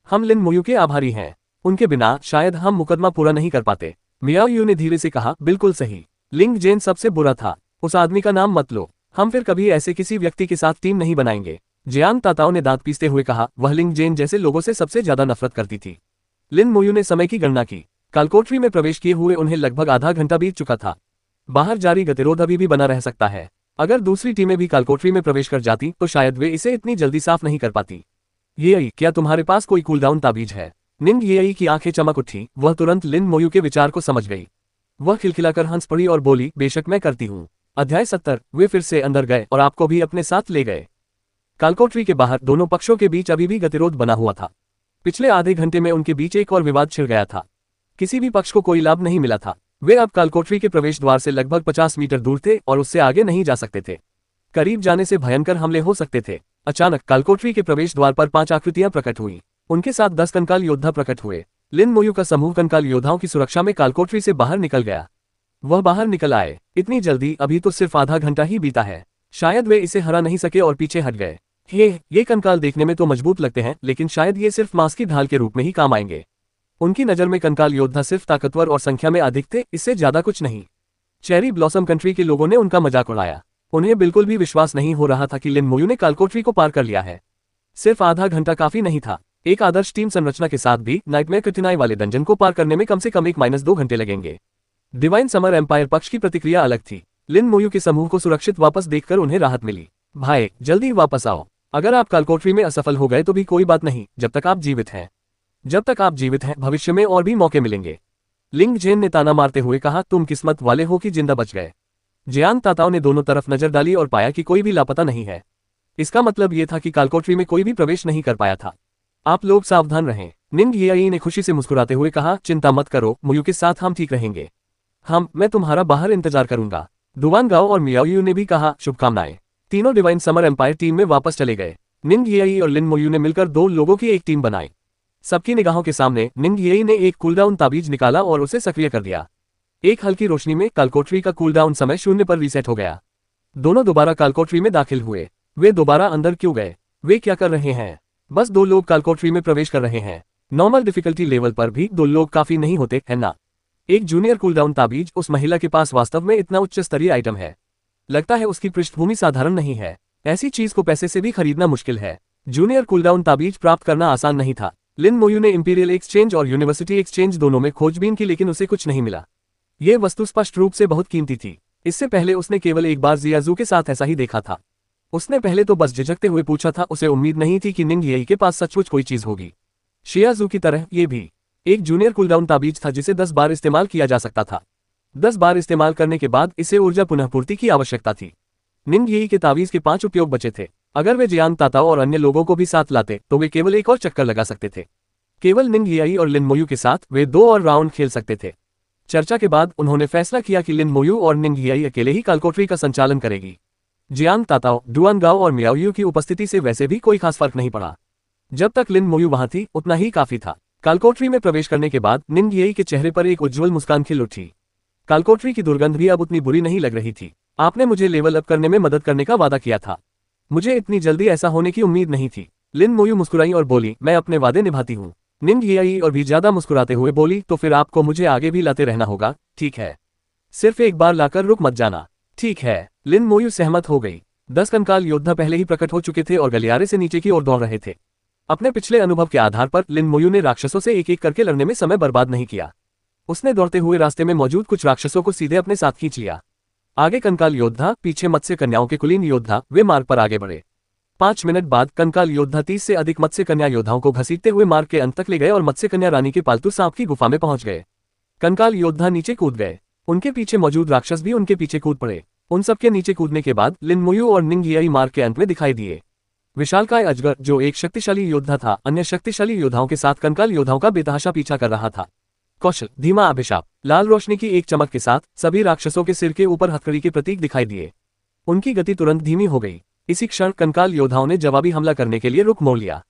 हम लिन मोयू के आभारी हैं। उनके बिना शायद हम मुकदमा पूरा नहीं कर पाते। मियाओ यू ने धीरे से कहा, बिल्कुल सही। लिंग जेन सबसे बुरा था। उस आदमी का नाम मत लो। हम फिर कभी ऐसे किसी व्यक्ति के साथ टीम नहीं बनाएंगे। जियांग ताताओ ने दांत पीसते हुए कहा, वह लिंग जेन जैसे लोगों से सबसे ज्यादा नफरत करती थी। लिन मोयू ने समय की गणना की। कालकोठरी में प्रवेश किए हुए उन्हें लगभग आधा घंटा बीत चुका था। बाहर जारी गतिरोध अभी भी बना रह सकता है। अगर दूसरी टीमें भी कालकोठरी में प्रवेश कर जाती तो शायद वे इसे इतनी जल्दी साफ नहीं कर पाती। ये क्या तुम्हारे पास कोई कूलडाउन ताबीज है? निंग याई की आंखें चमक उठी। वह तुरंत लिन मोयू के विचार को समझ गई। वह खिलखिलाकर हंस पड़ी और बोली, बेशक मैं करती हूँ। अध्याय 70। वे फिर से अंदर गए और आपको भी अपने साथ ले गए। कालकोठरी के बाहर दोनों पक्षों के बीच अभी भी गतिरोध बना हुआ था। पिछले आधे घंटे में उनके बीच एक और विवाद छिड़ गया था। किसी भी पक्ष को कोई लाभ नहीं मिला था। वे अब कालकोठरी के प्रवेश द्वार से लगभग 50 मीटर दूर थे और उससे आगे नहीं जा सकते थे। करीब जाने से भयंकर हमले हो सकते थे। अचानक कालकोठरी के प्रवेश द्वार पर 5 आकृतियां प्रकट हुई। उनके साथ 10 कंकाल योद्धा प्रकट हुए। लिन मोयू का समूह कंकाल योद्धाओं की सुरक्षा में कालकोठरी से बाहर निकल गया। वह बाहर निकल आए। इतनी जल्दी? अभी तो सिर्फ आधा घंटा ही बीता है। शायद वे इसे हरा नहीं सके और पीछे हट गए। ये कंकाल देखने में तो मजबूत लगते हैं, लेकिन शायद ये सिर्फ मांस की ढाल के रूप में ही काम आएंगे। उनकी नजर में कंकाल योद्धा सिर्फ ताकतवर और संख्या में अधिक थे, इससे ज्यादा कुछ नहीं। चेरी ब्लॉसम कंट्री के लोगों ने उनका मजाक उड़ाया। उन्हें बिल्कुल भी विश्वास नहीं हो रहा था कि लिन मोयू ने कालकोठरी को पार कर लिया है। सिर्फ आधा घंटा काफी नहीं था। एक आदर्श टीम संरचना के साथ भी नाइटमेयर कठिनाई वाले डंजन को पार करने में कम से कम 1-2 घंटे लगेंगे। डिवाइन समर एम्पायर पक्ष की प्रतिक्रिया अलग थी। लिन मोयू के समूह को सुरक्षित वापस देखकर उन्हें राहत मिली। भाई, जल्दी वापस आओ। अगर आप कालकोठरी में असफल हो गए तो भी कोई बात नहीं, जब तक आप जीवित हैं। जब तक आप जीवित हैं, भविष्य में और भी मौके मिलेंगे। लिंग जेन ने ताना मारते हुए कहा, तुम किस्मत वाले हो कि जिंदा बच गए। जियांग ताताओ ने दोनों तरफ नजर डाली और पाया कि कोई भी लापता नहीं है। इसका मतलब यह था कि कालकोठरी में कोई भी प्रवेश नहीं कर पाया था। आप लोग सावधान रहें। निंग याई ने खुशी से मुस्कुराते हुए कहा, चिंता मत करो, मोयू के साथ हम ठीक रहेंगे। मैं तुम्हारा बाहर इंतजार करूंगा। दुवान गाओ और मियाओ यू ने भी कहा, शुभकामनाएं। तीनों डिवाइन समर एम्पायर टीम में वापस चले गए। निंग याई और लिन मोयू ने मिलकर 2 लोगों की एक टीम बनाई। सबकी निगाहों के सामने निंग येई ने एक कूलडाउन ताबीज निकाला और उसे सक्रिय कर दिया। एक हल्की रोशनी में कालकोठरी का कूलडाउन समय 0 पर रीसेट हो गया। दोनों दोबारा कालकोठरी में दाखिल हुए। वे दोबारा अंदर क्यों गए? वे क्या कर रहे हैं? बस 2 लोग कालकोठरी में प्रवेश कर रहे हैं। नॉर्मल डिफिकल्टी लेवल पर भी 2 लोग काफी नहीं होते, है ना? एक जूनियर कूलडाउन ताबीज उस महिला के पास वास्तव में इतना उच्च स्तरीय आइटम है। लगता है उसकी पृष्ठभूमि साधारण नहीं है। ऐसी चीज को पैसे से भी खरीदना मुश्किल है। जूनियर कूलडाउन ताबीज प्राप्त करना आसान नहीं था। लिन मोयू ने इंपीरियल एक्सचेंज और यूनिवर्सिटी एक्सचेंज दोनों में खोजबीन की, लेकिन उसे कुछ नहीं मिला। ये वस्तु स्पष्ट रूप से बहुत कीमती थी। इससे पहले उसने केवल एक बार जियाजू के साथ ऐसा ही देखा था। उसने पहले तो बस झिझकते हुए पूछा था, उसे उम्मीद नहीं थी कि निंग येई के पास सचमुच कोई चीज होगी। शियाजू की तरह ये भी एक जूनियर कूलडाउन ताबीज था जिसे 10 बार इस्तेमाल किया जा सकता था। 10 बार इस्तेमाल करने के बाद इसे ऊर्जा पुनःपूर्ति की आवश्यकता थी। निंग येई के ताबीज के 5 उपयोग बचे थे। अगर वे जियांग ताताओ और अन्य लोगों को भी साथ लाते तो वे केवल एक और चक्कर लगा सकते थे। केवल निंग येई और लिन मोयू के साथ वे 2 और राउंड खेल सकते थे। चर्चा के बाद उन्होंने फैसला किया कि लिन मोयू और निंग येई अकेले ही कालकोठरी का संचालन करेगी। जियांग ताताओ, डुआन गाओ और मियाओयू की उपस्थिति से वैसे भी कोई खास फर्क नहीं पड़ा। जब तक लिन मोयू वहां थी उतना ही काफी था। कालकोठरी में प्रवेश करने के बाद निंग येई के चेहरे पर एक उज्ज्वल मुस्कान खिल उठी। कालकोठरी की दुर्गंध भी अब उतनी बुरी नहीं लग रही थी। आपने मुझे लेवल अप करने में मदद करने का वादा किया था। मुझे इतनी जल्दी ऐसा होने की उम्मीद नहीं थी। लिन मोयू मुस्कुराई और बोली, मैं अपने वादे निभाती हूँ। निंग येई और भी ज्यादा मुस्कुराते हुए बोली, तो फिर आपको मुझे आगे भी लाते रहना होगा, ठीक है? सिर्फ एक बार लाकर रुक मत जाना। ठीक है। लिन मोयू सहमत हो गई। 10 कंकाल योद्धा पहले ही प्रकट हो चुके थे और गलियारे से नीचे की ओर दौड़ रहे थे। अपने पिछले अनुभव के आधार पर लिन मोयू ने राक्षसों से एक एक करके लड़ने में समय बर्बाद नहीं किया। उसने दौड़ते हुए रास्ते में मौजूद कुछ राक्षसों को सीधे अपने साथ खींच लिया। आगे कंकाल योद्धा, पीछे मत्स्य कन्याओं के कुलीन योद्धा, वे मार्ग पर आगे बढ़े। 5 मिनट बाद कंकाल योद्धा 30 से अधिक मत्स्य कन्या योद्धाओं को घसीटते हुए मार्ग के अंत तक ले गए और मत्स्य कन्या रानी के पालतू सांप की गुफा में पहुंच गए। कंकाल योद्धा नीचे कूद गए। उनके पीछे मौजूद राक्षस भी उनके पीछे कूद पड़े। उन सबके नीचे कूदने के बाद लिन मोयू और निंग येई मार्ग के अंत में दिखाई दिए। विशालकाय अजगर, जो एक शक्तिशाली योद्धा था, अन्य शक्तिशाली योद्धाओं के साथ कंकाल योद्धाओं का बेतहाशा पीछा कर रहा था। कौशल, धीमा अभिशाप, लाल रोशनी की एक चमक के साथ सभी राक्षसों के सिर के ऊपर हथकड़ी के प्रतीक दिखाई दिए। उनकी गति तुरंत धीमी हो गई। इसी क्षण कंकाल योद्धाओं ने जवाबी हमला करने के लिए रुख मोड़ लिया।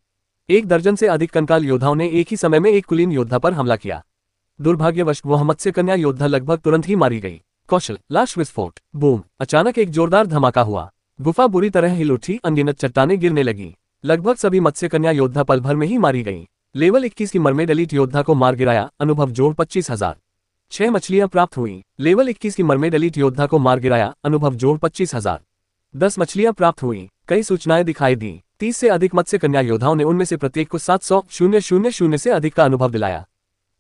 1 दर्जन से अधिक कंकाल योद्धाओं ने एक ही समय में एक कुलीन योद्धा पर हमला किया। दुर्भाग्यवश वह मत्स्य कन्या योद्धा लगभग तुरंत ही मारी गई। कौशल, लाश विस्फोट, बूम। अचानक एक जोरदार धमाका हुआ। गुफा बुरी तरह हिल उठी, अनगिनत चट्टानें गिरने लगी। लगभग सभी मत्स्य कन्या योद्धा पल भर में ही मारी गईं। लेवल 21 की मरमेड एलीट योद्धा को मार गिराया, अनुभव जोड़ 25,000। 6 मछलियां प्राप्त हुई। लेवल 21 की मरमेड एलीट योद्धा को मार गिराया, अनुभव जोड़ 25,000। 10 मछलियां प्राप्त हुई। कई सूचनाएं दिखाई दी। 30 से अधिक मत्स्य कन्या योद्धाओं ने उनमें से प्रत्येक को 700,000 से अधिक का अनुभव दिलाया।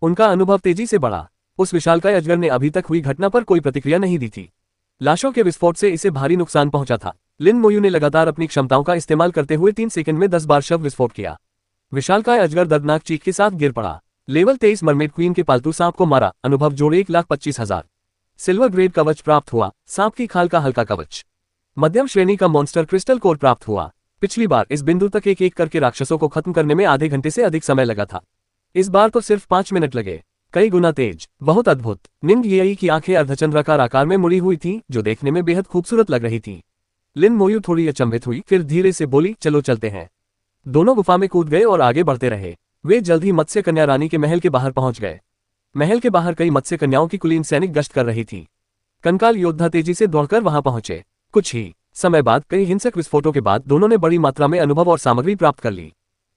उनका अनुभव तेजी से बढ़ा। उस विशालकाय अजगर ने अभी तक हुई घटना पर कोई प्रतिक्रिया नहीं दी थी। लाशों के विस्फोट से इसे भारी नुकसान पहुंचा था। लिन मोयू ने लगातार अपनी क्षमताओं का इस्तेमाल करते हुए 3 सेकंड में 10 बार शव विस्फोट किया। विशालकाय अजगर दर्दनाक चीख के साथ गिर पड़ा। लेवल 23 मरमेड क्वीन के पालतू सांप को मारा, अनुभव जोड़ 1,25,000। सिल्वर ग्रेड कवच प्राप्त हुआ, सांप की खाल का हल्का कवच। मध्यम श्रेणी का मॉन्स्टर क्रिस्टल कोर प्राप्त हुआ। पिछली बार इस बिंदु तक एक एक करके राक्षसों को खत्म करने में आधे घंटे से अधिक समय लगा था। इस बार तो सिर्फ 5 मिनट लगे। कई गुना तेज, बहुत अद्भुत। निंग येई की आंखें अर्धचंद्राकार आकार में मुड़ी हुई थीं, जो देखने में बेहद खूबसूरत लग रही थीं। लिन मोयू थोड़ी अचंभित हुई, फिर धीरे से बोली, चलो चलते हैं। दोनों गुफा में कूद गए और आगे बढ़ते रहे। वे जल्द ही मत्स्य कन्या रानी के महल के बाहर पहुंच गए। महल के बाहर कई मत्स्य कन्याओं की कुलीन सैनिक गश्त कर रही थी। कंकाल योद्धा तेजी से दौड़कर वहां पहुंचे। कुछ ही समय बाद कई हिंसक विस्फोटों के बाद दोनों ने बड़ी मात्रा में अनुभव और सामग्री प्राप्त कर ली।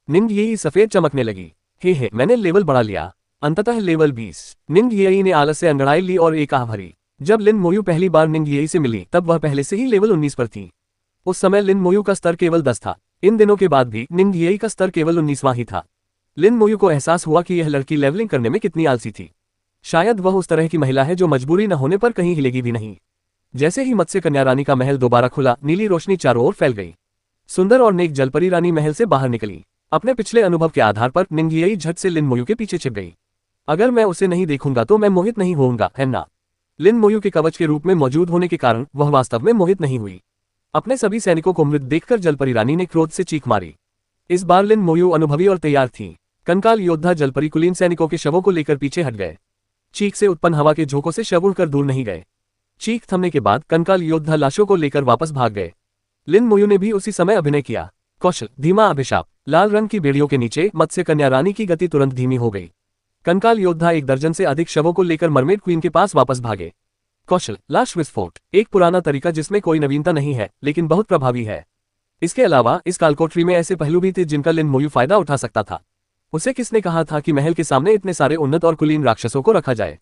निंग येई सफेद चमकने लगी। हे मैंने लेवल बढ़ा लिया। अंततः लेवल 20। निंग येई ने आलस से अंगड़ाई ली और एक आह भरी। जब लिन मोयू पहली बार निंग येई से मिली तब वह पहले से ही लेवल 19 पर थी। उस समय लिन मोयू का स्तर केवल 10 था। इन दिनों के बाद भी निंग येई का स्तर केवल 19वां ही था। लिन मोयू को एहसास हुआ कि यह लड़की लेवलिंग करने में कितनी आलसी थी। शायद वह उस तरह की महिला है जो मजबूरी न होने पर कहीं हिलेगी भी नहीं। जैसे ही मत्स्य कन्या रानी का महल दोबारा खुला, नीली रोशनी चारों ओर फैल गई। सुंदर और नेक जलपरी रानी महल से बाहर निकली। अपने पिछले अनुभव के आधार पर निंग येई झट से लिन मोयू के पीछे छिप गई। अगर मैं उसे नहीं देखूंगा तो मैं मोहित नहीं होऊंगा, है ना? लिन मोयू के कवच के रूप में मौजूद होने के कारण वह वास्तव में मोहित नहीं हुई। अपने सभी सैनिकों को मृत देखकर जलपरी रानी ने क्रोध से चीख मारी। इस बार लिन मोयू अनुभवी और तैयार थी। कंकाल योद्धा जलपरी कुलीन सैनिकों के शवों को लेकर पीछे हट गए। चीख से उत्पन्न हवा के झोंकों से शव उड़कर दूर नहीं गए। चीख थमने के बाद कंकाल योद्धा लाशों को लेकर वापस भाग गए। लिन मोयू ने भी उसी समय अभिनय किया। कौशल, धीमा अभिशाप, लाल रंग की बेड़ियों के नीचे मत्स्य कन्या रानी की गति तुरंत धीमी हो गई। कंकाल योद्धा 1 दर्जन से अधिक शवों को लेकर मरमेड क्वीन के पास वापस भागे। कौशल, लाश विस्फोट, एक पुराना तरीका जिसमें कोई नवीनता नहीं है लेकिन बहुत प्रभावी है। इसके अलावा इस कालकोठरी में ऐसे पहलू भी थे जिनका लिन मोयू फायदा उठा सकता था। उसे किसने कहा था कि महल के सामने इतने सारे उन्नत और कुलीन राक्षसों को रखा जाए?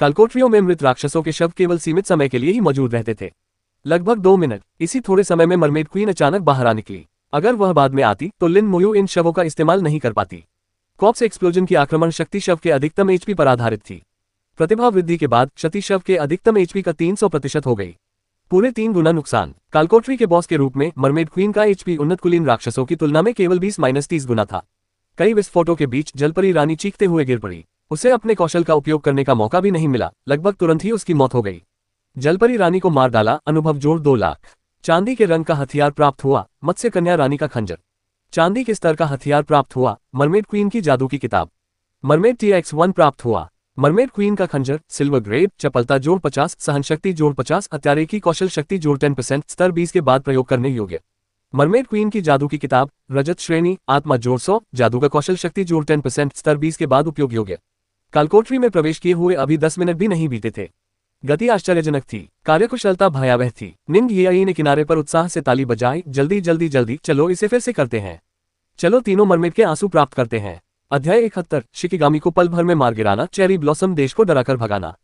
कालकोठरियों में मृत राक्षसों के शव केवल सीमित समय के लिए ही मौजूद रहते थे, लगभग 2 मिनट। इसी थोड़े समय में मरमेड क्वीन अचानक बाहर आ निकली। अगर वह बाद में आती तो लिन मोयू इन शवों का इस्तेमाल नहीं कर पाती। कॉप्स एक्सप्लोजन की आक्रमण शक्ति शव के अधिकतम एचपी पर आधारित थी। प्रतिभा वृद्धि के बाद क्षति शव के अधिकतम एचपी का 300% हो गई, पूरे 3 गुना नुकसान। कालकोठरी के बॉस के रूप में मरमेड क्वीन का एचपी उन्नत कुलीन राक्षसों की तुलना में केवल 20-30 गुना था। कई विस्फोटों के बीच जलपरी रानी चीखते हुए गिर पड़ी। उसे अपने कौशल का उपयोग करने का मौका भी नहीं मिला, लगभग तुरंत ही उसकी मौत हो गई। जलपरी रानी को मार डाला। अनुभव जोड़ 2 लाख। चांदी के रंग का हथियार प्राप्त हुआ। मत्स्य कन्या रानी का खंजर। चांदी के स्तर का हथियार प्राप्त हुआ। मरमेड क्वीन की जादू की किताब। मरमेड TX1 प्राप्त हुआ। मरमेड क्वीन का खंजर। Silver grade. चपलता जोड़ 50, सहनशक्ति जोड़ 50, हत्यारे की कौशल शक्ति जोड़ 10%, स्तर 20 के बाद प्रयोग करने योग्य। मरमेड क्वीन की जादू की किताब। रजत श्रेणी। आत्मा जोड़ 100, जादू का कौशल शक्ति जोड़ 10%, स्तर 20 के बाद उपयोग योग्य। कालकोठरी में प्रवेश किए हुए अभी 10 मिनट भी नहीं बीते थे। गति आश्चर्यजनक थी, कार्यकुशलता भयावह थी। निंग येई ने किनारे पर उत्साह से ताली बजाई। जल्दी जल्दी जल्दी, चलो इसे फिर से करते हैं। चलो तीनों मरमेड के आंसू प्राप्त करते हैं। अध्याय 71। शिकिगामी को पल भर में मार गिराना, चेरी ब्लॉसम देश को डराकर भगाना।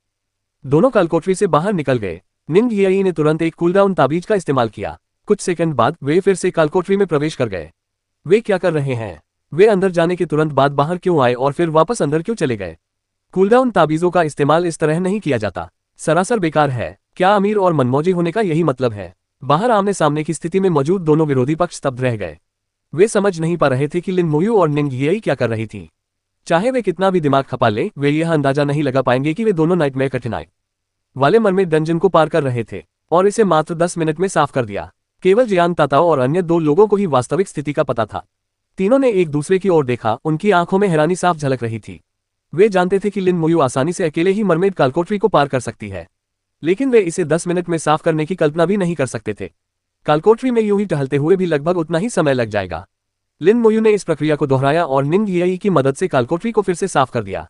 दोनों कालकोठरी से बाहर निकल गए। निंग येई ने तुरंत एक कूलडाउन ताबीज का इस्तेमाल किया। कुछ सेकंड बाद वे फिर से कालकोठरी में प्रवेश कर गए। वे क्या कर रहे हैं? वे अंदर जाने के तुरंत बाद बाहर क्यों आए और फिर वापस अंदर क्यों चले गए? कूलडाउन ताबीजों का इस्तेमाल इस तरह नहीं किया जाता, सरासर बेकार है। क्या अमीर और मनमौजी होने का यही मतलब है? बाहर आमने सामने की स्थिति में मौजूद दोनों विरोधी पक्ष स्तब्ध रह गए। वे समझ नहीं पा रहे थे कि लिन मोयू और निंग येई क्या कर रही थी। चाहे वे कितना भी दिमाग खपा ले, वे यह अंदाजा नहीं लगा पाएंगे कि वे दोनों नाइटमेयर कठिनाई वाले मरमेड डंजन को पार कर रहे थे और इसे मात्र 10 मिनट में साफ कर दिया। केवल जियान ताताओ और अन्य 2 लोगों को ही वास्तविक स्थिति का पता था। तीनों ने एक दूसरे की ओर देखा। उनकी आंखों में हैरानी साफ झलक रही थी। वे जानते थे कि लिन मोयू आसानी से अकेले ही मरमेड कालकोठरी को पार कर सकती है, लेकिन वे इसे 10 मिनट में साफ करने की कल्पना भी नहीं कर सकते थे। कालकोठरी में यूं ही टहलते हुए भी लगभग उतना ही समय लग जाएगा। लिन मोयू ने इस प्रक्रिया को दोहराया और निंग येई की मदद से कालकोठरी को फिर से साफ कर दिया।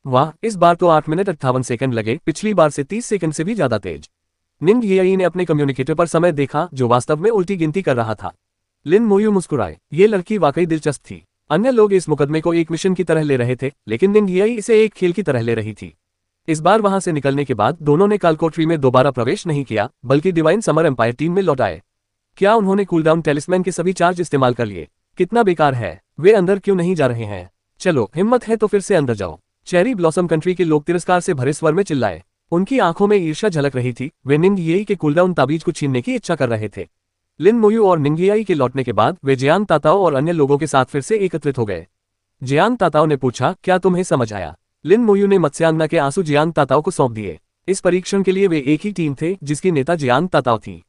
वाह, इस बार तो 8 मिनट 58 सेकंड लगे, पिछली बार से 30 सेकंड से भी ज्यादा तेज। निंग येई ने अपने कम्युनिकेटर पर समय देखा, जो वास्तव में उल्टी गिनती कर रहा था। लिन मोयू मुस्कुराए। ये लड़की वाकई दिलचस्प थी। अन्य लोग इस मुकदमे को एक मिशन की तरह ले रहे थे, लेकिन निंग येई इसे एक खेल की तरह ले रही थी। इस बार वहां से निकलने के बाद दोनों ने कालकोठरी में दोबारा प्रवेश नहीं किया, बल्कि डिवाइन समर एम्पायर टीम में लौट आए। क्या उन्होंने कूलडाउन टेलिस्मैन के सभी चार्ज इस्तेमाल कर लिए? कितना बेकार है। वे अंदर क्यों नहीं जा रहे हैं? चलो, हिम्मत है तो फिर से अंदर जाओ। चेरी ब्लॉसम कंट्री के लोग तिरस्कार से भरे स्वर में चिल्लाए। उनकी आंखों में ईर्ष्या झलक रही थी। वे निंग येई के कूलडाउन ताबीज को छीनने की इच्छा कर रहे थे। लिन मोयू और निंग येई के लौटने के बाद वे जियान ताताओ और अन्य लोगों के साथ फिर से एकत्रित हो गए। जियान ताताओ ने पूछा, क्या तुम्हें समझ आया? लिन मोयू ने मत्स्यांगना के आंसू जियान ताताओ को सौंप दिए। इस परीक्षण के लिए वे एक ही टीम थे, जिसकी नेता जियान ताताओ थी।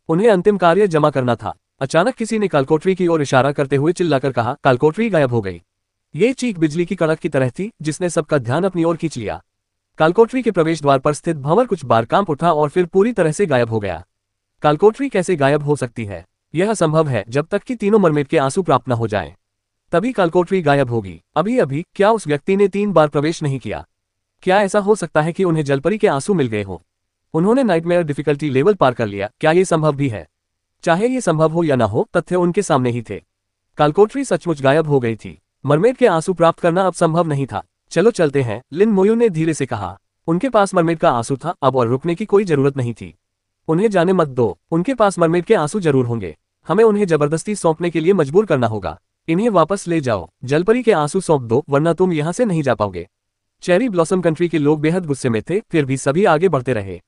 उन्हें अंतिम कार्य जमा करना था। अचानक किसी ने कालकोठरी की ओर इशारा करते हुए चिल्लाकर कहा, कालकोठरी गायब हो गई। ये चीख बिजली की कड़क की तरह थी, जिसने सबका ध्यान अपनी ओर खींच लिया। कालकोठरी के प्रवेश द्वार पर स्थित भंवर कुछ बार कांप उठा और फिर पूरी तरह से गायब हो गया। कालकोठरी कैसे गायब हो सकती है? यह असंभव है जब तक कि तीनों मरमेड के आंसू प्राप्त न हो जाएं। तभी कालकोठरी गायब होगी। अभी अभी क्या उस व्यक्ति ने 3 बार प्रवेश नहीं किया? क्या ऐसा हो सकता है कि उन्हें जलपरी के आंसू मिल गए हो? उन्होंने नाइटमेयर डिफिकल्टी लेवल पार कर लिया। क्या ये संभव भी है? चाहे ये संभव हो या ना हो, तथ्य उनके सामने ही थे। कालकोठरी सचमुच गायब हो गई थी। मरमेड के आंसू प्राप्त करना अब संभव नहीं था। चलो चलते हैं, लिन मोयू ने धीरे से कहा। उनके पास मरमेड का आंसू था अब, और रुकने की कोई जरूरत नहीं थी। उन्हें जाने मत दो। उनके पास मरमेड के आंसू जरूर होंगे। हमें उन्हें जबरदस्ती सौंपने के लिए मजबूर करना होगा। इन्हें वापस ले जाओ। जलपरी के आंसू सौंप दो, वरना तुम यहां से नहीं जा पाओगे। चेरी ब्लॉसम कंट्री के लोग बेहद गुस्से में थे, फिर भी सभी आगे बढ़ते रहे।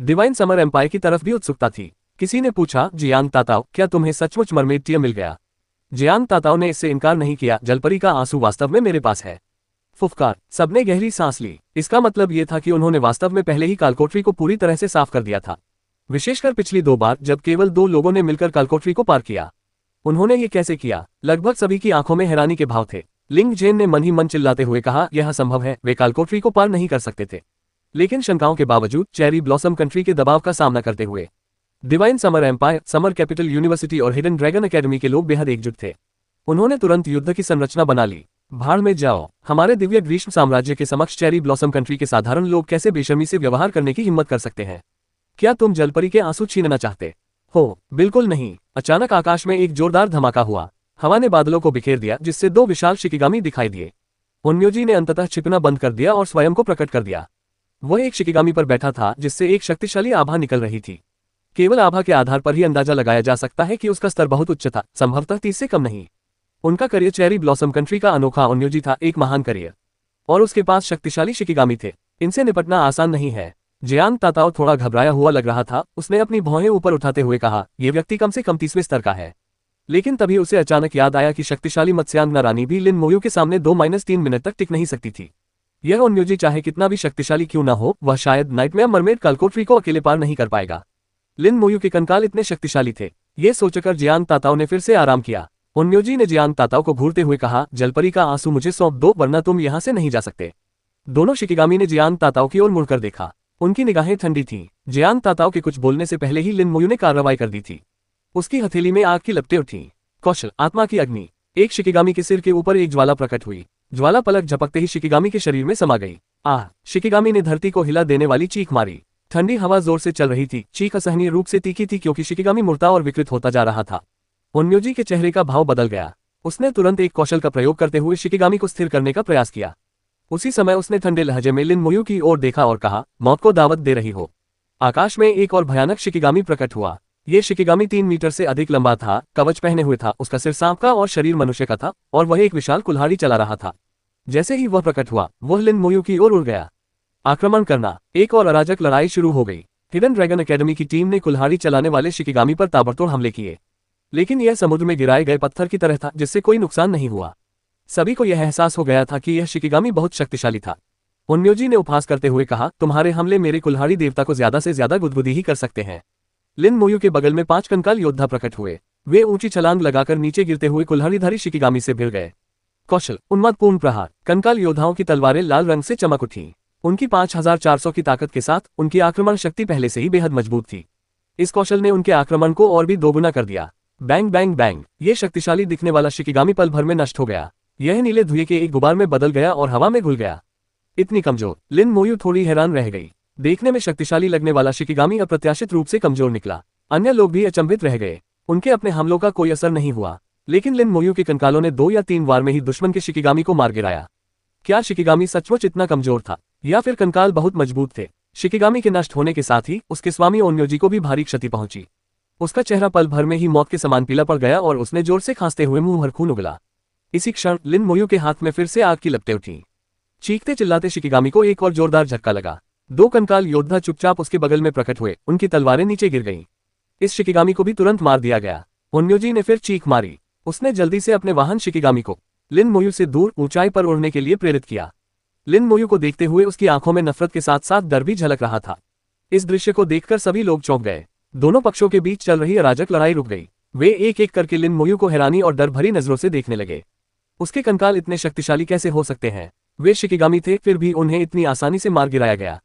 डिवाइन समर एम्पायर की तरफ भी उत्सुकता थी। किसी ने पूछा, जियान ताताओ, क्या तुम्हें सचमुच मरमेड टीयर मिल गया? जियान ताताओ ने इससे इनकार नहीं किया। जलपरी का आंसू वास्तव में मेरे पास है। फुफकार। सबने गहरी सांस ली। इसका मतलब यह था कि उन्होंने वास्तव में पहले ही कालकोठरी को पूरी तरह से साफ कर दिया था, विशेषकर पिछली 2 बार जब केवल 2 लोगों ने मिलकर कालकोठरी को पार किया। उन्होंने ये कैसे किया? लगभग सभी की आंखों में हैरानी के भाव थे। लिंग जेन ने मन ही मन चिल्लाते हुए कहा, यह संभव है। वे कालकोठरी को पार नहीं कर सकते थे, लेकिन शंकाओं के बावजूद चेरी ब्लॉसम कंट्री के दबाव का सामना करते हुए divine summer empire, summer capital university और हिडन ड्रैगन एकेडमी के लोग बेहद एकजुट थे। उन्होंने तुरंत युद्ध की संरचना बना ली। भाड़ में जाओ, हमारे दिव्य ग्रीष्म साम्राज्य के समक्ष चेरी ब्लॉसम कंट्री के साधारण लोग कैसे बेशर्मी से व्यवहार करने की हिम्मत कर सकते हैं? क्या तुम जलपरी के आंसू छीनना चाहते हो? बिल्कुल नहीं। अचानक आकाश में एक जोरदार धमाका हुआ। हवा ने बादलों को बिखेर दिया, जिससे दो विशाल शिकिगामी दिखाई दिए। ओन्योजी ने अंततः छिपना बंद कर दिया और स्वयं को प्रकट कर दिया। वह एक शिकिगामी पर बैठा था जिससे एक शक्तिशाली आभा निकल रही थी। केवल आभा के आधार पर ही अंदाजा लगाया जा सकता है कि उसका स्तर बहुत उच्च था, संभवतः 30 से कम नहीं। उनका करियर चेरी ब्लॉसम कंट्री का अनोखा ओन्योजी था, एक महान करियर, और उसके पास शक्तिशाली शिकिगामी थे। इनसे निपटना आसान नहीं है। जियांग ताताओ थोड़ा घबराया हुआ लग रहा था। उसने अपनी भौहें ऊपर उठाते हुए कहा, यह व्यक्ति कम से कम 30वें स्तर का है। लेकिन तभी उसे अचानक याद आया कि शक्तिशाली मत्स्यांगना रानी भी लिन मोयू के सामने 2-3 मिनट तक टिक नहीं सकती थी। यह ओन्योजी चाहे कितना भी शक्तिशाली क्यों न हो, वह शायद नाइटमेयर मरमेड कलकोट्री को अकेले पार नहीं कर पाएगा। लिन मोयू के कंकाल इतने शक्तिशाली थे। ये सोचकर जियांग ताताओ ने फिर से आराम किया। ओन्योजी ने जियांग ताताओ को घूरते हुए कहा, जलपरी का आंसू मुझे सौंप दो, वरना तुम यहां से नहीं जा सकते। दोनों शिकिगामी ने जियांग ताताओ की ओर मुड़कर देखा। उनकी निगाहें ठंडी थीं। जियांग ताताओ के कुछ बोलने से पहले ही लिन मोयू ने कार्रवाई कर दी थी। उसकी हथेली में आग की लपटें उठीं। कौशल, आत्मा की अग्नि। एक शिकिगामी के सिर के ऊपर एक ज्वाला प्रकट हुई। ज्वाला पलक झपकते ही शिकिगामी के शरीर में समा गई। आह! शिकिगामी ने धरती को हिला देने वाली चीख मारी। ठंडी हवा जोर से चल रही थी। चीख असहनीय रूप से तीखी थी क्योंकि शिकिगामी मुड़ता और विकृत होता जा रहा था। ओन्योजी के चेहरे का भाव बदल गया। उसने तुरंत एक कौशल का प्रयोग करते हुए शिकिगामी को स्थिर करने का प्रयास किया। उसी समय उसने ठंडे लहजे में लिन मोयू की ओर देखा और कहा, मौत को दावत दे रही हो। आकाश में एक और भयानक शिकिगामी प्रकट हुआ। ये शिकिगामी 3 मीटर से अधिक लंबा था, कवच पहने हुए था, उसका सिर सांप का और शरीर मनुष्य का था, और वह एक विशाल कुल्हाड़ी चला रहा था। जैसे ही वह प्रकट हुआ, वह लिन मोयू की ओर उड़ गया। आक्रमण करना। एक और अराजक लड़ाई शुरू हो गई। हिडन ड्रैगन एकेडमी की टीम ने कुल्हाड़ी चलाने वाले शिकिगामी पर ताबड़तोड़ हमले किए, लेकिन यह समुद्र में गिराए गए पत्थर की तरह था, जिससे कोई नुकसान नहीं हुआ। सभी को यह एहसास हो गया था कि यह शिकिगामी बहुत शक्तिशाली था। ओन्योजी ने उपहास करते हुए कहा, तुम्हारे हमले मेरे कुल्हाड़ी देवता को ज्यादा से ज्यादा गुदगुदी ही कर सकते हैं। लिन मोयू के बगल में 5 कंकाल योद्धा प्रकट हुए। वे ऊंची छलांग लगाकर नीचे गिरते हुए कुल्हाड़ीधारी शिकिगामी से भिड़ गए। कौशल, उन्मादपूर्ण प्रहार। कंकाल योद्धाओं की तलवारें लाल रंग से चमक उठी। उनकी 5400 की ताकत के साथ उनकी आक्रमण शक्ति पहले से ही बेहद मजबूत थी। इस कौशल ने उनके आक्रमण को और भी दोगुना कर दिया। Bang bang bang. ये शक्तिशाली दिखने वाला शिकिगामी पल भर में नष्ट हो गया। यह नीले धुएं के एक गुबार में बदल गया और हवा में घुल गया। इतनी कमजोर। लिन मोयू थोड़ी हैरान रह गई। देखने में शक्तिशाली लगने वाला शिकिगामी अप्रत्याशित रूप से कमजोर निकला। अन्य लोग भी अचंभित रह गए। उनके अपने हमलों का कोई असर नहीं हुआ, लेकिन लिन मोयू के कंकालों ने 2 या 3 बार में ही दुश्मन के शिकिगामी को मार गिराया। क्या शिकिगामी सचमुच इतना कमजोर था, या फिर कंकाल बहुत मजबूत थे? शिकिगामी के नष्ट होने के साथ ही उसके स्वामी ओन्योजी को भी भारी क्षति पहुंची। उसका चेहरा पल भर में ही मौत के समान पीला पड़ गया और उसने जोर से खांसते हुए मुंह भर खून उगला। इसी क्षण लिन मोयू के हाथ में फिर से आग की लपटें उठीं। चीखते चिल्लाते शिकिगामी को एक और जोरदार झटका लगा। 2 कंकाल योद्धा चुपचाप उसके बगल में प्रकट हुए। उनकी तलवारें नीचे गिर गईं। इस शिकिगामी को भी तुरंत मार दिया गया। ओन्योजी ने फिर चीख मारी। उसने जल्दी से अपने वाहन शिकिगामी को लिन मोयू से दूर ऊंचाई पर उड़ने के लिए प्रेरित किया। लिन मोयू को देखते हुए उसकी आंखों में नफरत के साथ साथ डर भी झलक रहा था। इस दृश्य को देखकर सभी लोग चौंक गए। दोनों पक्षों के बीच चल रही अराजक लड़ाई रुक गई। वे एक एक करके लिन मोयू को हैरानी और डर भरी नजरों से देखने लगे। उसके कंकाल इतने शक्तिशाली कैसे हो सकते हैं? वे शिकिगामी थे, फिर भी उन्हें इतनी आसानी से मार गिराया गया।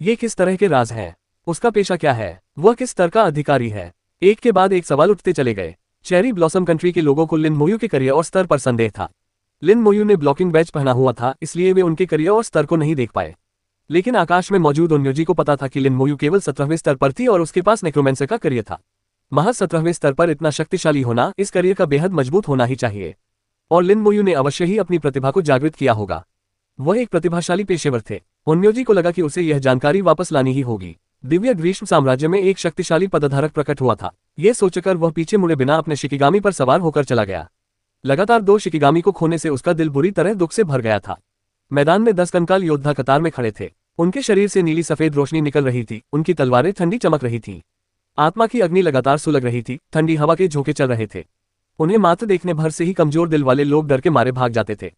ये किस तरह के राज हैं? उसका पेशा क्या है? वह किस स्तर का अधिकारी है? एक के बाद एक सवाल उठते चले गए। चेरी ब्लॉसम कंट्री के लोगों को लिन मोयू के करियर और स्तर पर संदेह था। लिन मोयू ने ब्लॉकिंग बैच पहना हुआ था, इसलिए वे उनके करियर और स्तर को नहीं देख पाए। लेकिन आकाश में मौजूद ओन्योजी को पता था कि लिन मोयू केवल 17वें स्तर पर थी और उसके पास नेक्रोमेंसर का करियर था। महज 17वें स्तर पर इतना शक्तिशाली होना इस करियर का बेहद मजबूत होना ही चाहिए। और लिन मोयू ने अवश्य ही अपनी प्रतिभा को जागृत किया होगा। वह एक प्रतिभाशाली पेशेवर थे। ओन्योजी को लगा कि उसे यह जानकारी वापस लानी ही होगी। दिव्य ग्रीष्म साम्राज्य में एक शक्तिशाली पदधारक प्रकट हुआ था। यह सोचकर वह पीछे मुड़े बिना अपने शिकिगामी पर सवार होकर चला गया। लगातार 2 शिकिगामी को खोने से उसका दिल बुरी तरह दुख से भर गया था। मैदान में 10 कंकाल योद्धा कतार में खड़े थे। उनके शरीर से नीली सफेद रोशनी निकल रही थी। उनकी तलवारें ठंडी चमक रही थीं। आत्मा की अग्नि लगातार सुलग रही थी। ठंडी हवा के झोंके चल रहे थे। उन्हें मात्र देखने भर से ही कमजोर दिल वाले लोग डर के मारे भाग जाते थे।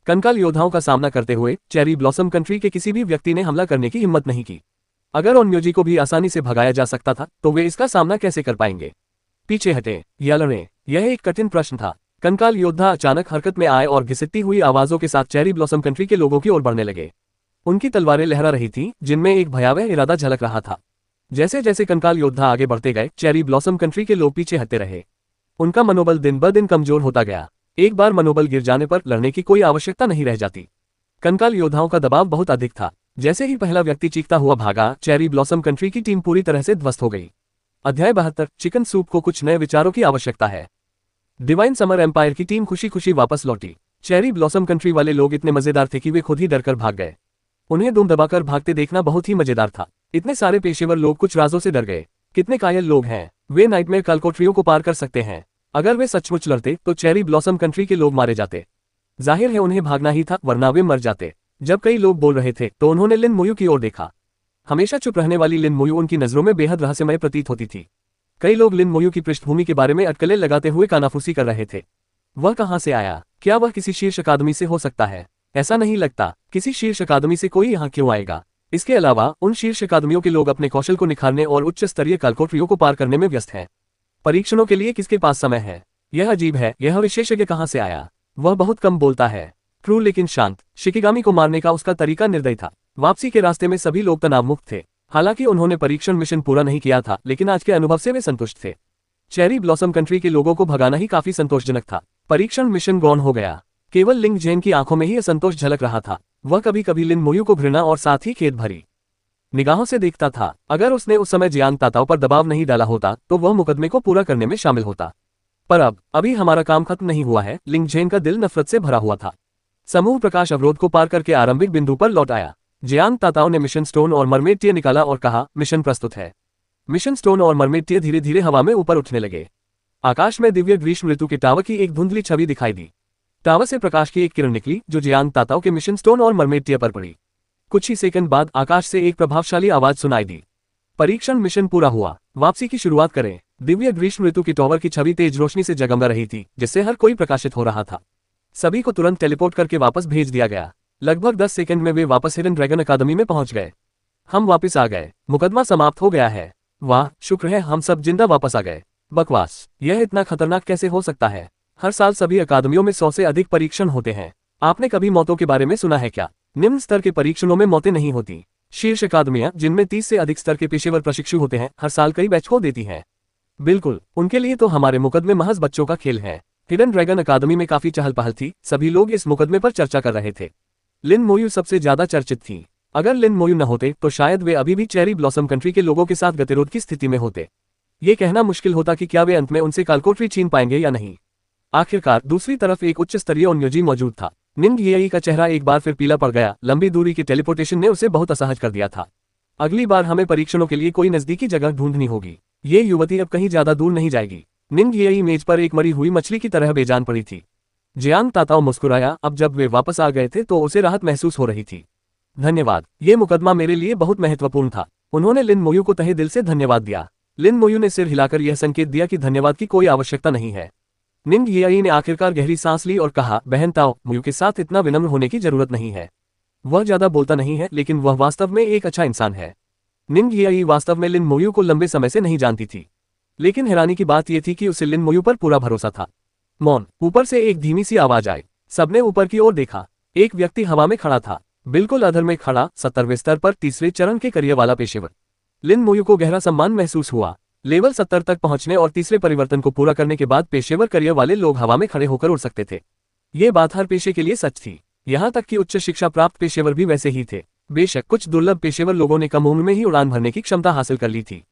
कंकाल योद्धाओं का सामना करते हुए चेरी ब्लॉसम कंट्री के किसी भी व्यक्ति ने हमला करने की हिम्मत नहीं की। अगर ओन्योजी को भी आसानी से भगाया जा सकता था, तो वे इसका सामना कैसे कर पाएंगे? पीछे हटे या लड़ें? यह एक कठिन प्रश्न था। कंकाल योद्धा अचानक हरकत में आए और घिसटती हुई आवाजों के साथ चेरी ब्लॉसम कंट्री के लोगों की ओर बढ़ने लगे। उनकी तलवारें लहरा रही थीं, जिनमें एक भयावह इरादा झलक रहा था। जैसे जैसे कंकाल योद्धा आगे बढ़ते गए, चेरी ब्लॉसम कंट्री के लोग पीछे हटते रहे। उनका मनोबल दिन ब दिन कमजोर होता गया। एक बार मनोबल गिर जाने पर लड़ने की कोई आवश्यकता नहीं रह जाती। कंकाल योद्धाओं का दबाव बहुत अधिक था। जैसे ही पहला व्यक्ति चीखता हुआ भागा, चेरी ब्लॉसम कंट्री की टीम पूरी तरह से ध्वस्त हो गई। अध्याय 72, चिकन सूप को कुछ नए विचारों की आवश्यकता है। डिवाइन समर एम्पायर की टीम खुशी खुशी वापस लौटी। चेरी ब्लॉसम कंट्री वाले लोग इतने मजेदार थे कि वे खुद ही डरकर भाग गए। उन्हें दुम दबाकर भागते देखना बहुत ही मजेदार था। इतने सारे पेशेवर लोग कुछ राजों से डर गए। कितने कायल लोग हैं। वे नाइटमेयर कालकोट्रियो को पार कर सकते हैं। अगर वे सचमुच लड़ते तो चेरी ब्लॉसम कंट्री के लोग मारे जाते। जाहिर है उन्हें भागना ही था, वरना वे मर जाते। जब कई लोग बोल रहे थे तो उन्होंने लिन मोयू की ओर देखा। हमेशा चुप रहने वाली लिन मोयू उनकी नजरों में बेहद रहस्यमय प्रतीत होती थी। कई लोग लिन मोयू की पृष्ठभूमि के बारे में अटकलें लगाते हुए कानाफूसी कर रहे थे। वह कहां से आया? क्या वह किसी शीर्ष अकादमी से हो सकता है? ऐसा नहीं लगता। किसी शीर्ष अकादमी से कोई यहाँ क्यों आएगा? इसके अलावा उन शीर्ष अकादमियों के लोग अपने कौशल को निखारने और उच्च स्तरीय कालकोट्रियो को पार करने में व्यस्त हैं। परीक्षणों के लिए किसके पास समय है? यह अजीब है। यह विशेषज्ञ कहां से आया? वह बहुत कम बोलता है, क्रूर लेकिन शांत। शिकिगामी को मारने का उसका तरीका निर्दयी था। वापसी के रास्ते में सभी लोग तनावमुक्त थे। हालांकि उन्होंने परीक्षण मिशन पूरा नहीं किया था, लेकिन आज के अनुभव से वे संतुष्ट थे। चेरी ब्लॉसम कंट्री के लोगों को भगाना ही काफी संतोषजनक था। परीक्षण मिशन गौण हो गया। केवल लिंग जेन की आंखों में ही असंतोष झलक रहा था। वह कभी कभी लिन मोयू को घृणा और साथ ही खेद भरी निगाहों से देखता था। अगर उसने उस समय जियांग ताताओ पर दबाव नहीं डाला होता तो वह मुकदमे को पूरा करने में शामिल होता। पर अभी हमारा काम खत्म नहीं हुआ है। लिंग जेन का दिल नफरत से भरा हुआ था। समूह प्रकाश अवरोध को पार करके आरंभिक बिंदु पर लौट आया। जियांग ताताओ ने मिशन स्टोन और मरमेड टीयर निकाला और कहा, मिशन प्रस्तुत है। मिशन स्टोन और मरमेड टीयर धीरे धीरे हवा में ऊपर उठने लगे। आकाश में दिव्य ग्रीष्म ऋतु के टावर की एक धुंधली छवि दिखाई दी। टावर से प्रकाश की एक किरण निकली जो जियांग ताताओ के मिशन स्टोन और मरमेड टीयर पर पड़ी। कुछ ही सेकंड बाद आकाश से एक प्रभावशाली आवाज सुनाई दी। परीक्षण मिशन पूरा हुआ। वापसी की शुरुआत करें। दिव्य ग्रीष्म ऋतु की टावर की छवि तेज रोशनी से जगमगा रही थी, जिससे हर कोई प्रकाशित हो रहा था। सभी को तुरंत टेलीपोर्ट करके वापस भेज दिया गया। लगभग 10 सेकंड में वे वापस हिडन ड्रैगन अकादमी में पहुंच गए। हम वापस आ गए। मुकदमा समाप्त हो गया है। वाह, शुक्र है हम सब जिंदा वापस आ गए। बकवास। यह इतना खतरनाक कैसे हो सकता है? हर साल सभी अकादमियों में 100 से अधिक परीक्षण होते हैं। आपने कभी मौतों के बारे में सुना है क्या? निम्न स्तर के परीक्षणों में मौतें नहीं होती। शीर्ष अकादमियां, जिनमें 30 से अधिक स्तर के पेशेवर प्रशिक्षु होते हैं, हर साल कई बैच खो देती हैं। बिल्कुल, उनके लिए तो हमारे मुकदमे महज बच्चों का खेल है। हिडन ड्रैगन अकादमी में काफी चहल पहल थी। सभी लोग इस मुकदमे पर चर्चा कर रहे थे। लिन मोयू सबसे ज्यादा चर्चित थी। अगर लिन मोयू न होते तो शायद वे अभी भी चेरी ब्लॉसम कंट्री के लोगों के साथ गतिरोध की स्थिति में होते। ये कहना मुश्किल होता कि क्या वे अंत में उनसे कालकोट्री छीन पाएंगे या नहीं। आखिरकार दूसरी तरफ एक उच्च स्तरीय ओन्योजी मौजूद था। निंग येई का चेहरा एक बार फिर पीला पड़ गया। लंबी दूरी के टेलीपोर्टेशन ने उसे बहुत असहज कर दिया था। अगली बार हमें परीक्षणों के लिए कोई नजदीकी जगह ढूंढनी होगी। ये युवती अब कहीं ज्यादा दूर नहीं जाएगी। निंग येई मेज पर एक मरी हुई मछली की तरह बेजान पड़ी थी। जियांग ताताओ मुस्कुराया। अब जब वे वापस आ गए थे तो उसे राहत महसूस हो रही थी। धन्यवाद, ये मुकदमा मेरे लिए बहुत महत्वपूर्ण था। उन्होंने लिन मोयू को तहे दिल से धन्यवाद दिया। लिन मोयू ने सिर हिलाकर यह संकेत दिया कि धन्यवाद की कोई आवश्यकता नहीं है। निंग येई ने आखिरकार गहरी सांस ली और कहा, बहन ताओ, मोयू के साथ इतना विनम्र होने की जरूरत नहीं है। वह ज्यादा बोलता नहीं है, लेकिन वह वास्तव में एक अच्छा इंसान है। निंग येई वास्तव में लिन मोयू को लंबे समय से नहीं जानती थी, लेकिन हैरानी की बात यह थी कि उसे लिन मोयू पर पूरा भरोसा था। मौन। ऊपर से एक धीमी सी आवाज आई। सबने ऊपर की ओर देखा। एक व्यक्ति हवा में खड़ा था, बिल्कुल अधर में खड़ा, 70वें स्तर पर तीसरे चरण के करियर वाला पेशेवर। लिन मोयू को गहरा सम्मान महसूस हुआ। लेवल 70 तक पहुंचने और तीसरे परिवर्तन को पूरा करने के बाद पेशेवर करियर वाले लोग हवा में खड़े होकर उड़ सकते थे। ये बात हर पेशे के लिए सच थी, यहाँ तक कि उच्च शिक्षा प्राप्त पेशेवर भी वैसे ही थे। बेशक कुछ दुर्लभ पेशेवर लोगों ने कम उम्र में ही उड़ान भरने की क्षमता हासिल कर ली थी।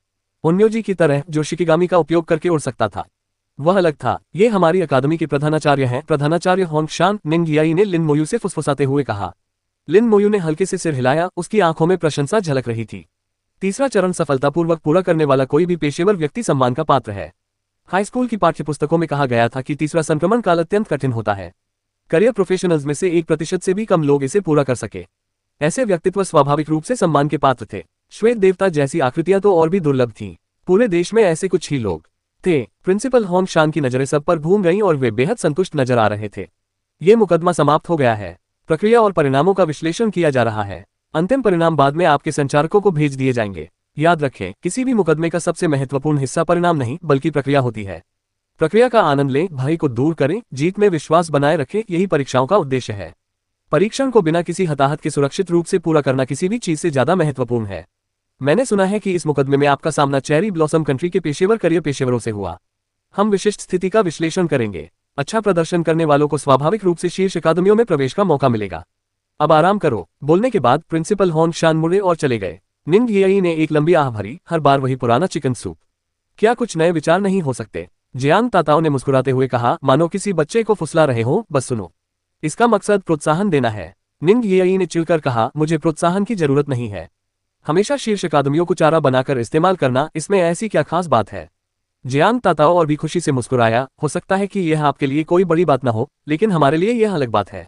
ओन्योजी की तरह, जो शिकिगामी का उपयोग करके उड़ सकता था, वह अलग था। ये हमारी अकादमी के प्रधानाचार्य हैं, प्रधानाचार्य होंगशान, निंग येई ने लिन मोयू से फुसफुसाते हुए कहा। लिन मोयू ने हल्के से सिर हिलाया। उसकी आंखों में प्रशंसा झलक रही थी। तीसरा चरण सफलतापूर्वक पूरा करने वाला कोई भी पेशेवर व्यक्ति सम्मान का पात्र है। हाई स्कूल की पाठ्यपुस्तकों में कहा गया था कि तीसरा संक्रमण काल अत्यंत कठिन होता है। करियर प्रोफेशनल्स में से 1% से भी कम लोग इसे पूरा कर सके। ऐसे व्यक्तित्व स्वाभाविक रूप से सम्मान के पात्र थे। श्वेत देवता जैसी आकृतियां तो और भी दुर्लभ थीं। पूरे देश में ऐसे कुछ ही लोग थे। प्रिंसिपल होंगशान की नजरें सब पर घूम गईं और वे बेहद संतुष्ट नजर आ रहे थे। ये मुकदमा समाप्त हो गया है। प्रक्रिया और परिणामों का विश्लेषण किया जा रहा है। अंतिम परिणाम बाद में आपके संचारकों को भेज दिए जाएंगे। याद रखें, किसी भी मुकदमे का सबसे महत्वपूर्ण हिस्सा परिणाम नहीं बल्कि प्रक्रिया होती है। प्रक्रिया का आनंद लें, भय को दूर करें, जीत में विश्वास बनाए रखें। यही परीक्षाओं का उद्देश्य है। परीक्षण को बिना किसी हताहत के सुरक्षित रूप से पूरा करना किसी भी चीज से ज्यादा महत्वपूर्ण है। मैंने सुना है कि इस मुकदमे में आपका सामना चेरी ब्लॉसम कंट्री के पेशेवर करियर पेशेवरों से हुआ। हम विशिष्ट स्थिति का विश्लेषण करेंगे। अच्छा प्रदर्शन करने वालों को स्वाभाविक रूप से शीर्ष अकादमियों में प्रवेश का मौका मिलेगा। अब आराम करो। बोलने के बाद प्रिंसिपल हॉन शान मुड़े और चले गए। निंग येई ने एक लंबी आह भरी, हर बार वही पुराना चिकन सूप। क्या कुछ नए विचार नहीं हो सकते? जियांग ताताओ ने मुस्कुराते हुए कहा, मानो किसी बच्चे को फुसला रहे हो, बस सुनो। इसका मकसद प्रोत्साहन देना है। निंग येई ने चिढ़कर कहा, मुझे प्रोत्साहन की जरूरत नहीं है। हमेशा शीर्ष अकादमियों को चारा बनाकर इस्तेमाल करना, इसमें ऐसी क्या खास बात है? जियांग ताताओ और भी खुशी से मुस्कुराया, हो सकता है कि यह आपके लिए कोई बड़ी बात न हो, लेकिन हमारे लिए यह अलग बात है।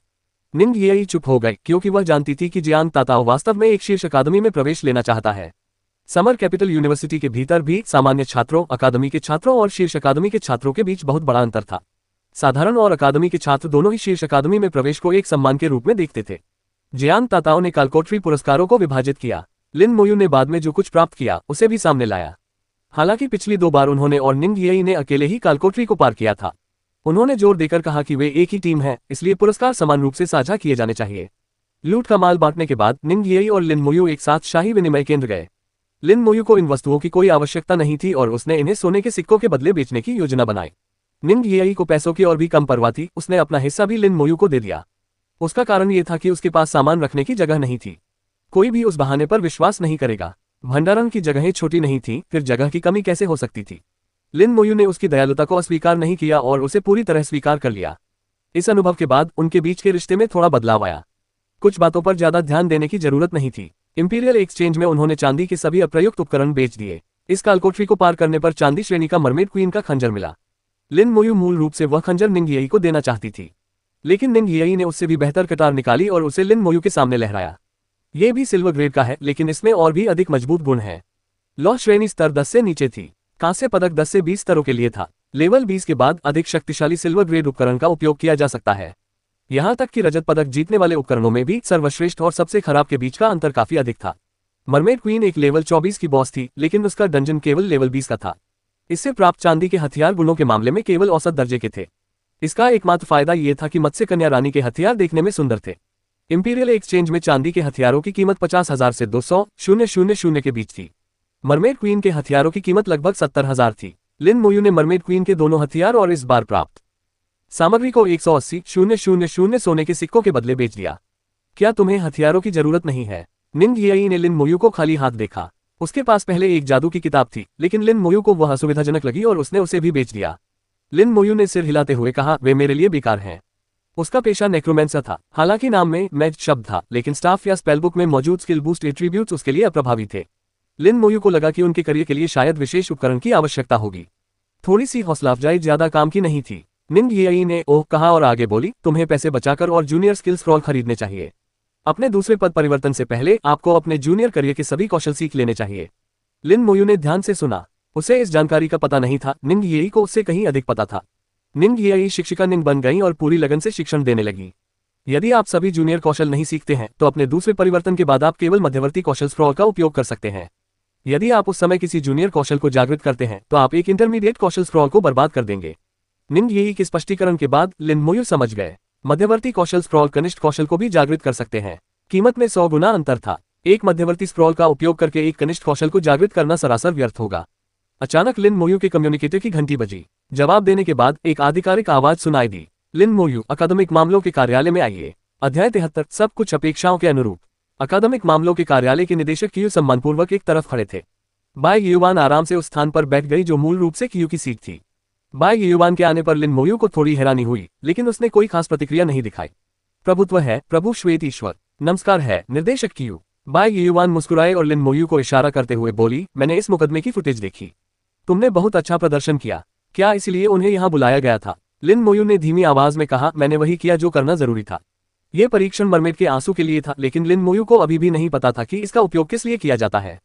निंग येई चुप हो गई, क्योंकि वह जानती थी कि जियांग ताताओ वास्तव में एक शीर्ष अकादमी में प्रवेश लेना चाहता है। समर कैपिटल यूनिवर्सिटी के भीतर भी सामान्य छात्रों, अकादमी के छात्रों और शीर्ष अकादमी के छात्रों के बीच बहुत बड़ा अंतर था। साधारण और अकादमी के छात्र दोनों ही शीर्ष अकादमी में प्रवेश को एक सम्मान के रूप में देखते थे। जियांग ताताओ ने कालकोटरी पुरस्कारों को विभाजित किया। लिन मोयू ने बाद में जो कुछ प्राप्त किया उसे भी सामने लाया। हालांकि पिछली 2 बार उन्होंने और निंग येई ने अकेले ही कालकोटरी को पार किया था। उन्होंने जोर देकर कहा कि वे एक ही टीम है, इसलिए पुरस्कार समान रूप से साझा किए जाने चाहिए। लूट का माल बांटने के बाद निंग येई और लिन मोयू एक साथ शाही विनिमय केंद्र गए। लिन मोयू को इन वस्तुओं की कोई आवश्यकता नहीं थी और उसने इन्हें सोने के सिक्कों के बदले बेचने की योजना बनाई। निंग येई को पैसों की और भी कम परवाह थी, उसने अपना हिस्सा भी लिन मोयू को दे दिया। उसका कारण ये था कि उसके पास सामान रखने की जगह नहीं थी। कोई भी उस बहाने पर विश्वास नहीं करेगा। भंडारण की जगहें छोटी नहीं थी, फिर जगह की कमी कैसे हो सकती थी? लिन मोयू ने उसकी दयालुता को अस्वीकार नहीं किया और उसे पूरी तरह स्वीकार कर लिया। इस अनुभव के बाद उनके बीच के रिश्ते में थोड़ा बदलाव आया। कुछ बातों पर ज्यादा ध्यान देने की जरूरत नहीं थी। इंपीरियल एक्सचेंज में उन्होंने चांदी के सभी अप्रयुक्त उपकरण बेच दिए। इस कालकोटरी को पार करने पर चांदी श्रेणी का मरमेड क्वीन का खंजर मिला। लिन मोयू मूल रूप से वह खंजर निंग येई को देना चाहती थी, लेकिन निंग येई ने उससे भी बेहतर कटार निकाली और उसे लिन मोयू के सामने लहराया। यह भी सिल्वर ग्रेड का है, लेकिन इसमें और भी अधिक मजबूत गुण है। लौह श्रेणी स्तर 10 से नीचे थी। कांस्य पदक 10 से 20 स्तरों के लिए था। लेवल 20 के बाद अधिक शक्तिशाली सिल्वर ग्रेड उपकरण का उपयोग किया जा सकता है। यहां तक कि रजत पदक जीतने वाले उपकरणों में भी सर्वश्रेष्ठ और सबसे खराब के बीच का अंतर काफी अधिक था। मरमेड क्वीन एक लेवल 24 की बॉस थी, लेकिन उसका डंजन केवल लेवल 20 का था। इससे प्राप्त चांदी के हथियार गुणों के मामले में केवल औसत दर्जे के थे। इसका एकमात्र फायदा यह था कि मत्स्य कन्या रानी के हथियार देखने में सुंदर थे। इंपीरियल एक्सचेंज में चांदी के हथियारों की कीमत 50,000 से 200,000 के बीच थी। मरमेड क्वीन के हथियारों की कीमत लगभग 70,000 थी। लिन मोयू ने मरमेड क्वीन के दोनों हथियार और इस बार प्राप्त सामग्री को 180,000 सोने के सिक्कों के बदले बेच दिया। क्या तुम्हें हथियारों की जरूरत नहीं है? निंग येई ने लिन मोयू को खाली हाथ देखा। उसके पास पहले एक जादू की किताब थी, लेकिन लिन मोयू को वह असुविधाजनक लगी और उसने उसे भी बेच दिया। लिन मोयू ने सिर हिलाते हुए कहा, वे मेरे लिए बेकार हैं। उसका पेशा नेक्रोमेंसर था। हालांकि नाम में मैज शब्द था, लेकिन स्टाफ या स्पेलबुक में मौजूद स्किल बूस्ट एट्रीब्यूट्स उसके लिए अप्रभावी थे। लिन मोयू को लगा कि उनके करियर के लिए शायद विशेष उपकरण की आवश्यकता होगी। थोड़ी सी हौसला अफजाई ज्यादा काम की नहीं थी। निंग येई ने ओह कहा और आगे बोली, तुम्हें पैसे बचाकर और जूनियर स्किल स्क्रॉल खरीदने चाहिए। अपने दूसरे पद परिवर्तन से पहले आपको अपने जूनियर करियर के सभी कौशल सीख लेने चाहिए। लिन मोयू ने ध्यान से सुना। उसे इस जानकारी का पता नहीं था, निंग येई को उससे कहीं अधिक पता था। निंग येई शिक्षिका निंग बन गई और पूरी लगन से शिक्षण देने लगी। यदि आप सभी जूनियर कौशल नहीं सीखते हैं तो अपने दूसरे परिवर्तन के बाद आप केवल मध्यवर्ती कौशल स्क्रॉल का उपयोग कर सकते हैं। यदि आप उस समय किसी जूनियर कौशल को जागृत करते हैं तो आप एक इंटरमीडिएट कौशल स्क्रॉल को बर्बाद कर देंगे। निंग येई के स्पष्टीकरण के बाद लिन मोयू समझ गए। मध्यवर्ती कौशल स्क्रॉल कनिष्ठ कौशल को भी जागृत कर सकते हैं। कीमत में 100 गुना अंतर था। एक मध्यवर्ती स्क्रॉल का उपयोग करके एक कनिष्ठ कौशल को जागृत करना सरासर व्यर्थ होगा। अचानक लिन मोयू के कम्युनिकेटर की घंटी बजी। जवाब देने के बाद एक आधिकारिक आवाज सुनाई दी, लिन मोयू अकादमिक मामलों के कार्यालय में आइए। अध्याय 73 सब कुछ अपेक्षाओं के अनुरूप। अकादमिक मामलों के कार्यालय के निदेशक क्यू सम्मानपूर्वक एक तरफ खड़े थे। बाय युवान आराम से उस स्थान पर बैठ गई जो मूल रूप से क्यू की सीट थी। बाय युवान के आने पर लिन मोयू को थोड़ी हैरानी हुई, लेकिन उसने कोई खास प्रतिक्रिया नहीं दिखाई। प्रभुत्व है प्रभु श्वेत ईश्वर। नमस्कार है निर्देशक क्यू। बाय युवान मुस्कुराए और लिन मोयू को इशारा करते हुए बोली, मैंने इस मुकदमे की फुटेज देखी। तुमने बहुत अच्छा प्रदर्शन किया। क्या इसलिए उन्हें यहाँ बुलाया गया था? लिन मोयू ने धीमी आवाज में कहा, मैंने वही किया जो करना जरूरी था। यह परीक्षण मरमेड के आंसू के लिए था, लेकिन लिन मोयू को अभी भी नहीं पता था कि इसका उपयोग किस लिए किया जाता है।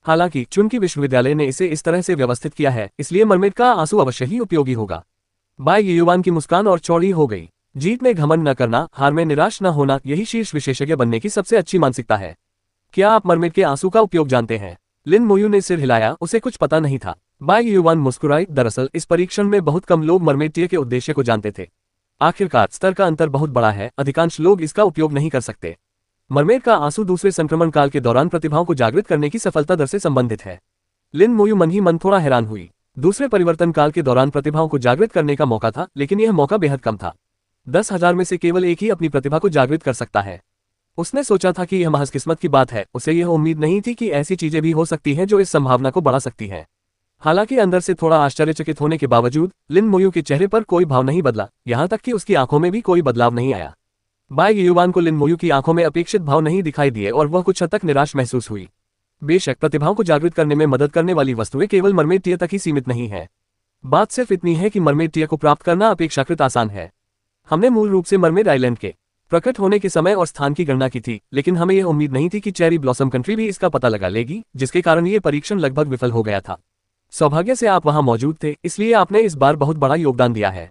हालांकि चुनकी विश्वविद्यालय ने इसे इस तरह से व्यवस्थित किया है, इसलिए मरमेड का आंसू अवश्य ही उपयोगी होगा। बाय युवान की मुस्कान और चौड़ी हो गई। जीत में घमंड न करना, हार में निराश न होना, यही शीर्ष विशेषज्ञ बनने की सबसे अच्छी मानसिकता है। क्या आप मरमेड के आंसू का उपयोग जानते हैं? लिन मोयू ने सिर हिलाया, उसे कुछ पता नहीं था। बाय युवान मुस्कुराई, दरअसल इस परीक्षण में बहुत कम लोग मरमेड टीए के उद्देश्य को जानते थे। आखिरकार स्तर का अंतर बहुत बड़ा है, अधिकांश लोग इसका उपयोग नहीं कर सकते। मरमेड का आंसू दूसरे संक्रमण काल के दौरान प्रतिभाओं को जागृत करने की सफलता दर से संबंधित है। लिन मोयू मन ही मन थोड़ा हैरान हुई। दूसरे परिवर्तन काल के दौरान प्रतिभाओं को जागृत करने का मौका था, लेकिन यह मौका बेहद कम था। 10,000 में से केवल एक ही अपनी प्रतिभा को जागृत कर सकता है। उसने सोचा था कि यह महज किस्मत की बात है, उसे यह उम्मीद नहीं थी कि ऐसी चीजें भी हो सकती हैं जो इस संभावना को बढ़ा सकती हैं। हालांकि अंदर से थोड़ा आश्चर्यचकित होने के बावजूद लिन मोयू के चेहरे पर कोई भाव नहीं बदला, यहां तक कि उसकी आंखों में भी कोई बदलाव नहीं आया। बाई युवान को लिन मोयू की आंखों में अपेक्षित भाव नहीं दिखाई दिए और वह कुछ हद तक निराश महसूस हुई। बेशक प्रतिभाओं को जागृत करने में मदद करने वाली वस्तुएं केवल मरमेड टियर तक ही सीमित नहीं है। बात सिर्फ इतनी है कि मरमेड टियर को प्राप्त करना अपेक्षाकृत आसान है। हमने मूल रूप से मरमेड आइलैंड के प्रकट होने के समय और स्थान की गणना की थी, लेकिन हमें यह उम्मीद नहीं थी कि चेरी ब्लॉसम कंट्री भी इसका पता लगा लेगी, जिसके कारण ये परीक्षण लगभग विफल हो गया था। सौभाग्य से आप वहां मौजूद थे, इसलिए आपने इस बार बहुत बड़ा योगदान दिया है।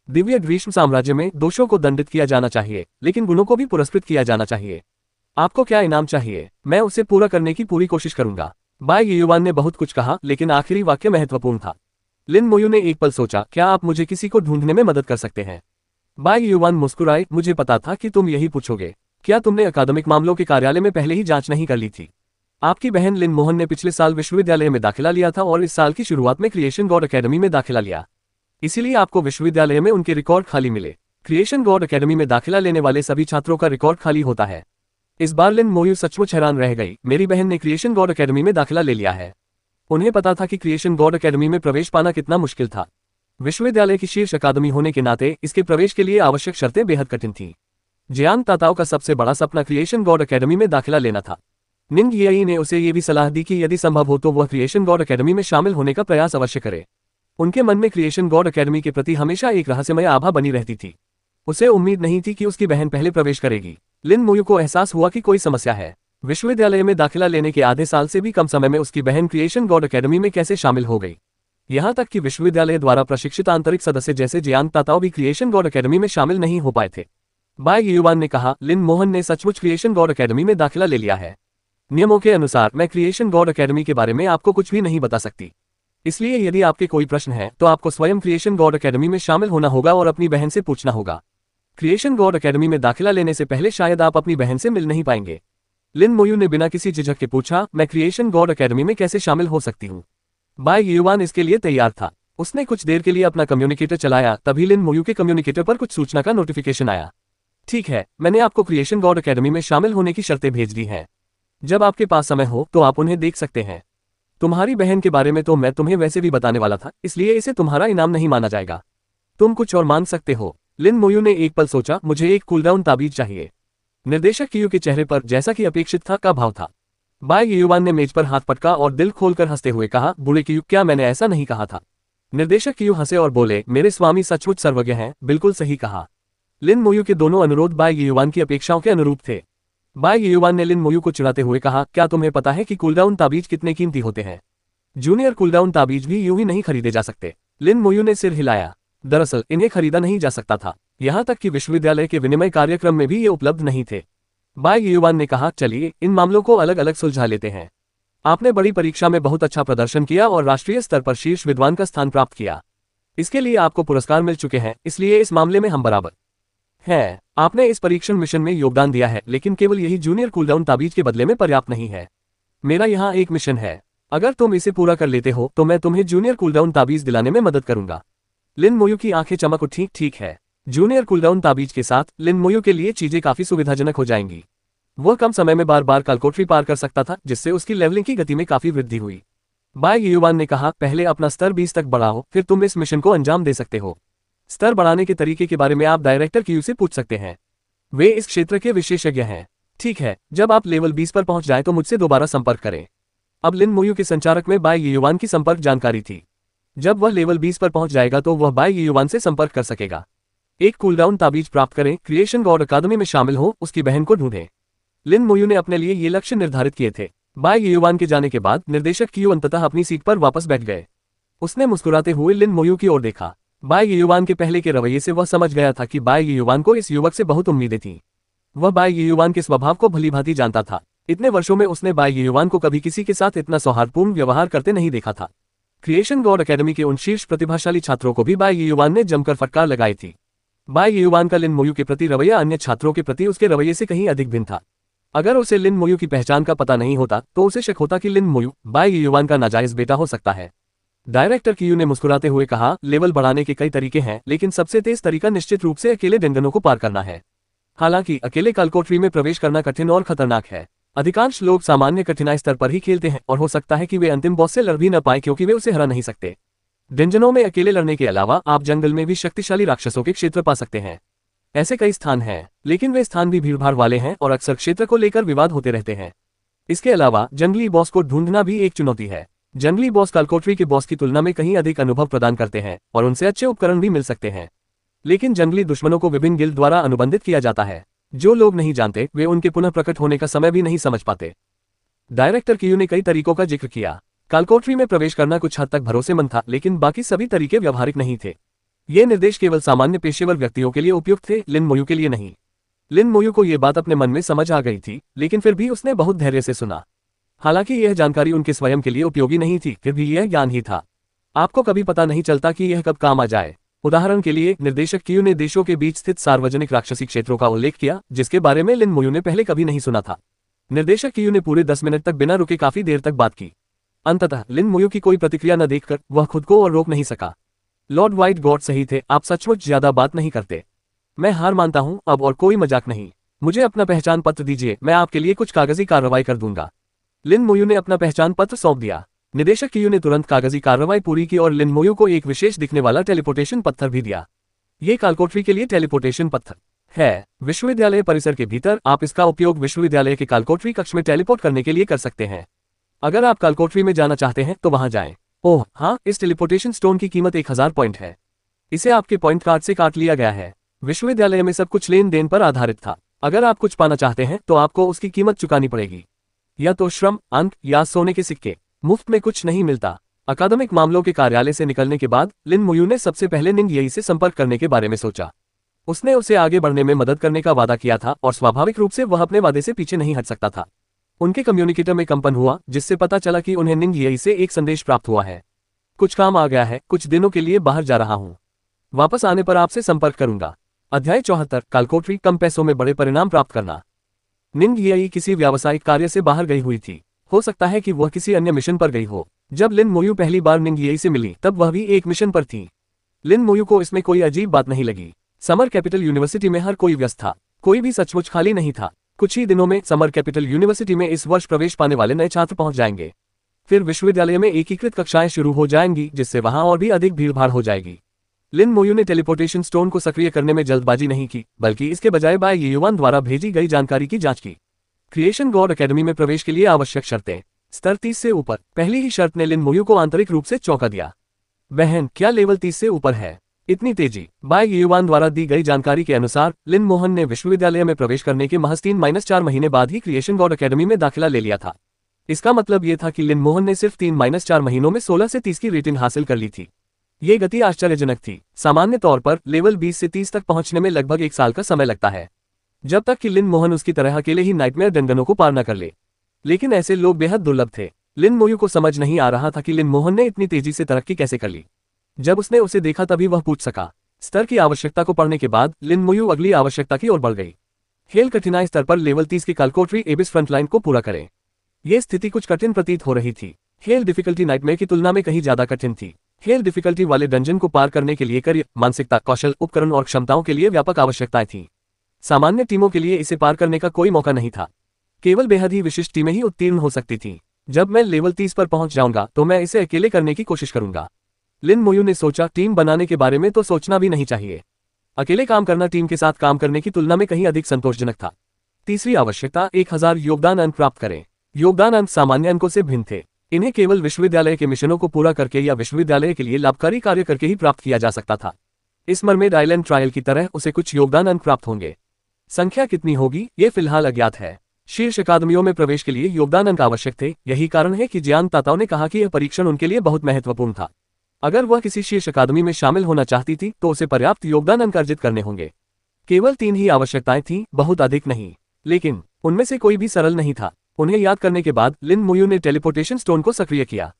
दिव्य ग्रीष्म साम्राज्य में दोषों को दंडित किया जाना चाहिए, लेकिन गुणों को भी पुरस्कृत किया जाना चाहिए। आपको क्या इनाम चाहिए? मैं उसे पूरा करने की पूरी कोशिश करूंगा। बाई युवान ने बहुत कुछ कहा, लेकिन आखिरी वाक्य महत्वपूर्ण था। लिन मोयू ने एक पल सोचा, क्या आप मुझे किसी को ढूंढने में मदद कर सकते हैं? बाई युवान मुस्कुराए, मुझे पता था कि तुम यही पूछोगे। क्या तुमने अकादमिक मामलों के कार्यालय में पहले ही जांच नहीं कर ली थी? आपकी बहन लिन मोहन ने पिछले साल विश्वविद्यालय में दाखिला लिया था और इस साल की शुरुआत में क्रिएशन गॉड अकेडमी में दाखिला लिया। इसीलिए आपको विश्वविद्यालय में उनके रिकॉर्ड खाली मिले। क्रिएशन गॉड अकेडमी में दाखिला लेने वाले सभी छात्रों का रिकॉर्ड खाली होता है। इस बार लिन मोयू सचमुच हैरान रह गई। मेरी बहन ने क्रिएशन गॉड अकेडमी में दाखिला ले लिया है। उन्हें पता था कि क्रिएशन गॉड अकेडमी में प्रवेश पाना कितना मुश्किल था। विश्वविद्यालय की शीर्ष अकादमी होने के नाते इसके प्रवेश के लिए आवश्यक शर्तें बेहद कठिन थीं। जियांग ताताओ का सबसे बड़ा सपना क्रिएशन गॉड अकेडमी में दाखिला लेना था। निंग यी ने उसे ये भी सलाह दी कि यदि संभव हो तो वह क्रिएशन गॉड अकेडमी में शामिल होने का प्रयास अवश्य करे। उनके मन में क्रिएशन गॉड अकेडमी के प्रति हमेशा एक रहस्यमय आभा बनी रहती थी। उसे उम्मीद नहीं थी कि उसकी बहन पहले प्रवेश करेगी। लिन मोयू को एहसास हुआ कि कोई समस्या है। विश्वविद्यालय में दाखिला लेने के आधे साल से भी कम समय में उसकी बहन क्रिएशन गॉड अकेडमी में कैसे शामिल हो गई। यहां तक कि विश्वविद्यालय द्वारा प्रशिक्षित आंतरिक सदस्य जैसे जियांग ताताओ भी क्रिएशन गॉड अकेडमी में शामिल नहीं हो पाए थे। बाई युवान ने कहा, लिन मोहन ने सचमुच क्रिएशन गॉड अकेडमी में दाखिला ले लिया है। नियमों के अनुसार मैं क्रिएशन गॉड अकेडमी के बारे में आपको कुछ भी नहीं बता सकती। इसलिए यदि आपके कोई प्रश्न है तो आपको स्वयं क्रिएशन गॉड अकेडमी में शामिल होना होगा और अपनी बहन से पूछना होगा। क्रिएशन गॉड अकेडमी में दाखिला लेने से पहले शायद आप अपनी बहन से मिल नहीं पाएंगे। लिन मोयू ने बिना किसी झिझक के पूछा, मैं क्रिएशन गॉड अकेडमी में कैसे शामिल हो सकती हूँ? बाई युवान इसके लिए तैयार था। उसने कुछ देर के लिए अपना कम्युनिकेटर चलाया, तभी लिन मोयू के कम्युनिकेटर पर कुछ सूचना का नोटिफिकेशन आया। ठीक है, मैंने आपको क्रिएशन गॉड अकेडमी में शामिल होने की शर्तें भेज दी हैं। जब आपके पास समय हो तो आप उन्हें देख सकते हैं। तुम्हारी बहन के बारे में तो मैं तुम्हें वैसे भी बताने वाला था, इसलिए इसे तुम्हारा इनाम नहीं माना जाएगा। तुम कुछ और मांग सकते हो। लिन मोयू ने एक पल सोचा, मुझे एक कूलडाउन ताबीज चाहिए। निर्देशक कियू के चेहरे पर, जैसा कि अपेक्षित था, का भाव था। बाई युवान ने मेज पर हाथ पटका और दिल खोलकर हंसते हुए कहा, बुरे कियू, क्या मैंने ऐसा नहीं कहा था? निर्देशक कियू हंसे और बोले, मेरे स्वामी सचमुच सर्वज्ञ हैं, बिल्कुल सही कहा। लिन मोयू के दोनों अनुरोध बाई युवान की अपेक्षाओं के अनुरूप थे। बाई युवान ने लिन मोयू को चिढ़ाते हुए कहा, क्या तुम्हें पता है कि कूलडाउन ताबीज कितने कीमती होते हैं? जूनियर कूलडाउन ताबीज भी यूं ही नहीं खरीदे जा सकते। लिन मोयू ने सिर हिलाया। दरअसल इन्हें खरीदा नहीं जा सकता था, यहां तक कि विश्वविद्यालय के विनिमय कार्यक्रम में भी ये उपलब्ध नहीं थे। बाई युवान ने कहा, चलिए इन मामलों को अलग अलग सुलझा लेते हैं। आपने बड़ी परीक्षा में बहुत अच्छा प्रदर्शन किया और राष्ट्रीय स्तर पर शीर्ष विद्वान का स्थान प्राप्त किया। इसके लिए आपको पुरस्कार मिल चुके हैं, इसलिए इस मामले में हम बराबर हैं। आपने इस परीक्षण मिशन में योगदान दिया है, लेकिन केवल यही जूनियर कूलडाउन ताबीज के बदले में पर्याप्त नहीं है। मेरा यहाँ एक मिशन है, अगर तुम इसे पूरा कर लेते हो तो मैं तुम्हें जूनियर कूलडाउन ताबीज दिलाने में मदद करूंगा। लिन मोयू की आंखें चमक उठी। ठीक है। जूनियर कूलडाउन ताबीज के साथ लिन मोयू के लिए चीजें काफी सुविधाजनक हो जाएंगी। वह कम समय में बार बार कालकोठरी पार कर सकता था, जिससे उसकी लेवलिंग की गति में काफी वृद्धि हुई। बाई युवान ने कहा, पहले अपना स्तर 20 तक बढ़ाओ, फिर तुम इस मिशन को अंजाम दे सकते हो। स्तर बढ़ाने के तरीके के बारे में आप डायरेक्टर कियू से पूछ सकते हैं, वे इस क्षेत्र के विशेषज्ञ हैं। ठीक है, जब आप लेवल 20 पर पहुंच जाए तो मुझसे दोबारा संपर्क करें। अब लिन मोयू के संचारक में बाई युवान की संपर्क जानकारी थी। जब वह लेवल 20 पर पहुंच जाएगा तो वह बाई युवान से संपर्क कर सकेगा। एक कूलडाउन ताबीज प्राप्त करें, क्रिएशन गॉड अकादमी में शामिल हो, उसकी बहन को ढूंढें। लिन मोयू ने अपने लिए ये लक्ष्य निर्धारित किए थे। बाई युवान के जाने के बाद निर्देशक कियू अंततः अपनी सीट पर वापस बैठ गए। उसने मुस्कुराते हुए लिन मोयू की ओर देखा। बाई युवान के पहले के रवैये से वह समझ गया था कि बाई युवान को इस युवक से बहुत उम्मीदें थीं। वह बाई युवान के स्वभाव को भलीभांति जानता था। इतने वर्षों में उसने बाई युवान को कभी किसी के साथ इतना सौहार्दपूर्ण व्यवहार करते नहीं देखा था। क्रिएशन गॉड अकेडमी के उन शीर्ष प्रतिभाशाली छात्रों को भी बाई युवान ने जमकर फटकार लगाई थी। बाई युवान का लिन मोयू के प्रति रवैया अन्य छात्रों के प्रति उसके रवैये से कहीं अधिक भिन्न था। अगर उसे लिन मोयू की पहचान का पता नहीं होता तो उसे शक होता कि लिन मोयू बाई युवान का नाजायज बेटा हो सकता है। डायरेक्टर कियू ने मुस्कुराते हुए कहा, लेवल बढ़ाने के कई तरीके हैं, लेकिन सबसे तेज तरीका निश्चित रूप से अकेले डेंगनों को पार करना है। हालांकि अकेले कालकोठरी में प्रवेश करना कठिन और खतरनाक है। अधिकांश लोग सामान्य कठिनाई स्तर पर ही खेलते हैं और हो सकता है कि वे अंतिम बॉस से लड़ भी न पाए क्योंकि वे उसे हरा नहीं सकते। डेंजनों में अकेले लड़ने के अलावा आप जंगल में भी शक्तिशाली राक्षसों के क्षेत्र पा सकते हैं। ऐसे कई स्थान हैं, लेकिन वे स्थान भी भीड़भाड़ वाले हैं और अक्सर क्षेत्र को लेकर विवाद होते रहते हैं। इसके अलावा जंगली बॉस को ढूंढना भी एक चुनौती है। जंगली बॉस कालकोठरी के बॉस की तुलना में कहीं अधिक अनुभव प्रदान करते हैं और उनसे अच्छे उपकरण भी मिल सकते हैं। लेकिन जंगली दुश्मनों को विभिन्न गिल्ड द्वारा अनुबंधित किया जाता है। जो लोग नहीं जानते वे उनके पुनः प्रकट होने का समय भी नहीं समझ पाते। डायरेक्टर कियू ने कई तरीकों का जिक्र किया। कालकोठरी में प्रवेश करना कुछ हद तक भरोसेमंद था, लेकिन बाकी सभी तरीके व्यावहारिक नहीं थे। ये निर्देश केवल सामान्य पेशेवर व्यक्तियों के लिए उपयुक्त थे, लिन मोयू के लिए नहीं। लिन मोयू को यह बात अपने मन में समझ आ गई थी, लेकिन फिर भी उसने बहुत धैर्य से सुना। हालांकि यह जानकारी उनके स्वयं के लिए उपयोगी नहीं थी, फिर भी यह ज्ञान ही था। आपको कभी पता नहीं चलता कि यह कब काम आ जाए। उदाहरण के लिए निर्देशक कियू ने देशों के बीच स्थित सार्वजनिक राक्षसी क्षेत्रों का उल्लेख किया, जिसके बारे में लिन मोयू ने पहले कभी नहीं सुना था। निर्देशक कियू ने पूरे 10 मिनट तक बिना रुके काफी देर तक बात की। अंततः लिन मोयू की कोई प्रतिक्रिया न देखकर वह खुद को और रोक नहीं सका। लॉर्ड व्हाइट गॉड सही थे, आप सचमुच ज्यादा बात नहीं करते। मैं हार मानता हूं, अब और कोई मजाक नहीं। मुझे अपना पहचान पत्र दीजिए, मैं आपके लिए कुछ कागजी कार्रवाई कर दूंगा। लिन मोयू ने अपना पहचान पत्र सौंप दिया। निदेशक कियू ने तुरंत कागजी कार्रवाई पूरी की और लिन मोयू को एक विशेष दिखने वाला टेलीपोर्टेशन पत्थर भी दिया। ये कालकोठरी के लिए टेलीपोर्टेशन पत्थर है। विश्वविद्यालय परिसर के भीतर आप इसका उपयोग विश्वविद्यालय के कालकोठरी कक्ष में टेलीपोर्ट करने के लिए कर सकते हैं। अगर आप कालकोठरी में जाना चाहते हैं तो वहां जाएं। ओह हाँ, इस टेलीपोर्टेशन स्टोन की कीमत 1000 पॉइंट है। इसे आपके पॉइंट कार्ड से काट लिया गया है। विश्वविद्यालय में सब कुछ लेन देन पर आधारित था। अगर आप कुछ पाना चाहते हैं तो आपको उसकी कीमत चुकानी पड़ेगी, या तो श्रम अंक या सोने के सिक्के। मुफ्त में कुछ नहीं मिलता। अकादमिक मामलों के कार्यालय से निकलने के बाद लिन मोयू ने सबसे पहले निंग येई से संपर्क करने के बारे में सोचा। उसने उसे आगे बढ़ने में मदद करने का वादा किया था और स्वाभाविक रूप से वह अपने वादे से पीछे नहीं हट सकता था। उनके कम्युनिकेटर में कंपन हुआ, जिससे पता चला कि उन्हें निंग येई से एक संदेश प्राप्त हुआ है। कुछ काम आ गया है, कुछ दिनों के लिए बाहर जा रहा हूं। वापस आने पर आपसे संपर्क करूंगा। अध्याय 74 कालकोठरी, कम पैसों में बड़े परिणाम प्राप्त करना। निंग येई किसी व्यावसायिक कार्य से बाहर गई हुई थी। हो सकता है कि वह किसी अन्य मिशन पर गई हो। जब लिन मोयू पहली बार निंग येई से मिली तब वह भी एक मिशन पर थी। लिन मोयू को इसमें कोई अजीब बात नहीं लगी। समर कैपिटल यूनिवर्सिटी में हर कोई व्यस्त था, कोई भी सचमुच खाली नहीं था। कुछ ही दिनों में समर कैपिटल यूनिवर्सिटी में इस वर्ष प्रवेश पाने वाले नए छात्र पहुंच जाएंगे। फिर विश्वविद्यालय में एकीकृत कक्षाएं शुरू हो जाएंगी, जिससे वहां और भी अधिक भीड़भाड़ हो जाएगी। लिन मोयू ने टेलीपोर्टेशन स्टोन को सक्रिय करने में जल्दबाजी नहीं की, बल्कि इसके बजाय बाय युवान द्वारा भेजी गई जानकारी की जांच की। क्रिएशन गॉड एकेडमी में प्रवेश के लिए आवश्यक शर्तें। स्तर 30 से ऊपर। पहली ही शर्त ने लिन मोयू को आंतरिक रूप से चौंका दिया। बहन, क्या लेवल 30 से ऊपर है? इतनी तेजी? बाय युवान द्वारा दी गई जानकारी के अनुसार लिन मोहन ने विश्वविद्यालय में प्रवेश करने के महज 3-4 महीने बाद ही क्रिएशन गॉड एकेडमी में दाखिला ले लिया था। इसका मतलब यह था कि लिन मोहन ने सिर्फ 3-4 महीनों में 16 से 30 की रेटिंग हासिल कर ली थी। ये गति आश्चर्यजनक थी। सामान्य तौर पर लेवल 20 से 30 तक पहुंचने में लगभग 1 साल का समय लगता है, जब तक कि लिन मोहन उसकी तरह अकेले ही नाइटमेयर डंडनों को पार न कर ले। लेकिन ऐसे लोग बेहद दुर्लभ थे। लिन मोयू को समझ नहीं आ रहा था कि लिन मोहन ने इतनी तेजी से तरक्की कैसे कर ली। जब उसने उसे देखा तभी वह पूछ सका। स्तर की आवश्यकता को पढ़ने के बाद लिन मोयू अगली आवश्यकता की ओर बढ़ गई। खेल कठिनाई स्तर पर लेवल 30 की कालकोठरी एबिस फ्रंटलाइन को पूरा करें। यह स्थिति कुछ कठिन प्रतीत हो रही थी। खेल डिफिकल्टी नाइटमेयर की तुलना में कहीं ज्यादा कठिन थी। खेल डिफिकल्टी वाले डंजन को पार करने के लिए करियर, मानसिकता, कौशल, उपकरण और क्षमताओं के लिए व्यापक आवश्यकताएं थीं। सामान्य टीमों के लिए इसे पार करने का कोई मौका नहीं था। केवल बेहद ही विशिष्ट टीमें ही उत्तीर्ण हो सकती थीं। जब मैं लेवल 30 पर पहुंच जाऊंगा तो मैं इसे अकेले करने की कोशिश करूंगा। लिन मोयू ने सोचा, टीम बनाने के बारे में तो सोचना भी नहीं चाहिए। अकेले काम करना टीम के साथ काम करने की तुलना में कहीं अधिक संतोषजनक था। तीसरी आवश्यकता, 1000 योगदान अंक प्राप्त करें। योगदान अंक सामान्य अंकों से भिन्न थे। इन्हें केवल विश्वविद्यालय के मिशनों को पूरा करके या विश्वविद्यालय के लिए लाभकारी कार्य करके ही प्राप्त किया जा सकता था। इस मरमेड आइलैंड ट्रायल की तरह उसे कुछ योगदान अंक प्राप्त होंगे। संख्या कितनी होगी ये फिलहाल अज्ञात है। शीर्ष अकादमियों में प्रवेश के लिए योगदान अंक आवश्यक थे। यही कारण है कि ज्ञानदाताओं ने कहा कि यह परीक्षण उनके लिए बहुत महत्वपूर्ण था। अगर वह किसी शीर्ष अकादमी में शामिल होना चाहती थी तो उसे पर्याप्त योगदान अंक अर्जित करने होंगे। केवल 3 ही आवश्यकताएं थीं, बहुत अधिक नहीं। लेकिन उनमें से कोई भी सरल नहीं था। उन्हें याद करने के बाद लिन मोयू ने टेलीपोर्टेशन स्टोन को सक्रिय किया।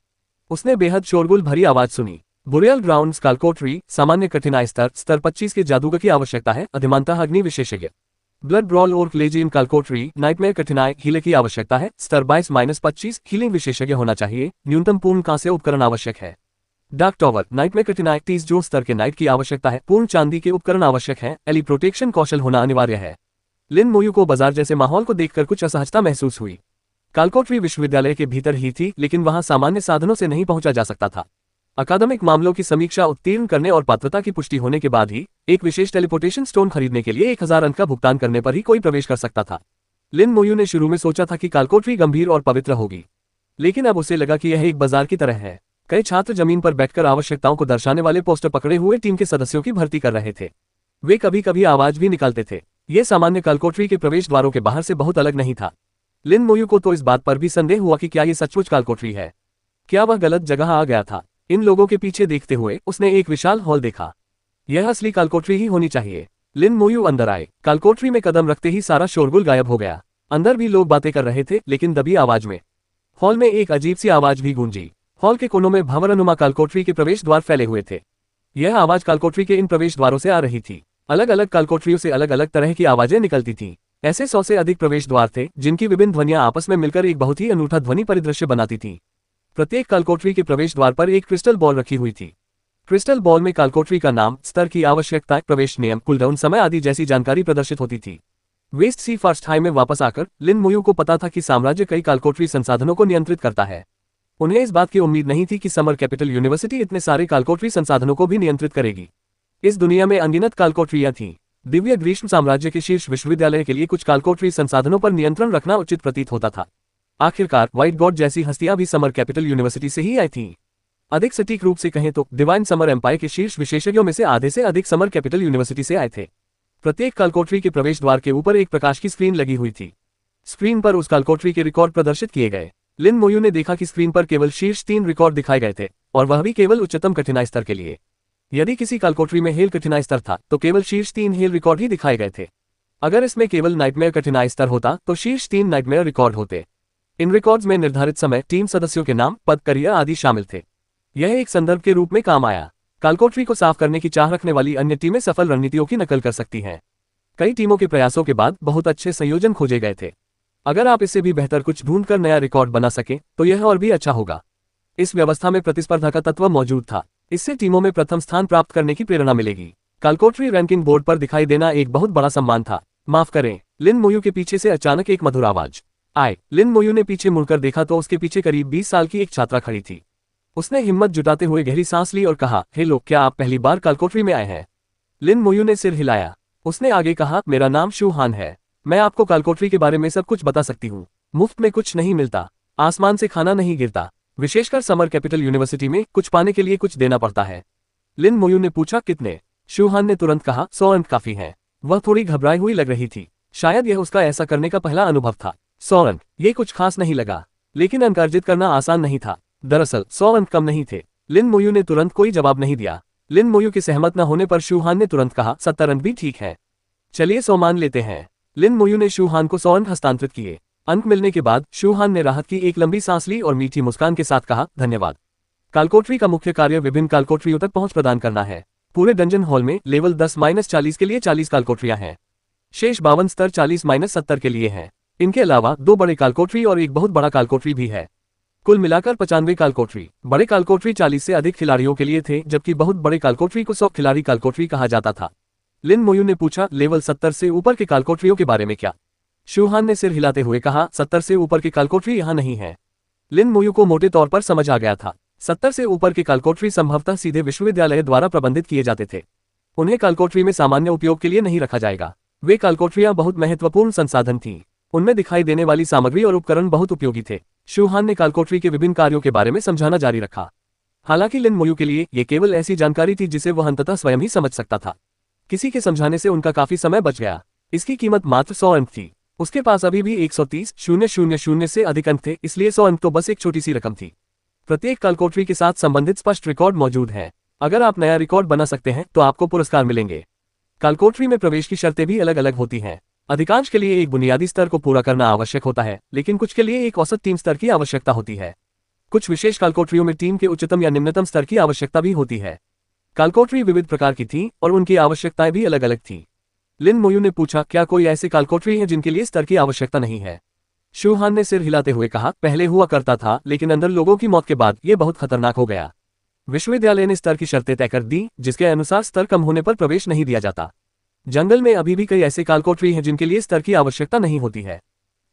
उसने बेहद शोरगुल भरी आवाज सुनी। बुरियल ग्राउंड्स कालकोठरी, सामान्य कठिनाई स्तर 25 के जादूगर की आवश्यकता है, अधिमानतः अग्नि विशेषज्ञ। ब्लड ब्रॉल और क्लेजियन कालकोठरी, नाइटमेयर कठिनाई, हीले की आवश्यकता है, स्तर 22-25, हीलिंग विशेषज्ञ होना चाहिए, न्यूनतम पूर्ण कांस्य उपकरण आवश्यक है। डार्क टॉवर नाइट में कठिनाई 30 जो स्तर के नाइट की आवश्यकता है। पूर्ण चांदी के उपकरण आवश्यक हैं। एली प्रोटेक्शन कौशल होना अनिवार्य है। लिन मोयू को बाजार जैसे माहौल को देखकर कुछ असहजता महसूस हुई। कालकोट्री विश्वविद्यालय के भीतर ही थी, लेकिन वहां सामान्य साधनों से नहीं पहुंचा जा सकता था। अकादमिक मामलों की समीक्षा उत्तीर्ण करने और पात्रता की पुष्टि होने के बाद ही एक विशेष टेलीपोर्टेशन स्टोन खरीदने के लिए 1000 अंक का भुगतान करने पर ही कोई प्रवेश कर सकता था। लिन मोयू ने शुरू में सोचा था कि कालकोट्री गंभीर और पवित्र होगी, लेकिन अब उसे लगा कि यह एक बाजार की तरह है। कई छात्र जमीन पर बैठकर आवश्यकताओं को दर्शाने वाले पोस्टर पकड़े हुए टीम के सदस्यों की भर्ती कर रहे थे। वे कभी कभी आवाज भी निकालते थे। ये सामान्य कालकोट्री के प्रवेश द्वारों के बाहर से बहुत अलग नहीं था। लिन मोयू को तो इस बात पर भी संदेह हुआ कि क्या ये सचमुच कालकोट्री है, क्या वह गलत जगह आ गया था। इन लोगों के पीछे देखते हुए उसने एक विशाल हॉल देखा। यह असली कालकोट्री ही होनी चाहिए। लिन मोयू अंदर आए। कालकोट्री में कदम रखते ही सारा शोरगुल गायब हो गया। अंदर भी लोग बातें कर रहे थे, लेकिन दबी आवाज में। हॉल में एक अजीब सी आवाज भी गूंजी। हॉल के कोनों में भंवरनुमा कालकोट्री के प्रवेश द्वार फैले हुए थे। यह आवाज कालकोट्री के इन प्रवेश द्वारों से आ रही थी। अलग अलग कालकोट्रियों से अलग अलग तरह की आवाजें निकलती थीं। ऐसे 100 से अधिक प्रवेश द्वार थे, जिनकी विभिन्न ध्वनियां आपस में मिलकर एक बहुत ही अनूठा ध्वनि परिदृश्य बनाती थीं। प्रत्येक कालकोट्री के प्रवेश द्वार पर एक क्रिस्टल बॉल रखी हुई थी। क्रिस्टल बॉल में कालकोट्री का नाम, स्तर की आवश्यकता, प्रवेश नियम, कूलडाउन समय आदि जैसी जानकारी प्रदर्शित होती थी। वेस्ट सी फर्स्ट हाई में वापस आकर लिन मोयू को पता था कि साम्राज्य कई कालकोट्री संसाधनों को नियंत्रित करता है। उन्हें इस बात की उम्मीद नहीं थी कि समर कैपिटल यूनिवर्सिटी इतने सारे कालकोट्री संसाधनों को भी नियंत्रित करेगी। इस दुनिया में अनगिनत कालकोट्रियां थीं। दिव्य ग्रीष्म साम्राज्य के शीर्ष विश्वविद्यालय के लिए कुछ कालकोट्री संसाधनों पर नियंत्रण रखना उचित प्रतीत होता था। आखिरकार व्हाइट गॉड जैसी हस्तियां भी समर कैपिटल यूनिवर्सिटी से ही आई थीं। अधिक सटीक रूप से कहें तो डिवाइन समर एम्पायर के शीर्ष विशेषज्ञों में से आधे से अधिक समर कैपिटल यूनिवर्सिटी से आए थे। प्रत्येक कालकोट्री के प्रवेश द्वार के ऊपर एक प्रकाश की स्क्रीन लगी हुई थी। स्क्रीन पर उस कालकोट्री के रिकॉर्ड प्रदर्शित किए गए। लिन मोयू ने देखा कि स्क्रीन पर केवल शीर्ष 3 रिकॉर्ड दिखाए गए थे, और वह भी केवल उच्चतम कठिनाई स्तर के लिए। यदि किसी कालकोट्री में हेल कठिनाई स्तर था, तो केवल शीर्ष 3 हेल रिकॉर्ड ही दिखाए गए थे। अगर इसमें केवल नाइटमेयर कठिनाई स्तर होता, तो शीर्ष 3 नाइटमेयर रिकॉर्ड होते। इन रिकॉर्ड्स में निर्धारित समय, टीम सदस्यों के नाम, पद, करियर आदि शामिल थे। यह एक संदर्भ के रूप में काम आया। कालकोट्री को साफ करने की चाह रखने वाली अन्य टीमें सफल रणनीतियों की नकल कर सकती हैं। कई टीमों के प्रयासों के बाद बहुत अच्छे संयोजन खोजे गए थे। अगर आप इससे भी बेहतर कुछ ढूंढकर नया रिकॉर्ड बना सकें, तो यह और भी अच्छा होगा। इस व्यवस्था में प्रतिस्पर्धा का तत्व मौजूद था। इससे टीमों में प्रथम स्थान प्राप्त करने की प्रेरणा मिलेगी। कालकोट्री रैंकिंग बोर्ड पर दिखाई देना एक बहुत बड़ा सम्मान था। माफ करें। लिन मोयू के पीछे से अचानक एक मधुर आवाज आए। लिन मोयू ने पीछे मुड़कर देखा तो उसके पीछे करीब 20 साल की एक छात्रा खड़ी थी। उसने हिम्मत जुटाते हुए गहरी सांस ली और कहा, हे लोग, क्या आप पहली बार कालकोट्री में आए हैं? लिन मोयू ने सिर हिलाया। उसने आगे कहा, मेरा नाम शू हान है। मैं आपको कालकोट्री के बारे में सब कुछ बता सकती हूँ। मुफ्त में कुछ नहीं मिलता। आसमान से खाना नहीं गिरता। विशेषकर समर कैपिटल यूनिवर्सिटी में कुछ पाने के लिए कुछ देना पड़ता है। लिन मोयू ने पूछा, कितने? शू हान ने तुरंत कहा, 100 अंक काफी हैं। वह थोड़ी घबराई हुई लग रही थी। शायद यह उसका ऐसा करने का पहला अनुभव था। 100 अंक, ये कुछ खास नहीं लगा, लेकिन अंक अर्जित करना आसान नहीं था। दरअसल 100 अंक कम नहीं थे। लिन मोयू ने तुरंत कोई जवाब नहीं दिया। लिन मोयू के सहमत न होने पर शू हान ने तुरंत कहा, 70 अंक भी ठीक है। चलिए 100 मान लेते हैं। लिन मोयू ने शू हान को 100 अंक हस्तांतरित किए। अंक मिलने के बाद शू हान ने राहत की एक लंबी सांस ली और मीठी मुस्कान के साथ कहा, धन्यवाद। कालकोट्री का मुख्य कार्य विभिन्न कालकोट्रियों तक पहुंच प्रदान करना है। पूरे डंजन हॉल में लेवल 10-40 के लिए 40 कालकोट्रियां हैं। शेष 52 स्तर 40-70 के लिए हैं। इनके अलावा 2 बड़े कालकोट्री और एक बहुत बड़ा कालकोट्री भी है। कुल मिलाकर 95 कालकोट्री। बड़े कालकोट्री 40 से अधिक खिलाड़ियों के लिए थे, जबकि बहुत बड़े कालकोट्री को 100 खिलाड़ी कालकोट्री कहा जाता था। लिन मोयू ने पूछा, लेवल 70 से ऊपर के कालकोट्रियों के बारे में क्या? शू हान ने सिर हिलाते हुए कहा, 70 से ऊपर के कालकोट्री यहाँ नहीं है। लिन मोयू को मोटे तौर पर समझ आ गया था। 70 से ऊपर के कालकोट्री संभवतः सीधे विश्वविद्यालय द्वारा प्रबंधित किए जाते थे। उन्हें कालकोट्री में सामान्य उपयोग के लिए नहीं रखा जाएगा। वे कालकोट्रियां बहुत महत्वपूर्ण संसाधन थीं। उनमें दिखाई देने वाली सामग्री और उपकरण बहुत उपयोगी थे। शू हान ने कालकोट्री के विभिन्न कार्यों के बारे में समझाना जारी रखा। हालांकि लिन मोयू के लिए ये केवल ऐसी जानकारी थी जिसे वह अंततः स्वयं ही समझ सकता था। किसी के समझाने से उनका काफी समय बच गया। इसकी कीमत मात्र 100 अंक थी। उसके पास अभी भी 130,000 से अधिक अंक थे, इसलिए 100 अंक तो बस एक छोटी सी रकम थी। प्रत्येक कालकोट्री के साथ संबंधित स्पष्ट रिकॉर्ड मौजूद है। अगर आप नया रिकॉर्ड बना सकते हैं तो आपको पुरस्कार मिलेंगे। कालकोट्री में प्रवेश की शर्तें भी अलग अलग होती हैं। अधिकांश के लिए एक बुनियादी स्तर को पूरा करना आवश्यक होता है, लेकिन कुछ के लिए एक औसत टीम स्तर की आवश्यकता होती है। कुछ विशेष कालकोट्रियों में टीम के उच्चतम या निम्नतम स्तर की आवश्यकता भी होती है। कालकोट्री विविध प्रकार की थीं और उनकी आवश्यकताएं भी अलग अलग थीं। लिन मोयू ने पूछा, क्या कोई ऐसे कालकोट्री हैं जिनके लिए स्तर की आवश्यकता नहीं है? शू हान ने सिर हिलाते हुए कहा, पहले हुआ करता था, लेकिन अंदर लोगों की मौत के बाद यह बहुत खतरनाक हो गया। विश्वविद्यालय ने स्तर की शर्तें तय कर दी, जिसके अनुसार स्तर कम होने पर प्रवेश नहीं दिया जाता। जंगल में अभी भी कई ऐसे कालकोठरी हैं जिनके लिए स्तर की आवश्यकता नहीं होती है।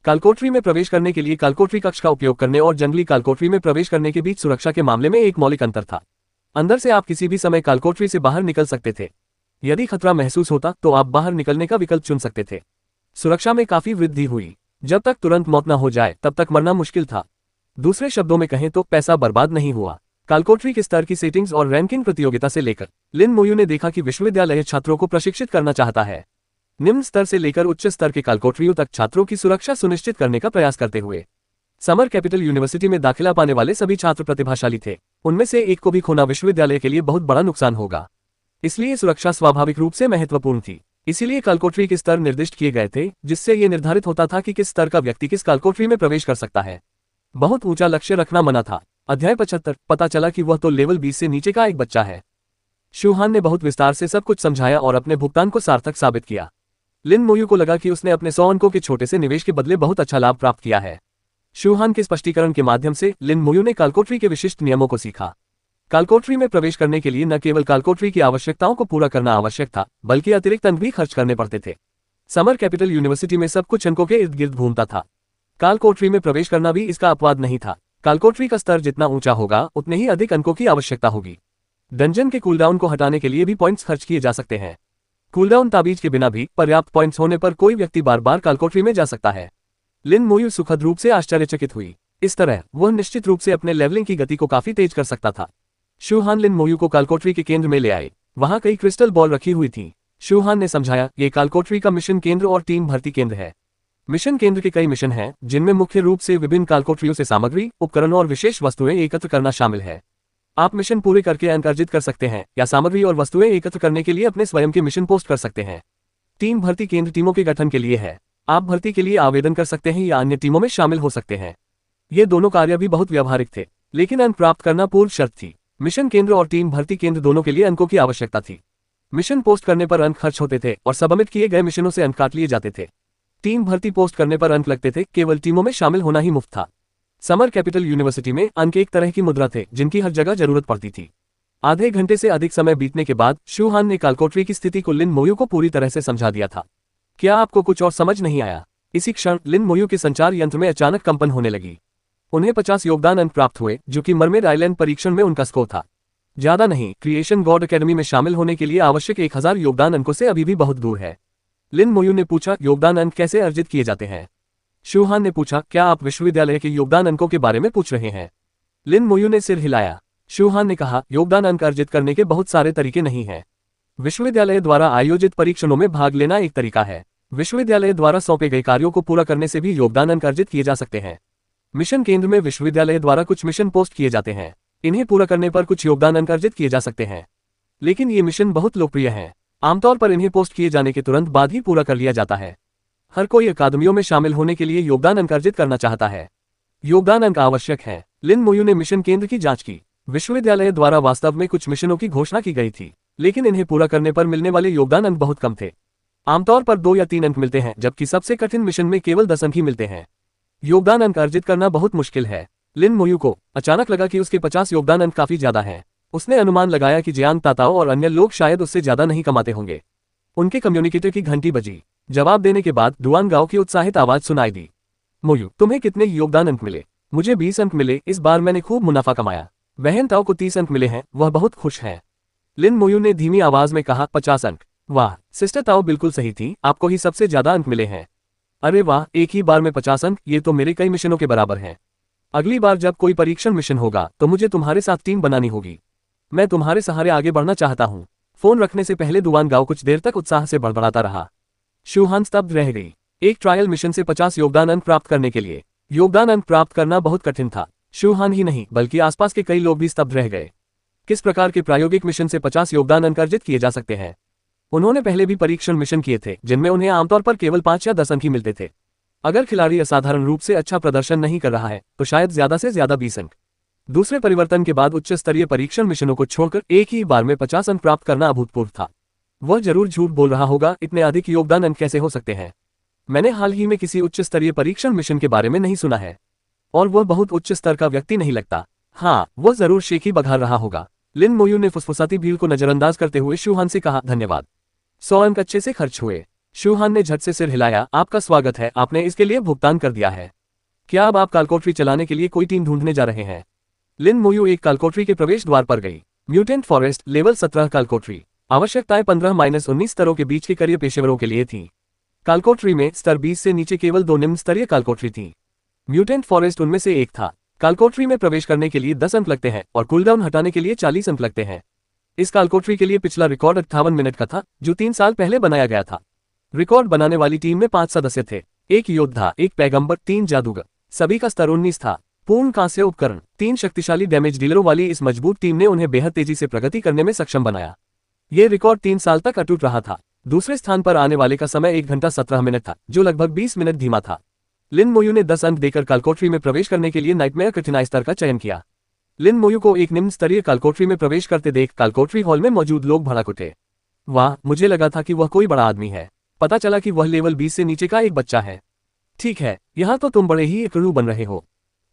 कालकोठरी में प्रवेश करने के लिए कालकोठरी कक्ष का उपयोग करने और जंगली कालकोठरी में प्रवेश करने के बीच सुरक्षा के मामले में एक मौलिक अंतर था। अंदर से आप किसी भी समय कालकोठरी से बाहर निकल सकते थे। यदि खतरा महसूस होता तो आप बाहर निकलने का विकल्प चुन सकते थे। सुरक्षा में काफी वृद्धि हुई। जब तक तुरंत मौत न हो जाए तब तक मरना मुश्किल था। दूसरे शब्दों में कहें तो पैसा बर्बाद नहीं हुआ। कालकोठरी के स्तर की सेटिंग्स और रैंकिंग प्रतियोगिता से लेकर लिन मोयू ने देखा कि विश्वविद्यालय छात्रों को प्रशिक्षित करना चाहता है। निम्न स्तर से लेकर उच्च स्तर के कालकोठरियों तक छात्रों की सुरक्षा सुनिश्चित करने का प्रयास करते हुए समर कैपिटल यूनिवर्सिटी में दाखिला पाने वाले सभी छात्र प्रतिभाशाली थे। उनमें से एक को भी खोना विश्वविद्यालय के लिए बहुत बड़ा नुकसान होगा। इसलिए सुरक्षा स्वाभाविक रूप से महत्वपूर्ण थी। इसीलिए कालकोठरी के स्तर निर्दिष्ट किए गए थे, जिससे यह निर्धारित होता था कि किस स्तर का व्यक्ति किस कालकोठरी में प्रवेश कर सकता है। बहुत ऊंचा लक्ष्य रखना मना था। अध्याय 75 पता चला कि वह तो लेवल 20 से नीचे का एक बच्चा है। शूहान ने बहुत विस्तार से सब कुछ समझाया और अपने भुगतान को सार्थक साबित किया। लिन मोयू को लगा कि उसने अपने 100 अंकों के छोटे से निवेश के बदले बहुत अच्छा लाभ प्राप्त किया है। शूहान के स्पष्टीकरण के माध्यम से लिन मोयू ने कालकोठरी के विशिष्ट नियमों को सीखा। कालकोठरी में प्रवेश करने के लिए न केवल कालकोठरी की आवश्यकताओं को पूरा करना आवश्यक था, बल्कि अतिरिक्त अंक भी खर्च करने पड़ते थे। समर कैपिटल यूनिवर्सिटी में सब कुछ अंकों के इर्द गिर्द घूमता था। कालकोठरी में प्रवेश करना भी इसका अपवाद नहीं था। कालकोठरी का स्तर जितना ऊंचा होगा उतने ही अधिक अंकों की आवश्यकता होगी। डंजन के कूलडाउन को हटाने के लिए भी पॉइंट्स खर्च किए जा सकते हैं। कूलडाउन ताबीज के बिना भी पर्याप्त पॉइंट्स होने पर कोई व्यक्ति बार बार कालकोठरी में जा सकता है। लिन मोयू सुखद रूप से आश्चर्यचकित हुई। इस तरह वह निश्चित रूप से अपने लेवलिंग की गति को काफी तेज कर सकता था। शूहान लिन मोयू को कालकोठरी के केंद्र में ले आए। वहां कई क्रिस्टल बॉल रखी हुई थी। शूहान ने समझाया, ये कालकोठरी का मिशन केंद्र और टीम भर्ती केंद्र है। मिशन केंद्र के कई मिशन हैं, जिनमें मुख्य रूप से विभिन्न कालकोठरियों से सामग्री, उपकरण और विशेष वस्तुएं एकत्र करना शामिल है। आप मिशन पूरे करके अंक अर्जित कर सकते हैं या सामग्री और वस्तुएं एकत्र करने के लिए अपने स्वयं के मिशन पोस्ट कर सकते हैं। टीम भर्ती केंद्र टीमों के गठन के लिए है। आप भर्ती के लिए आवेदन कर सकते हैं या अन्य टीमों में शामिल हो सकते हैं। ये दोनों कार्य भी बहुत व्यावहारिक थे, लेकिन अंक प्राप्त करना पूर्व शर्त थी। मिशन केंद्र और टीम भर्ती केंद्र दोनों के लिए अंकों की आवश्यकता थी। मिशन पोस्ट करने पर अंक खर्च होते थे और सबमिट किए गए मिशनों से अंक काट लिए जाते थे। टीम भर्ती पोस्ट करने पर अंक लगते थे, केवल टीमों में शामिल होना ही मुफ्त था। समर कैपिटल यूनिवर्सिटी में अंक एक तरह की मुद्रा थे, जिनकी हर जगह जरूरत पड़ती थी। आधे घंटे से अधिक समय बीतने के बाद शूहान ने कालकोठरी की स्थिति को लिन मोयू को पूरी तरह से समझा दिया था। क्या आपको कुछ और समझ नहीं आया? इसी क्षण लिन मोयू के संचार यंत्र में अचानक कंपन होने लगी। उन्हें 50 योगदान अंक प्राप्त हुए, जो कि मरमेड आइलैंड परीक्षण में उनका स्कोर था। ज्यादा नहीं, क्रिएशन गॉड अकेडमी में शामिल होने के लिए आवश्यक 1000 योगदान अंकों से अभी भी बहुत दूर है। लिन मोयू ने पूछा, योगदान अंक कैसे अर्जित किए जाते हैं? शूहान ने पूछा, क्या आप विश्वविद्यालय के योगदान अंकों के बारे में पूछ रहे हैं? लिन मोयू ने सिर हिलाया। शूहान ने कहा, योगदान अंक अर्जित करने के बहुत सारे तरीके नहीं हैं। विश्वविद्यालय द्वारा आयोजित परीक्षणों में भाग लेना एक तरीका है। विश्वविद्यालय द्वारा सौंपे गए कार्यों को पूरा करने से भी योगदान अंक अर्जित किए जा सकते हैं। मिशन केंद्र में विश्वविद्यालय द्वारा कुछ मिशन पोस्ट किए जाते हैं। इन्हें पूरा करने पर कुछ योगदान अंक अर्जित किए जा सकते हैं, लेकिन ये मिशन बहुत लोकप्रिय हैं। आमतौर पर इन्हें पोस्ट किए जाने के तुरंत बाद ही पूरा कर लिया जाता है। हर कोई अकादमियों में शामिल होने के लिए योगदान अंक अर्जित करना चाहता है। योगदान अंक आवश्यक है। लिन मोयू ने मिशन केंद्र की जांच की। विश्वविद्यालय द्वारा वास्तव में कुछ मिशनों की घोषणा की गई थी, लेकिन इन्हें पूरा करने पर मिलने वाले योगदान अंक बहुत कम थे। आमतौर पर 2 या 3 अंक मिलते हैं, जबकि सबसे कठिन मिशन में केवल 10 अंक ही मिलते हैं। योगदान अंक अर्जित करना बहुत मुश्किल है। लिन मोयू को अचानक लगा कि उसके 50 योगदान अंक काफी ज्यादा हैं। उसने अनुमान लगाया कि जियांग ताताओ और अन्य लोग शायद उससे ज्यादा नहीं कमाते होंगे। उनके कम्युनिकेटर की घंटी बजी। जवाब देने के बाद डुआन गाओ की उत्साहित आवाज सुनाई दी। मोयू, तुम्हें कितने योगदान अंक मिले? मुझे 20 अंक मिले। इस बार मैंने खूब मुनाफा कमाया। बहन ताओ को 30 अंक मिले हैं, वह बहुत खुश है। लिन मोयू ने धीमी आवाज में कहा, 50 अंक। वाह, सिस्टर ताओ बिल्कुल सही थी, आपको ही सबसे ज्यादा अंक मिले हैं। अरे वाह, एक ही बार में 50 अंक, ये तो मेरे कई मिशनों के बराबर हैं। अगली बार जब कोई परीक्षण मिशन होगा तो मुझे तुम्हारे साथ टीम बनानी होगी। मैं तुम्हारे सहारे आगे बढ़ना चाहता हूँ। फोन रखने से पहले डुआन गाओ कुछ देर तक उत्साह से बड़बड़ाता रहा। शूहान स्तब्ध रह गई। एक ट्रायल मिशन से 50 योगदान अंक प्राप्त करने के लिए योगदान अंक प्राप्त करना बहुत कठिन था। शूहान ही नहीं, बल्कि आसपास के कई लोग भी स्तब्ध रह गए। किस प्रकार के प्रायोगिक मिशन से 50 योगदान अंक अर्जित किए जा सकते हैं? उन्होंने पहले भी परीक्षण मिशन किए थे, जिनमें उन्हें आमतौर पर केवल 5 या 10 अंक ही मिलते थे। अगर खिलाड़ी असाधारण रूप से अच्छा प्रदर्शन नहीं कर रहा है तो शायद ज्यादा से ज्यादा 20 अंक। दूसरे परिवर्तन के बाद उच्च स्तरीय परीक्षण मिशनों को छोड़कर एक ही बार में 50 अंक प्राप्त करना अभूतपूर्व था। वह जरूर झूठ बोल रहा होगा, इतने अधिक योगदान अंक कैसे हो सकते हैं? मैंने हाल ही में किसी उच्च स्तरीय परीक्षण मिशन के बारे में नहीं सुना है, और वह बहुत उच्च स्तर का व्यक्ति नहीं लगता। हाँ, वह जरूर शेखी बघार रहा होगा। लिन मोयू ने फुसफुसाती भीड़ को नजरअंदाज करते हुए शूहान से कहा, धन्यवाद। 100 अंक अच्छे से खर्च हुए। शूहान ने झट से सिर हिलाया, आपका स्वागत है, आपने इसके लिए भुगतान कर दिया है। क्या अब आप कालकोठरी चलाने के लिए कोई टीम ढूंढने जा रहे हैं? लिन मोयू एक कालकोठरी के प्रवेश द्वार पर गई। Mutant forest, level 17 कालकोठरी। आवश्यकताएं 15-19 स्तरों के बीच के करियर पेशेवरों के लिए थी। कालकोठरी में स्तर 20 से नीचे केवल 2 निम्न स्तरीय कालकोठरी थी। म्यूटेंट फॉरेस्ट उनमें से एक था। कालकोठरी में प्रवेश करने के लिए 10 अंक लगते हैं और कूलडाउन हटाने के लिए 40 अंक लगते हैं। इस कालकोठरी के लिए पिछला रिकॉर्ड 58 मिनट का था, जो 3 साल पहले बनाया गया था। रिकॉर्ड बनाने वाली टीम में 5 सदस्य थे, एक योद्धा, एक पैगंबर, 3 जादूगर। सभी का स्तर 19 था। पूर्ण कांस्य उपकरण, 3 शक्तिशाली डैमेज डीलरों वाली इस मजबूत टीम ने उन्हें बेहद तेजी से प्रगति करने में सक्षम बनाया। ये रिकॉर्ड 3 साल तक अटूट रहा था। दूसरे स्थान पर आने वाले का समय 1 घंटा 17 मिनट था, जो लगभग 20 मिनट धीमा था। लिन मोयू ने 10 अंक देकर कालकोठरी में प्रवेश करने के लिए नाइटमेयर कठिनाई स्तर का चयन किया। लिन मोयू को एक निम्न स्तरीय कालकोठरी में प्रवेश करते देख कालकोठरी हॉल में मौजूद लोग भड़क उठे। वाह, मुझे लगा था कि वह कोई बड़ा आदमी है, पता चला कि वह लेवल 20 से नीचे का एक बच्चा है। ठीक है, यहाँ तो तुम बड़े ही एकड़ू बन रहे हो।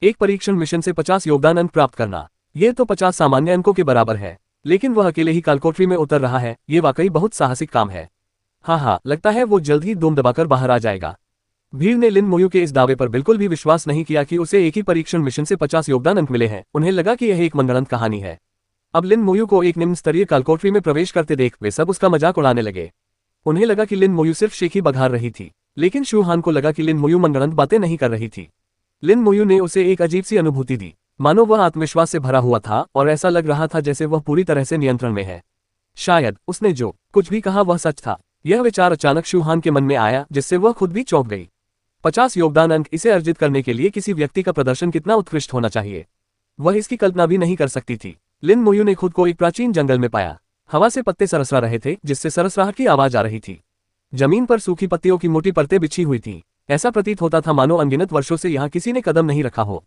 एक परीक्षण मिशन से 50 योगदान अंक प्राप्त करना, ये तो 50 सामान्य अंकों के बराबर है, लेकिन वह अकेले ही कालकोठरी में उतर रहा है, ये वाकई बहुत साहसिक काम है। हाँ, लगता है वो जल्द ही दुम दबाकर बाहर आ जाएगा। भीड़ ने लिन मोयू के इस दावे पर बिल्कुल भी विश्वास नहीं किया कि उसे एक ही परीक्षण मिशन से 50 योगदान अंक मिले हैं। उन्हें लगा कि यह एक मनगढ़ंत कहानी है। अब लिन मोयू को एक निम्न स्तरीय कालकोठरी में प्रवेश करते देख वे सब उसका मजाक उड़ाने लगे। उन्हें लगा कि लिन मोयू सिर्फ शेखी बघार रही थी, लेकिन शूहान को लगा कि लिन मोयू मनगढ़ंत बातें नहीं कर रही थी। लिन मोयू ने उसे एक अजीब सी अनुभूति दी, मानो वह आत्मविश्वास से भरा हुआ था और ऐसा लग रहा था जैसे वह पूरी तरह से नियंत्रण में है। शायद उसने जो कुछ भी कहा वह सच था। यह विचार अचानक शूहान के मन में आया, जिससे वह खुद भी चौंक गई। 50 योगदान अंक, इसे अर्जित करने के लिए किसी व्यक्ति का प्रदर्शन कितना उत्कृष्ट होना चाहिए, वह इसकी कल्पना भी नहीं कर सकती थी। लिन मोयू ने खुद को एक प्राचीन जंगल में पाया। हवा से पत्ते सरसरा रहे थे, जिससे सरसराहट की आवाज आ रही थी। जमीन पर सूखी पत्तियों की मोटी परतें बिछी हुई थीं। ऐसा प्रतीत होता था मानो अनगिनत वर्षों से यहाँ किसी ने कदम नहीं रखा हो।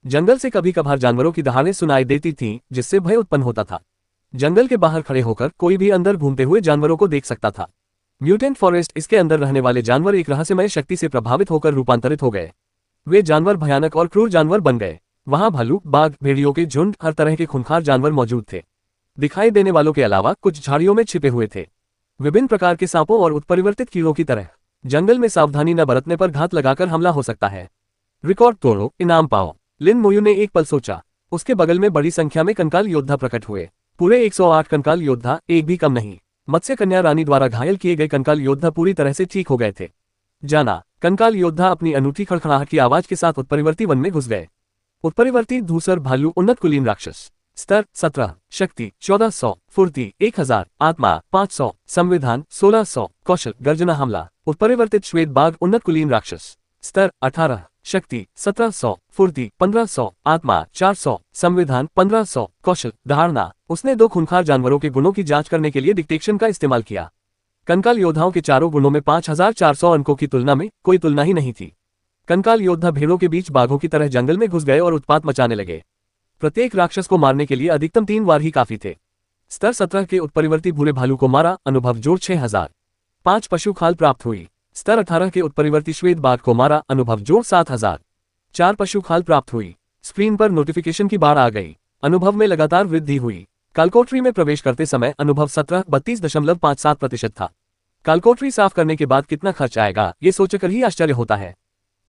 जंगल से कभी कभार जानवरों की दहाड़ें सुनाई देती थीं, जिससे भय उत्पन्न होता था। जंगल के बाहर खड़े होकर कोई भी अंदर घूमते हुए जानवरों को देख सकता था। म्यूटेंट फॉरेस्ट, इसके अंदर रहने वाले जानवर एक रहस्यमय शक्ति से प्रभावित होकर रूपांतरित हो गए। वे जानवर भयानक और क्रूर जानवर बन गए। वहां भालू, बाघ, भेड़ियों के झुंड, हर तरह के खूंखार जानवर मौजूद थे। दिखाई देने वालों के अलावा कुछ झाड़ियों में छिपे हुए थे, विभिन्न प्रकार के सांपों और उत्परिवर्तित कीड़ों की तरह। जंगल में सावधानी न बरतने पर घात लगाकर हमला हो सकता है। रिकॉर्ड तोड़ो, इनाम पाओ। लिन मोयू ने एक पल सोचा। उसके बगल में बड़ी संख्या में कंकाल योद्धा प्रकट हुए। पूरे 108 कंकाल योद्धा, एक भी कम नहीं। मत्स्य कन्या रानी द्वारा घायल किए गए कंकाल योद्धा पूरी तरह से ठीक हो गए थे। जाना, कंकाल योद्धा अपनी अनूठी खड़खड़ाहट की आवाज के साथ उत्परिवर्ती वन में घुस गए। उत्परिवर्ती धूसर भालू, उन्नत कुलीन राक्षस। स्तर 17, शक्ति 1400, फुर्ती 1000, आत्मा 500, संविधान 1600, कौशल गर्जना हमला। उत्परिवर्तित श्वेत बाघ, उन्नत कुलीन राक्षस। स्तर 18, शक्ति 1700, फुर्ती 1500, आत्मा 400, संविधान 1500, कौशल धारणा। उसने 2 खूंखार जानवरों के गुणों की जांच करने के लिए डिटेक्शन का इस्तेमाल किया। कंकाल योद्धाओं के चारों गुणों में 5400 अंकों की तुलना में कोई तुलना ही नहीं थी। कंकाल योद्धा भेड़ों के बीच बाघों की तरह जंगल में घुस गए और उत्पात मचाने लगे। प्रत्येक राक्षस को मारने के लिए अधिकतम 3 वार ही काफी थे। स्तर 17 के उत्परिवर्ती भूरे भालू को मारा, अनुभव जोड़ 6000। 5 पशु खाल प्राप्त हुई। स्तर 18 के उत्परिवर्ती श्वेत बाघ को मारा, अनुभव जोड़ 7000। 4 पशु खाल प्राप्त हुई। स्क्रीन पर नोटिफिकेशन की बाढ़ आ गई। अनुभव में लगातार वृद्धि हुई। कालकोठरी में प्रवेश करते समय अनुभव 32.57% था। कालकोठरी साफ करने के बाद कितना खर्च आएगा, ये सोचकर ही आश्चर्य होता है।